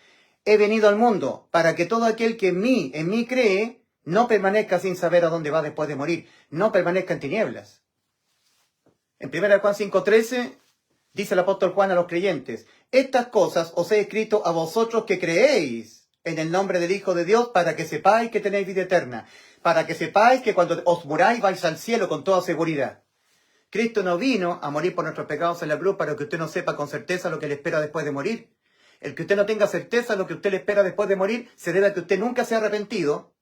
he venido al mundo para que todo aquel que en mí cree, no permanezca sin saber a dónde va después de morir, no permanezca en tinieblas. En 1 Juan 5:13, dice el apóstol Juan a los creyentes, estas cosas os he escrito a vosotros que creéis en el nombre del Hijo de Dios, para que sepáis que tenéis vida eterna, para que sepáis que cuando os muráis vais al cielo con toda seguridad. Cristo no vino a morir por nuestros pecados en la cruz para que usted no sepa con certeza lo que le espera después de morir. El que usted no tenga certeza de lo que usted le espera después de morir se debe a que usted nunca se ha arrepentido,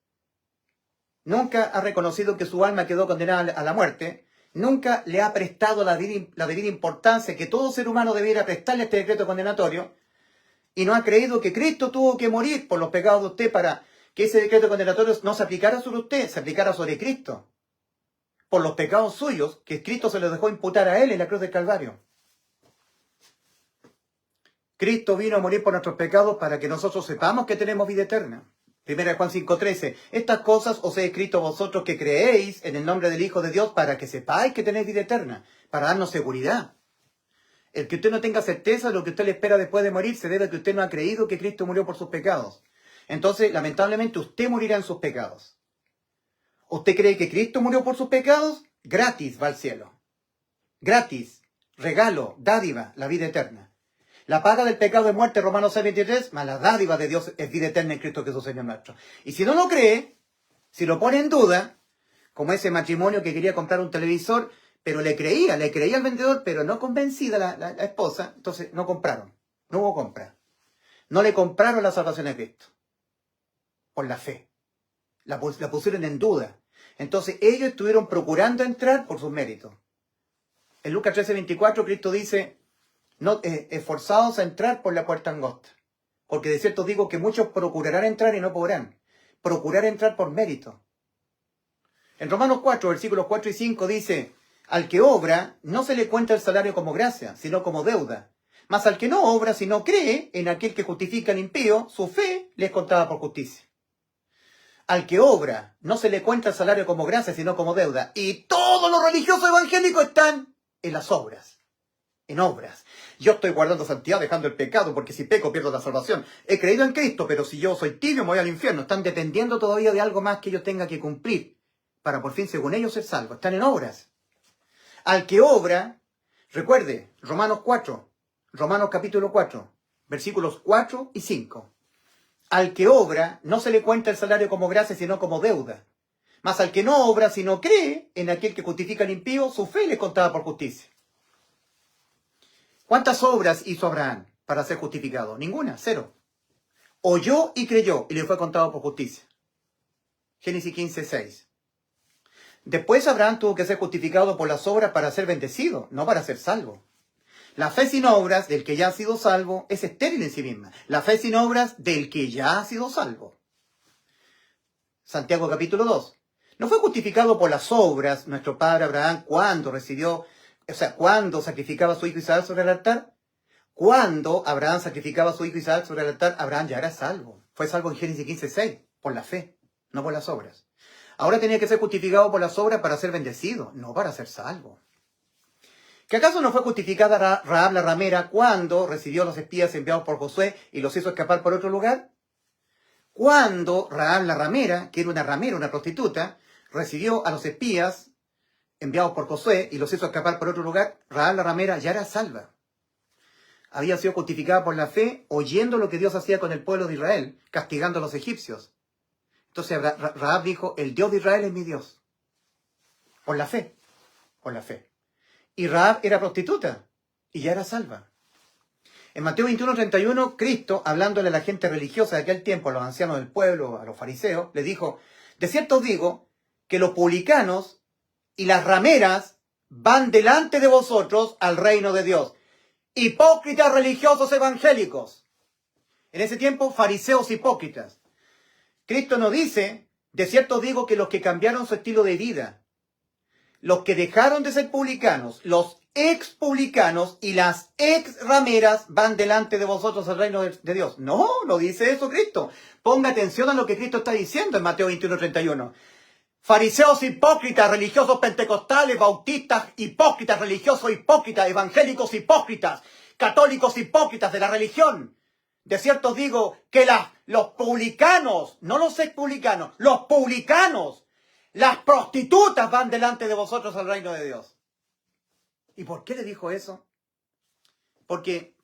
nunca ha reconocido que su alma quedó condenada a la muerte, nunca le ha prestado la debida importancia que todo ser humano debiera prestarle a este decreto condenatorio, y no ha creído que Cristo tuvo que morir por los pecados de usted para que ese decreto condenatorio no se aplicara sobre usted, se aplicara sobre Cristo, por los pecados suyos que Cristo se los dejó imputar a él en la cruz del Calvario. Cristo vino a morir por nuestros pecados para que nosotros sepamos que tenemos vida eterna. 1 Juan 5:13. Estas cosas os he escrito a vosotros que creéis en el nombre del Hijo de Dios para que sepáis que tenéis vida eterna, para darnos seguridad. El que usted no tenga certeza de lo que usted le espera después de morir se debe a que usted no ha creído que Cristo murió por sus pecados. Entonces, lamentablemente, usted morirá en sus pecados. ¿Usted cree que Cristo murió por sus pecados? Gratis va al cielo. Gratis, regalo, dádiva, la vida eterna. La paga del pecado es muerte, Romanos 6:23, más la dádiva de Dios es vida eterna en Cristo Jesús, Señor nuestro. Y si no lo cree, si lo pone en duda, como ese matrimonio que quería comprar un televisor, pero le creía al vendedor, pero no convencida la esposa, entonces no compraron, no hubo compra. No le compraron la salvación a Cristo, por la fe. La pusieron en duda. Entonces ellos estuvieron procurando entrar por sus méritos. En Lucas 13:24 Cristo dice, no, esforzados a entrar por la puerta angosta. Porque de cierto digo que muchos procurarán entrar y no podrán. Procurar entrar por mérito. En Romanos 4, versículos 4 y 5 dice, al que obra no se le cuenta el salario como gracia, sino como deuda. Mas al que no obra, sino cree en aquel que justifica al impío, su fe le es contada por justicia. Al que obra no se le cuenta el salario como gracia, sino como deuda. Y todos los religiosos evangélicos están en las obras. En obras. Yo estoy guardando santidad, dejando el pecado, porque si peco pierdo la salvación. He creído en Cristo, pero si yo soy tibio me voy al infierno. Están dependiendo todavía de algo más que yo tenga que cumplir, para por fin, según ellos, ser salvo. Están en obras. Al que obra, recuerde, Romanos capítulo 4, versículos 4 y 5. Al que obra, no se le cuenta el salario como gracia, sino como deuda. Mas al que no obra, sino cree en aquel que justifica al impío, su fe le es contada por justicia. ¿Cuántas obras hizo Abraham para ser justificado? Ninguna, cero. Oyó y creyó y le fue contado por justicia. Génesis 15:6. Después Abraham tuvo que ser justificado por las obras para ser bendecido, no para ser salvo. La fe sin obras del que ya ha sido salvo es estéril en sí misma. La fe sin obras del que ya ha sido salvo. Santiago capítulo 2. No fue justificado por las obras nuestro padre Abraham cuando cuando sacrificaba a su hijo Isaac sobre el altar. Cuando Abraham sacrificaba a su hijo Isaac sobre el altar, Abraham ya era salvo. Fue salvo en Génesis 15:6, por la fe, no por las obras. Ahora tenía que ser justificado por las obras para ser bendecido, no para ser salvo. ¿Que acaso no fue justificada Rahab la ramera cuando recibió a los espías enviados por Josué y los hizo escapar por otro lugar? Cuando Rahab la ramera, que era una ramera, una prostituta, recibió a los espías enviados por Josué y los hizo escapar por otro lugar, Rahab la ramera ya era salva. Había sido justificada por la fe, oyendo lo que Dios hacía con el pueblo de Israel, castigando a los egipcios. Entonces Rahab dijo, el Dios de Israel es mi Dios. Por la fe, por la fe. Y Rahab era prostituta y ya era salva. En Mateo 21:31, Cristo, hablándole a la gente religiosa de aquel tiempo, a los ancianos del pueblo, a los fariseos, les dijo, de cierto os digo que los publicanos y las rameras van delante de vosotros al reino de Dios. Hipócritas religiosos evangélicos. En ese tiempo, fariseos hipócritas. Cristo nos dice, de cierto digo que los que cambiaron su estilo de vida, los que dejaron de ser publicanos, los ex publicanos y las ex rameras van delante de vosotros al reino de Dios. No, no dice eso Cristo. Ponga atención a lo que Cristo está diciendo en Mateo 21:31. Fariseos hipócritas, religiosos pentecostales, bautistas hipócritas, religiosos hipócritas, evangélicos hipócritas, católicos hipócritas de la religión. De cierto os digo que los publicanos, no los ex publicanos, los publicanos, las prostitutas van delante de vosotros al reino de Dios. ¿Y por qué le dijo eso? Porque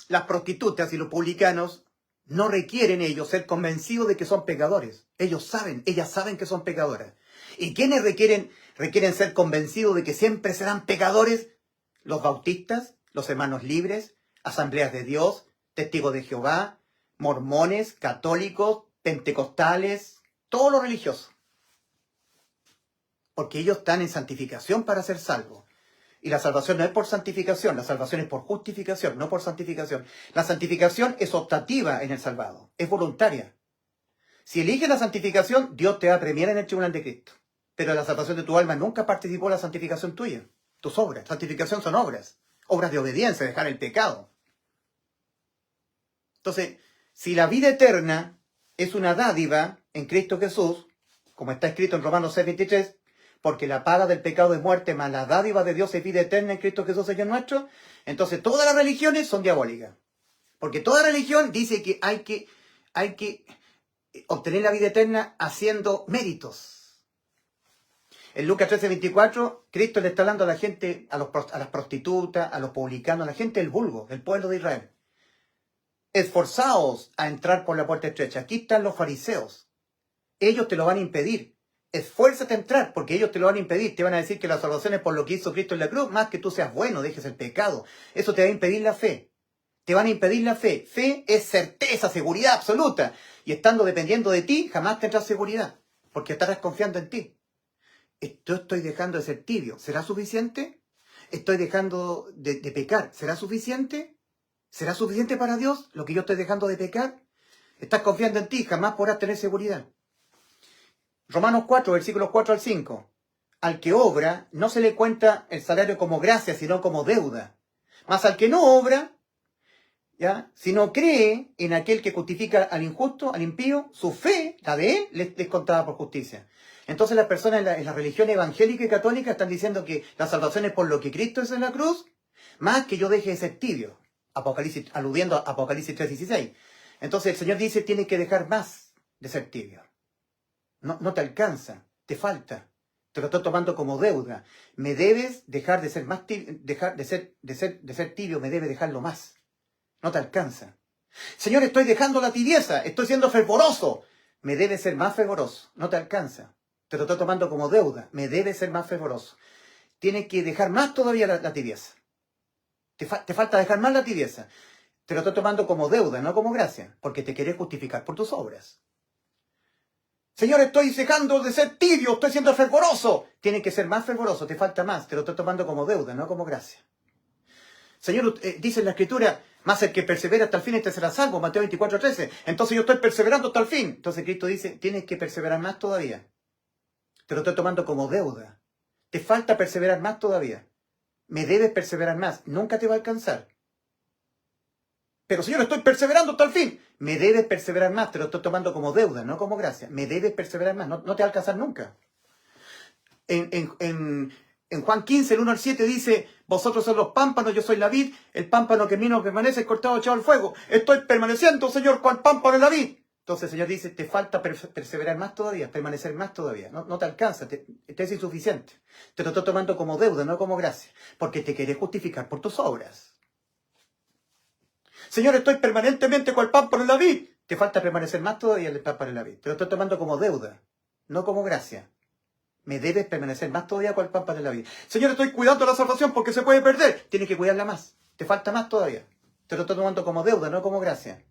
las prostitutas y los publicanos no requieren ellos ser convencidos de que son pecadores. Ellas saben que son pecadoras. ¿Y quiénes requieren ser convencidos de que siempre serán pecadores? Los bautistas, los hermanos libres, asambleas de Dios, testigos de Jehová, mormones, católicos, pentecostales, todos los religiosos. Porque ellos están en santificación para ser salvos. Y la salvación no es por santificación, la salvación es por justificación, no por santificación. La santificación es optativa en el salvado, es voluntaria. Si eliges la santificación, Dios te va a premiar en el tribunal de Cristo. Pero la salvación de tu alma nunca participó en la santificación tuya. Tus obras. Santificación son obras. Obras de obediencia, dejar el pecado. Entonces, si la vida eterna es una dádiva en Cristo Jesús, como está escrito en Romanos 6:23, porque la paga del pecado es muerte, mas la dádiva de Dios es vida eterna en Cristo Jesús, Señor nuestro, entonces todas las religiones son diabólicas. Porque toda religión dice que hay que obtener la vida eterna haciendo méritos. En Lucas 13:24, Cristo le está hablando a la gente, a las prostitutas, a los publicanos, a la gente del vulgo, del pueblo de Israel. Esforzaos a entrar por la puerta estrecha. Aquí están los fariseos. Ellos te lo van a impedir. Esfuérzate a entrar, porque ellos te lo van a impedir. Te van a decir que la salvación es por lo que hizo Cristo en la cruz, más que tú seas bueno, dejes el pecado. Eso te va a impedir la fe. Te van a impedir la fe. Fe es certeza, seguridad absoluta. Y estando dependiendo de ti, jamás tendrás seguridad, porque estarás confiando en ti. Yo estoy dejando de ser tibio. ¿Será suficiente? Estoy dejando de pecar. ¿Será suficiente? ¿Será suficiente para Dios lo que yo estoy dejando de pecar? Estás confiando en ti, jamás podrás tener seguridad. Romanos 4, versículos 4 al 5. Al que obra, no se le cuenta el salario como gracia, sino como deuda. Mas al que no obra, ¿ya? Si no cree en aquel que justifica al injusto, al impío, su fe, la de él, le es contada por justicia. Entonces las personas en la religión evangélica y católica están diciendo que la salvación es por lo que Cristo es en la cruz, más que yo deje de ser tibio. Apocalipsis, aludiendo a Apocalipsis 3:16. Entonces el Señor dice, tienes que dejar más de ser tibio. No te alcanza, te falta. Te lo estoy tomando como deuda. Me debes dejar de ser más tibio, dejar de ser tibio, me debes dejarlo más. No te alcanza. Señor, estoy dejando la tibieza, estoy siendo fervoroso. Me debes ser más fervoroso. No te alcanza. Te lo estoy tomando como deuda. Me debes ser más fervoroso. Tienes que dejar más todavía la tibieza. Te falta dejar más la tibieza. Te lo estoy tomando como deuda, no como gracia, porque te querés justificar por tus obras. Señor, estoy dejando de ser tibio, estoy siendo fervoroso. Tienes que ser más fervoroso, te falta más. Te lo estoy tomando como deuda, no como gracia. Señor, dice en la Escritura, más el que persevera hasta el fin, este será salvo. Mateo 24:13. Entonces yo estoy perseverando hasta el fin. Entonces Cristo dice, tienes que perseverar más todavía. Te lo estoy tomando como deuda. Te falta perseverar más todavía. Me debes perseverar más. Nunca te va a alcanzar. Pero Señor, estoy perseverando hasta el fin. Me debes perseverar más. Te lo estoy tomando como deuda, no como gracia. Me debes perseverar más. No te va a alcanzar nunca. En Juan 15, el 1 al 7 dice, vosotros sois los pámpanos, yo soy la vid. El pámpano que en mí no permanece es cortado, echado al fuego. Estoy permaneciendo, Señor, cual pámpano en la vid. Entonces el Señor dice, te falta perseverar más todavía, permanecer más todavía. No te alcanza, te es insuficiente. Te lo estoy tomando como deuda, no como gracia. Porque te querés justificar por tus obras. Señor, estoy permanentemente cual pámpano en la vid. Te falta permanecer más todavía el pámpano en la vid. Te lo estoy tomando como deuda, no como gracia. Me debes permanecer más todavía cual pámpano en la vid. Señor, estoy cuidando la salvación porque se puede perder. Tienes que cuidarla más. Te falta más todavía. Te lo estoy tomando como deuda, no como gracia.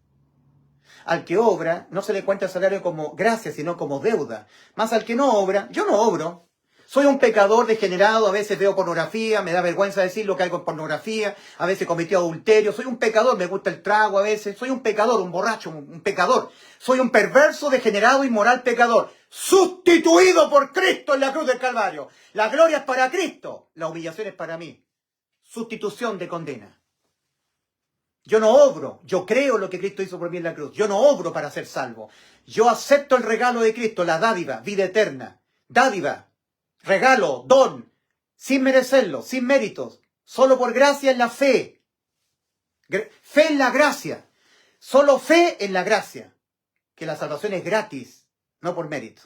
Al que obra, no se le cuenta el salario como gracia, sino como deuda. Más al que no obra, yo no obro. Soy un pecador degenerado, a veces veo pornografía, me da vergüenza decirlo que hago en pornografía, a veces cometí adulterio, soy un pecador, me gusta el trago a veces, soy un pecador, un borracho, un pecador. Soy un perverso, degenerado, inmoral pecador, sustituido por Cristo en la cruz del Calvario. La gloria es para Cristo, la humillación es para mí. Sustitución de condena. Yo no obro, yo creo lo que Cristo hizo por mí en la cruz. Yo no obro para ser salvo. Yo acepto el regalo de Cristo, la dádiva, vida eterna. Dádiva, regalo, don, sin merecerlo, sin méritos. Solo por gracia en la fe. Fe en la gracia. Solo fe en la gracia. Que la salvación es gratis, no por mérito.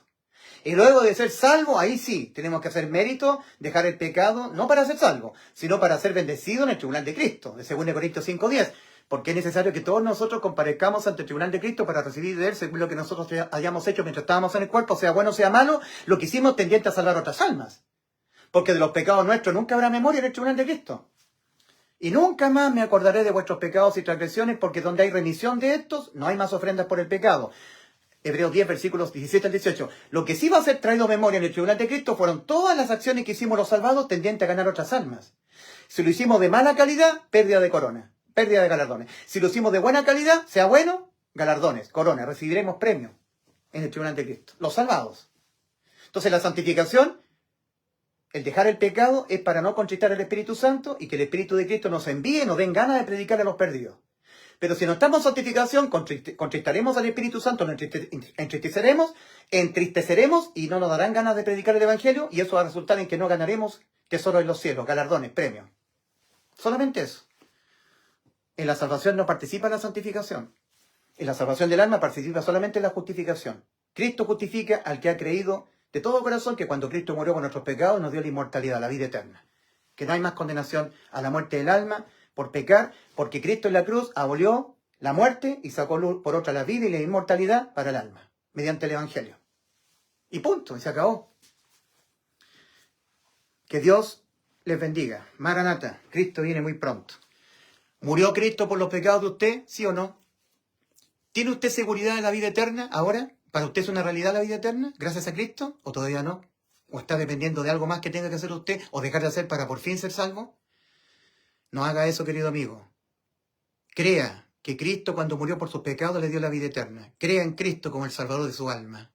Y luego de ser salvo, ahí sí, tenemos que hacer mérito, dejar el pecado, no para ser salvo, sino para ser bendecido en el tribunal de Cristo, de 2 Corintios 5:10. Porque es necesario que todos nosotros comparezcamos ante el tribunal de Cristo para recibir de Él según lo que nosotros hayamos hecho mientras estábamos en el cuerpo, sea bueno o sea malo, lo que hicimos tendiente a salvar otras almas. Porque de los pecados nuestros nunca habrá memoria en el tribunal de Cristo. Y nunca más me acordaré de vuestros pecados y transgresiones, porque donde hay remisión de estos, no hay más ofrendas por el pecado. Hebreos 10, versículos 17 al 18. Lo que sí va a ser traído a memoria en el tribunal de Cristo fueron todas las acciones que hicimos los salvados tendientes a ganar otras almas. Si lo hicimos de mala calidad, pérdida de corona, pérdida de galardones. Si lo hicimos de buena calidad, sea bueno, galardones, corona, recibiremos premios en el tribunal de Cristo. Los salvados. Entonces la santificación, el dejar el pecado, es para no contristar al Espíritu Santo y que el Espíritu de Cristo nos envíe, nos den ganas de predicar a los perdidos. Pero si no estamos en santificación, contristaremos al Espíritu Santo, nos entristeceremos y no nos darán ganas de predicar el Evangelio, y eso va a resultar en que no ganaremos tesoros en los cielos, galardones, premios. Solamente eso. En la salvación no participa la santificación. En la salvación del alma participa solamente la justificación. Cristo justifica al que ha creído de todo corazón que cuando Cristo murió por nuestros pecados nos dio la inmortalidad, la vida eterna. Que no hay más condenación a la muerte del alma por pecar, porque Cristo en la cruz abolió la muerte y sacó por otra la vida y la inmortalidad para el alma, mediante el Evangelio. Y punto, y se acabó. Que Dios les bendiga. Maranata, Cristo viene muy pronto. ¿Murió Cristo por los pecados de usted? ¿Sí o no? ¿Tiene usted seguridad de la vida eterna ahora? ¿Para usted es una realidad la vida eterna, gracias a Cristo? ¿O todavía no? ¿O está dependiendo de algo más que tenga que hacer usted o dejar de hacer para por fin ser salvo? No haga eso, querido amigo. Crea que Cristo, cuando murió por sus pecados, le dio la vida eterna. Crea en Cristo como el Salvador de su alma.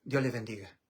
Dios les bendiga.